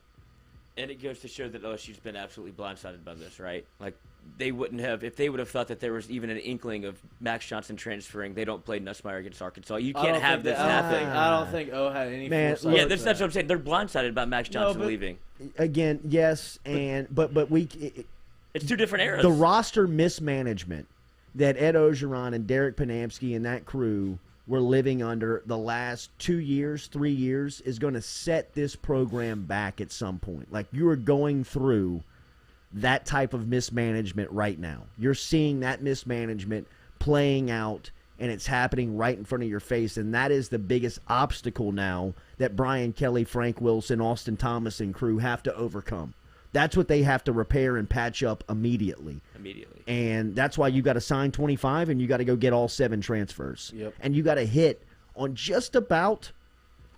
And it goes to show that LSU's been absolutely blindsided by this, right? Like, they wouldn't have, if they would have thought that there was even an inkling of Max Johnson transferring, they don't play Nussmeier against Arkansas. You can't have this happen. I don't think O had any foresight. Yeah, that's what I'm saying. They're blindsided by Max Johnson leaving. Again, yes, but it's two different eras. The roster mismanagement that Ed Ogeron and Derek Panamsky and that crew were living under the last 2 years, 3 years is going to set this program back at some point. Like, you are going through that type of mismanagement right now. You're seeing that mismanagement playing out, and it's happening right in front of your face, and that is the biggest obstacle now that Brian Kelly, Frank Wilson, Austin Thomas, and crew have to overcome. That's what they have to repair and patch up immediately. And that's why you got to sign 25 and you got to go get all 7 transfers. Yep. And you got to hit on just about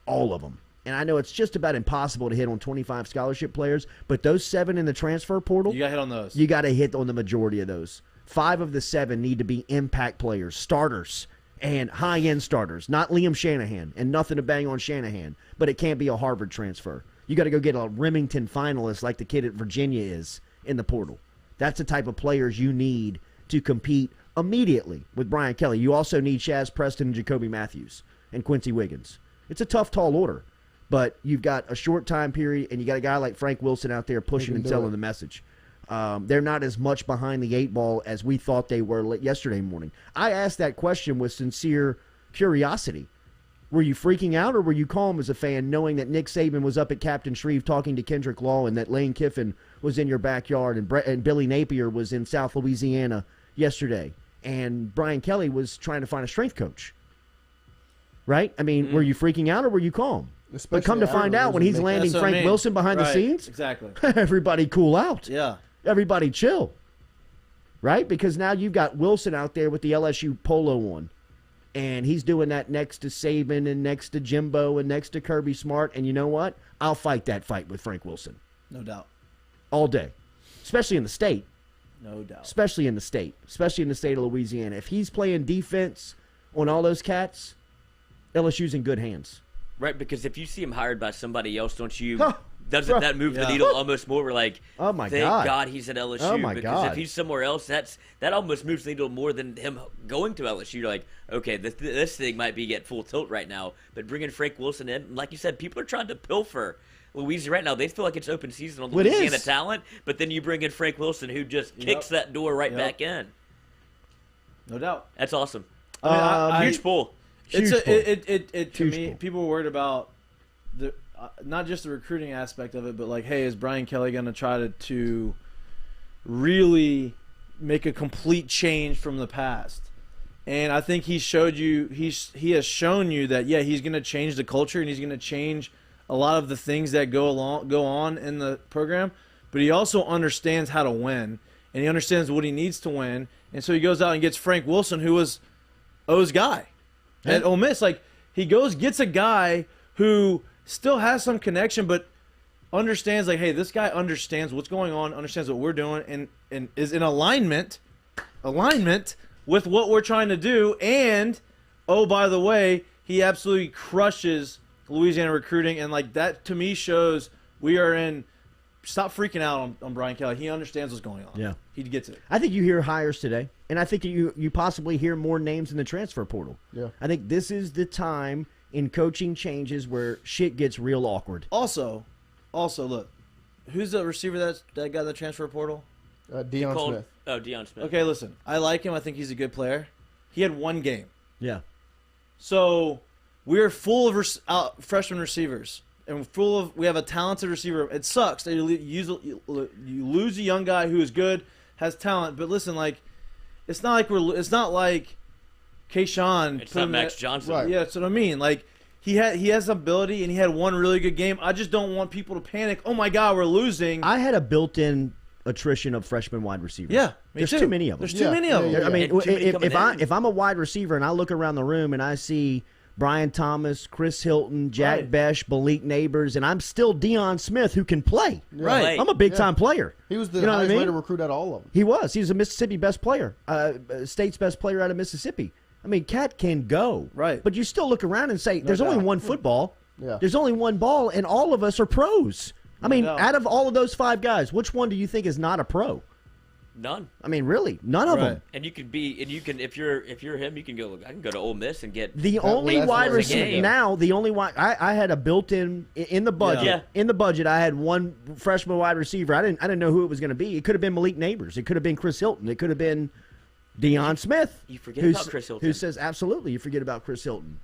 all of them. And I know it's just about impossible to hit on 25 scholarship players, but those 7 in the transfer portal, you got to hit on those. You got to hit on the majority of those. 5 of the 7 need to be impact players, starters, and high-end starters, not Liam Shanahan, and nothing to bang on Shanahan, but it can't be a Harvard transfer. You got to go get a Remington finalist like the kid at Virginia is in the portal. That's the type of players you need to compete immediately with Brian Kelly. You also need Shaz Preston and Jacoby Matthews and Quincy Wiggins. It's a tough, tall order, but you've got a short time period, and you got a guy like Frank Wilson out there pushing and selling the message. They're not as much behind the 8 ball as we thought they were yesterday morning. I asked that question with sincere curiosity. Were you freaking out, or were you calm as a fan, knowing that Nick Saban was up at Captain Shreve talking to Kendrick Law, and that Lane Kiffin was in your backyard, and Billy Napier was in South Louisiana yesterday, and Brian Kelly was trying to find a strength coach? Right? I mean, were you freaking out, or were you calm? But come to find out, when he's landing Frank Wilson behind the scenes, exactly, everybody cool out. Yeah. Everybody chill. Right? Because now you've got Wilson out there with the LSU polo on. And he's doing that next to Saban and next to Jimbo and next to Kirby Smart. And you know what? I'll fight that fight with Frank Wilson. No doubt. All day. Especially in the state. No doubt. Especially in the state. Especially in the state of Louisiana. If he's playing defense on all those cats, LSU's in good hands. Right, because if you see him hired by somebody else, don't you... Doesn't that move the needle almost more? We're like, oh my thank God he's at LSU. Oh my because God. if he's somewhere else, that almost moves the needle more than him going to LSU. You're like, okay, this thing might be at full tilt right now. But bringing Frank Wilson in, like you said, people are trying to pilfer Louisiana right now. They feel like it's open season on Louisiana talent. But then you bring in Frank Wilson, who just kicks that door right back in. No doubt. That's awesome. I mean, huge pull. To me, people were worried about the not just the recruiting aspect of it, but like, hey, is Brian Kelly going to try to really make a complete change from the past? And I think he has shown you that he's going to change the culture, and he's going to change a lot of the things that go on in the program. But he also understands how to win, and he understands what he needs to win. And so he goes out and gets Frank Wilson, who was O's guy at Ole Miss. Like, he gets a guy who still has some connection, but understands, like, hey, this guy understands what's going on, understands what we're doing, and is in alignment with what we're trying to do. And, oh, by the way, he absolutely crushes Louisiana recruiting. And, like, that to me shows we are in – stop freaking out on Brian Kelly. He understands what's going on. Yeah. He gets it. I think you hear hires today, and I think you possibly hear more names in the transfer portal. Yeah. I think this is the time in coaching changes where shit gets real awkward. Also, look, who's the receiver that got the transfer portal? Deion Smith. Oh, Deion Smith. Okay, listen, I like him. I think he's a good player. He had one game. Yeah. So we're full of freshman receivers, and we have a talented receiver. It sucks that you lose a young guy who is good, has talent. But listen, like, it's not like Kayshawn. It's not Max Johnson. Right. Yeah, that's what I mean. Like, he has ability, and he had one really good game. I just don't want people to panic. Oh my God, we're losing. I had a built-in attrition of freshman wide receivers. Yeah, there's too many of them. There's too many of them. I mean, if I'm a wide receiver and I look around the room and I see Brian Thomas, Chris Hilton, Jack Besh, Malik Neighbors, and I'm still Deion Smith who can play. Right. I'm a big-time player. He was the You know what I highest mean? rated recruit out of all of them. He was. He was a Mississippi best player, state's best player out of Mississippi. I mean, Cat can go. Right. But you still look around and say, there's only one football. Yeah. There's only one ball, and all of us are pros. I mean, out of all of those 5 guys, which one do you think is not a pro? None. I mean, really, none of them. And you can if you're him, you can go. I can go to Ole Miss and get The only wide receiver now. The only wide I had a built-in in the budget. Yeah. In the budget, I had one freshman wide receiver. I didn't know who it was going to be. It could have been Malik Neighbors. It could have been Chris Hilton. It could have been Deion Smith. You forget about Chris Hilton. Who says absolutely you forget about Chris Hilton,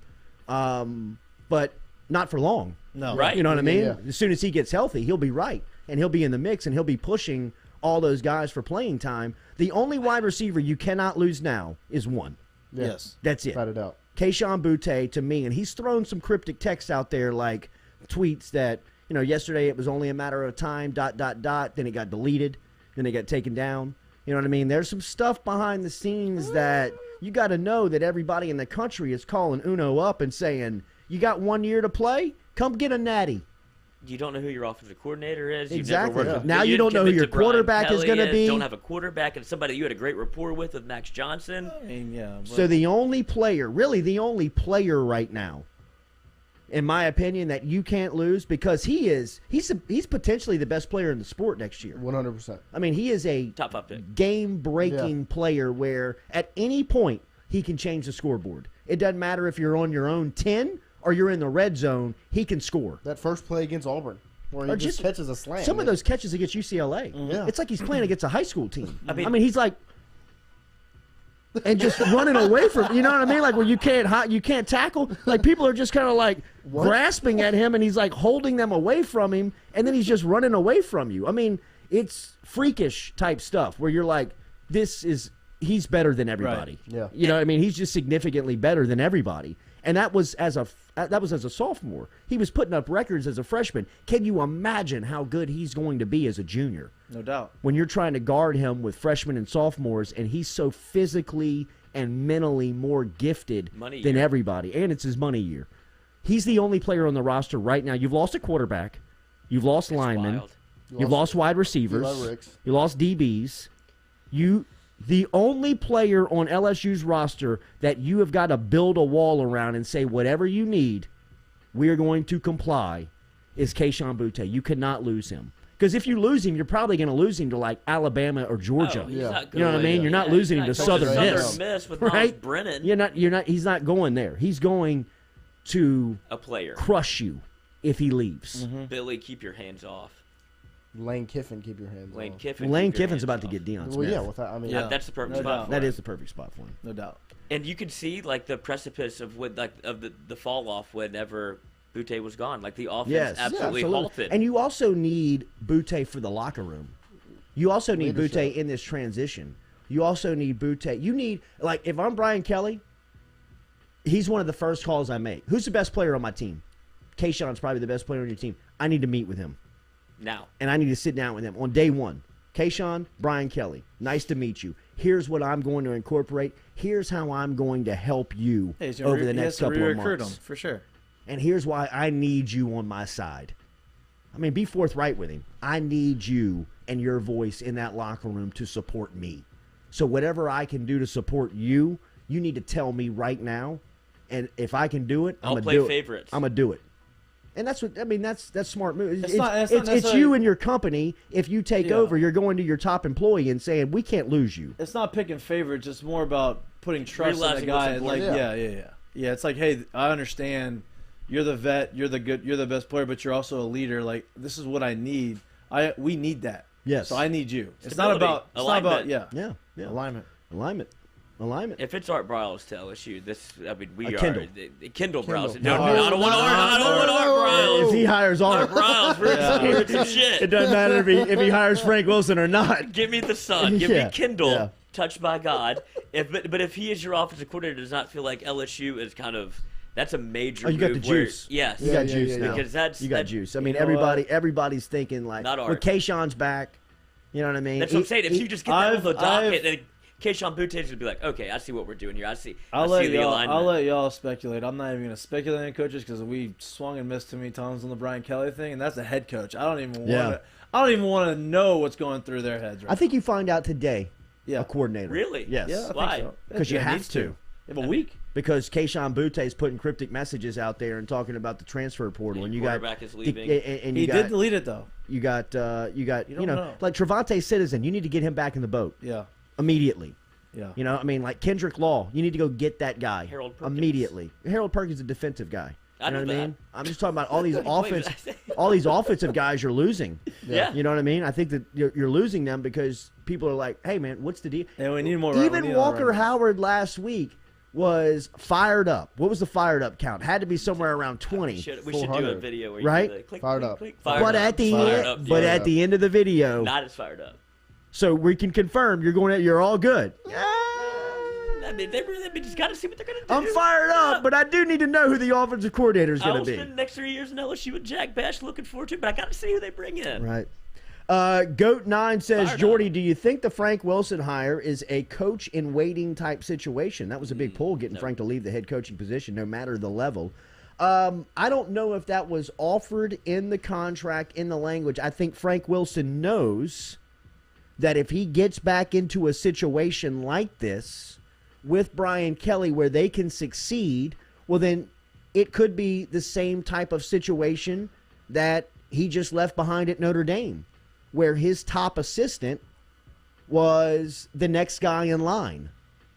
but not for long. No, right? You know what I mean? Yeah. As soon as he gets healthy, he'll be right, and he'll be in the mix, and he'll be pushing all those guys for playing time. The only wide receiver you cannot lose now is one. Yeah. Yes. That's it. Without a doubt. Kayshawn Boutte to me, and he's thrown some cryptic texts out there like tweets that, yesterday it was only a matter of time, ... then it got deleted, then it got taken down. You know what I mean? There's some stuff behind the scenes that you got to know that everybody in the country is calling Uno up and saying, you got 1 year to play? Come get a natty. You don't know who your offensive coordinator is. Exactly. You've never Now you don't know who your quarterback is going to be. Don't have a quarterback and somebody you had a great rapport with Max Johnson. I mean, yeah. So the only player right now, in my opinion, that you can't lose because he's potentially the best player in the sport next year. 100%. I mean, he is a top 5 pick, game-breaking player where at any point he can change the scoreboard. It doesn't matter if you're on your own 10 or you're in the red zone. He can score. That first play against Auburn, where he just catches a slant. Some of those catches against UCLA, Yeah. it's like he's playing against a high school team. I mean he's like, and just running away from, you know what I mean? Like where you can't tackle. Like people are just kind of like grasping at him, and he's like holding them away from him, and then he's just running away from you. I mean, it's freakish type stuff where you're like, he's better than everybody. Right. Yeah. You know what I mean? He's just significantly better than everybody. And that was as a sophomore. He was putting up records as a freshman. Can you imagine how good he's going to be as a junior? No doubt. When you're trying to guard him with freshmen and sophomores, and he's so physically and mentally more gifted than everybody, and it's his money year. He's the only player on the roster right now. You've lost a quarterback. You've lost linemen. You've lost wide receivers. You lost DBs. The only player on LSU's roster that you have got to build a wall around and say, whatever you need, we are going to comply, is Kayshawn Boutte. You cannot lose him. Because if you lose him, you're probably going to lose him to like Alabama or Georgia. He's not you know what I mean? You're not losing him to Southern Miss. With right? Miles Brennan. He's not going there. He's going to a player crush you if he leaves. Mm-hmm. Billy, keep your hands off. Lane Kiffin, keep your hands off. Lane Kiffin's about to get Deion Smith. Well, yeah, that's the perfect spot. That is the perfect spot for him. No doubt. And you could see like the precipice of the fall off whenever Boutte was gone. Like the offense absolutely halted. And you also need Boutte for the locker room. You also need Boutte in this transition. You also need Boutte. You need, like, if I'm Brian Kelly, he's one of the first calls I make. Who's the best player on my team? Kayshawn's probably the best player on your team. I need to meet with him. Now. And I need to sit down with him on day one. Kayshawn, Brian Kelly, nice to meet you. Here's what I'm going to incorporate. Here's how I'm going to help you over the next couple of months. Him, for sure. And here's why I need you on my side. I mean, be forthright with him. I need you and your voice in that locker room to support me. So whatever I can do to support you, you need to tell me right now. And if I can do it, I'm going to do it. Favorites. I'm going to do it. And that's what I mean. That's smart move. It's you and your company. If you take over, you're going to your top employee and saying, "We can't lose you." It's not picking favorites. It's more about putting trust in the guy. And like, yeah. It's like, hey, I understand you're the vet, you're the best player, but you're also a leader. Like, this is what I need. We need that. Yes. So I need you. It's Stability. not about Yeah. Alignment. If it's Art Briles to LSU, we are Kendall. Kendall Briles. No. I don't want Art Briles. If he hires Art Briles, we're some shit. It doesn't matter if he hires Frank Wilson or not. Give me the son. Give me Kendall. Yeah. Touched by God. But if he is your offensive coordinator, does not feel like LSU is kind of. That's a major. You got move the where- juice. Yes, You got juice now. Because you got juice. I mean, everybody's thinking like Not Art. when Kayshawn's back. You know what I mean? That's what I'm saying. If you just get that on the docket, then Keyshawn Boutte would be like, okay, I see what we're doing here. I see the alignment. I'll let y'all speculate. I'm not even going to speculate on coaches because we swung and missed too many times on the Brian Kelly thing, and that's the head coach. I don't even want to know what's going through their heads. Right I think you find out today. Yeah. A coordinator. Really? Yes. Yeah, Why? Because you have to. You have a week. Because Keyshawn Boutte is putting cryptic messages out there and talking about the transfer portal, and you got quarterback is leaving. and He did delete it though. You got You don't know. like Trevante Citizen. You need to get him back in the boat. Yeah. Immediately. Yeah. You know, I mean, like Kendrick Law. You need to go get that guy. Harold Perkins. Immediately. Harold Perkins is a defensive guy. I You know know what I that. mean? I'm just talking about all these Wait, all these offensive guys you're losing. Yeah. You know what I mean? I think that you're losing them because people are like, hey man, what's the deal? And we need more. Even Walker Howard last week was fired up. What was the fired up count? Had to be somewhere around 20. We should do a video where you Right? do the click, Fired click, up. click, But fired at up, the fired end, up, but yeah. at the end of the video, Not as fired up. so we can confirm you're all good. I mean, they just got to see what they're going to do. I'm fired up, but I do need to know who the offensive coordinator is I going will to be. spend the next 3 years in LSU with Jack Bash, looking forward to it, but I got to see who they bring in. Right. Goat9 says, Fired Jordy, up. do you think the Frank Wilson hire is a coach in waiting type situation? That was a big pull, getting no. Frank to leave the head coaching position, no matter the level. I don't know if that was offered in the contract, in the language. I think Frank Wilson knows that if he gets back into a situation like this with Brian Kelly where they can succeed, well, then it could be the same type of situation that he just left behind at Notre Dame, where his top assistant was the next guy in line,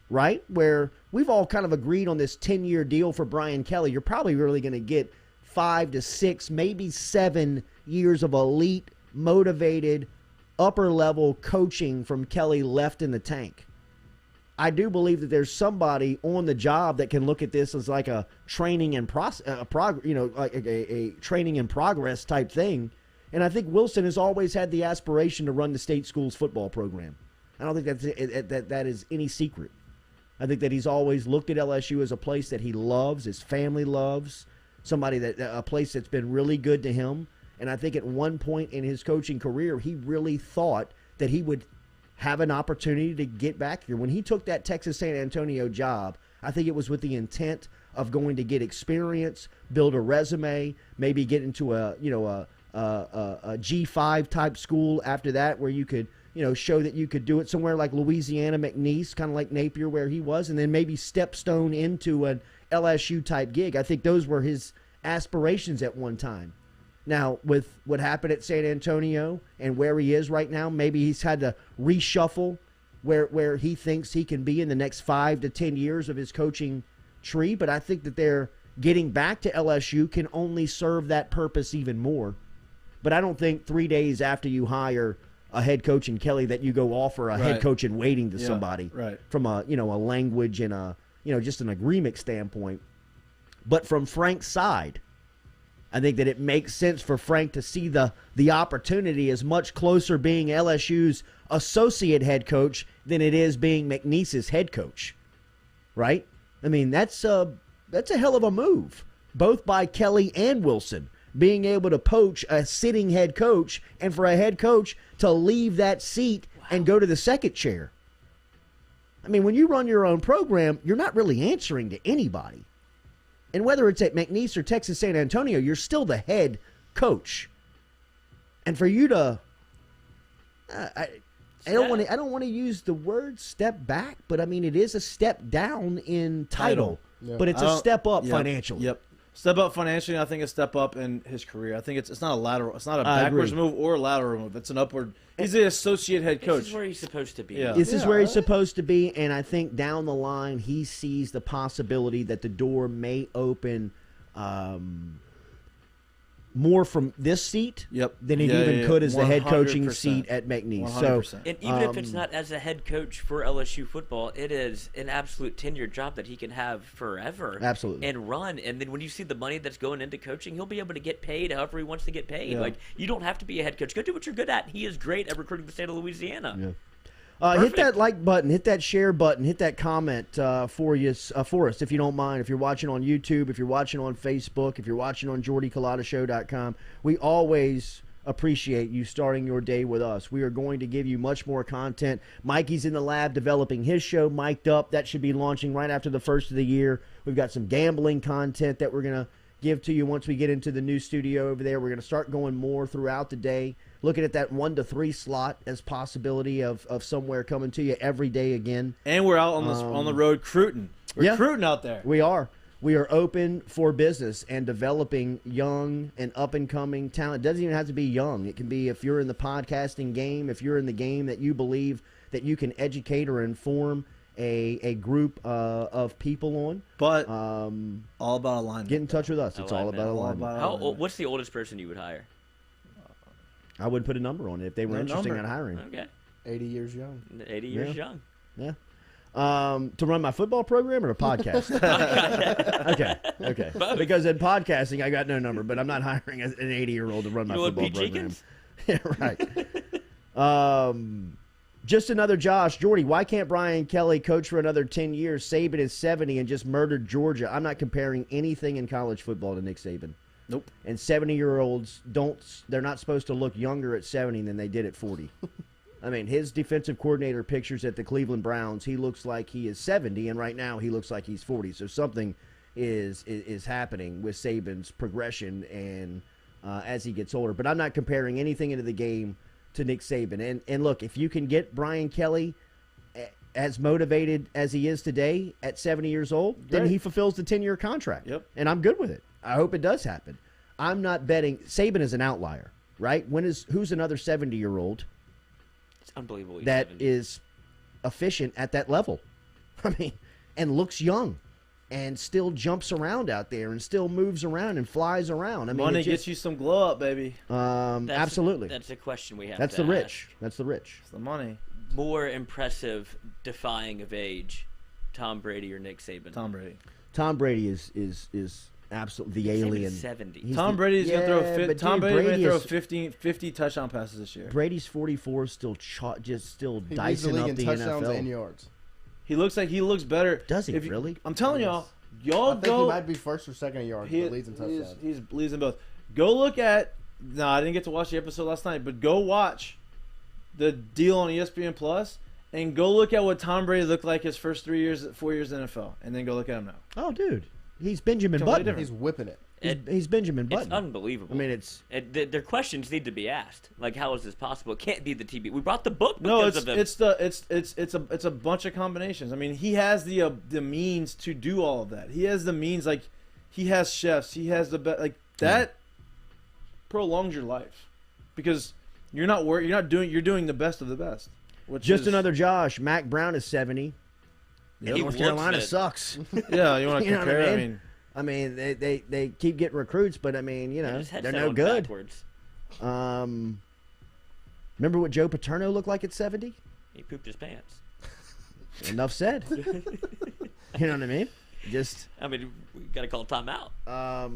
right? Where we've all kind of agreed on this 10-year deal for Brian Kelly. You're probably really going to get 5 to 6, maybe 7 years of elite, motivated, upper-level coaching from Kelly left in the tank. I do believe that there's somebody on the job that can look at this as like a training and like a training in progress type thing. And I think Wilson has always had the aspiration to run the state schools football program. I don't think that is any secret. I think that he's always looked at LSU as a place that he loves, his family loves, a place that's been really good to him. And I think at one point in his coaching career, he really thought that he would have an opportunity to get back here. When he took that Texas San Antonio job, I think it was with the intent of going to get experience, build a resume, maybe get into a G5 type school after that where you could, show that you could do it somewhere like Louisiana, McNeese, kind of like Napier where he was, and then maybe stepstone into an LSU type gig. I think those were his aspirations at one time. Now, with what happened at San Antonio and where he is right now, maybe he's had to reshuffle where he thinks he can be in the next 5 to 10 years of his coaching tree. But I think that they're getting back to LSU can only serve that purpose even more. But I don't think 3 days after you hire a head coach in Kelly that you go offer a head coach in waiting to somebody from a language and just an agreement standpoint. But from Frank's side, I think that it makes sense for Frank to see the opportunity as much closer being LSU's associate head coach than it is being McNeese's head coach, right? I mean, that's a hell of a move, both by Kelly and Wilson, being able to poach a sitting head coach and for a head coach to leave that seat and go to the second chair. I mean, when you run your own program, you're not really answering to anybody. And whether it's at McNeese or Texas San Antonio, you're still the head coach. And for you to, I don't want to use the word step back, but I mean it is a step down in title. Yeah. But it's a step up financially. Yep. Step up financially. I think a step up in his career. I think it's not a lateral. It's not a backwards move or a lateral move. It's an upward. He's the associate head coach. This is where he's supposed to be. Yeah. This is where he's supposed to be, and I think down the line he sees the possibility that the door may open more from this seat than it could as the head coaching seat at McNeese. 100%. So, and even if it's not as a head coach for LSU football, it is an absolute tenured job that he can have forever. Absolutely. And run. And then when you see the money that's going into coaching, he'll be able to get paid however he wants to get paid. Yeah. Like, you don't have to be a head coach. Go do what you're good at. He is great at recruiting the state of Louisiana. Yeah. Hit that like button, hit that share button, hit that comment for us if you don't mind. If you're watching on YouTube, if you're watching on Facebook, if you're watching on JordyCulottaShow.com, we always appreciate you starting your day with us. We are going to give you much more content. Mikey's in the lab developing his show, Mic'd Up. That should be launching right after the first of the year. We've got some gambling content that we're going to give to you once we get into the new studio over there. We're going to start going more throughout the day. Looking at that 1 to 3 slot as possibility of somewhere coming to you every day again. And we're out on the road recruiting. We're recruiting out there. We are. We are open for business and developing young and up-and-coming talent. It doesn't even have to be young. It can be if you're in the podcasting game, if you're in the game that you believe that you can educate or inform a group of people on. But all about alignment. Get in touch with us. It's all about alignment. What's the oldest person you would hire? I would put a number on it if they were interested in hiring. Okay. 80 years young. 80 years young. Yeah. To run my football program or a podcast? Okay. Both. Because in podcasting, I got no number, but I'm not hiring an 80-year-old to run my football program. Yeah, right. Just another Josh. Jordy, why can't Brian Kelly coach for another 10 years? Saban is 70 and just murdered Georgia. I'm not comparing anything in college football to Nick Saban. Nope. And 70-year-olds they're not supposed to look younger at 70 than they did at 40. I mean, his defensive coordinator pictures at the Cleveland Browns, he looks like he is 70, and right now he looks like he's 40. So something is happening with Saban's progression and as he gets older. But I'm not comparing anything into the game to Nick Saban. And look, if you can get Brian Kelly as motivated as he is today at 70 years old, then he fulfills the 10-year contract. Yep. And I'm good with it. I hope it does happen. I'm not betting. Saban is an outlier, right? Who's another 70-year-old It's unbelievable. that is efficient at that level? I mean, and looks young and still jumps around out there and still moves around and flies around. I mean, money gets you some glow up, baby. Absolutely. That's a question we have That's to the ask. rich. That's the rich. It's the money. More impressive defying of age, Tom Brady or Nick Saban? Tom Brady. Tom Brady is absolutely the alien. 70. Tom Brady's going to throw Tom Brady is 50 touchdown passes this year. Brady's 44, still still He leads the dicing league up in the touchdowns NFL. and yards. He looks better. Does he really? I'm telling y'all I think go. he might be first or second in yards, but leads in touchdowns. He leads in both. Go look at. No, I didn't get to watch the episode last night, but go watch the deal on ESPN Plus and go look at what Tom Brady looked like his first 4 years in the NFL, and then go look at him now. Oh, dude, he's Benjamin Completely Button. different. He's whipping it. He's Benjamin Button. It's unbelievable. I mean, it's their questions need to be asked. Like, how is this possible? It can't be the TB. We brought the book No, because of him. it's a bunch of combinations. I mean, he has the means to do all of that. He has the means, like he has chefs. He has the like that prolongs your life because you're doing the best of the best. Just another Josh. Mac Brown is 70. He North looks Carolina it. sucks. Yeah, you want to You know what compare? I mean, they keep getting recruits, but I mean, His head's they're no going good. backwards. Remember what Joe Paterno looked like at 70? He pooped his pants. Enough said. You know what I mean? I mean, we got to call timeout. All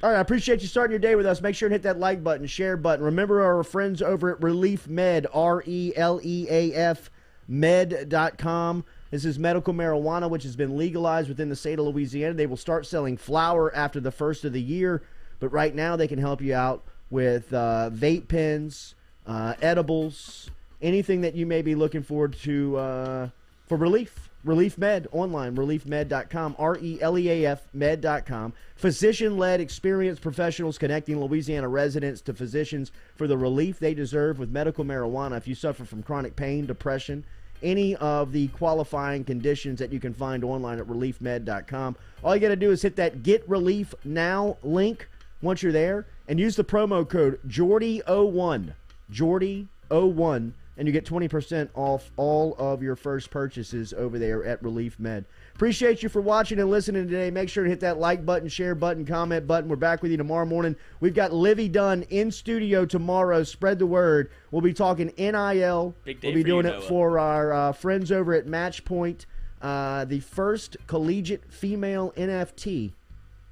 right, I appreciate you starting your day with us. Make sure to hit that like button, share button. Remember our friends over at Relief Med, RELEAF med.com. This is medical marijuana, which has been legalized within the state of Louisiana. They will start selling flower after the first of the year, but right now they can help you out with vape pens, edibles, anything that you may be looking forward to for relief. Relief Med online, reliefmed.com, RELEAF med.com. Physician-led, experienced professionals connecting Louisiana residents to physicians for the relief they deserve with medical marijuana. If you suffer from chronic pain, depression, any of the qualifying conditions that you can find online at reliefmed.com, all you got to do is hit that Get Relief Now link once you're there and use the promo code Jordy01, Jordy01, and you get 20% off all of your first purchases over there at Relief Med. Appreciate you for watching and listening today. Make sure to hit that like button, share button, comment button. We're back with you tomorrow morning. We've got Livy Dunn in studio tomorrow. Spread the word. We'll be talking NIL. Big day We'll be for doing you, it Noah. for our friends over at Match Point. The first collegiate female NFT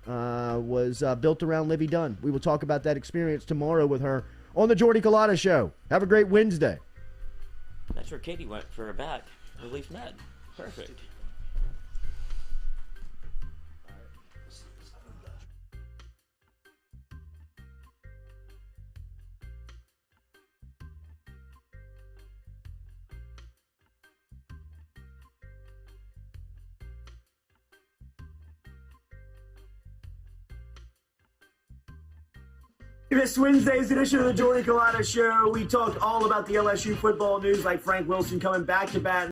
was built around Livy Dunn. We will talk about that experience tomorrow with her on the Jordy Culotta Show. Have a great Wednesday. That's where Katie went for her back. Relief med. Perfect. This Wednesday's edition of the Jordy Culotta Show, we talk all about the LSU football news, like Frank Wilson coming back to bat.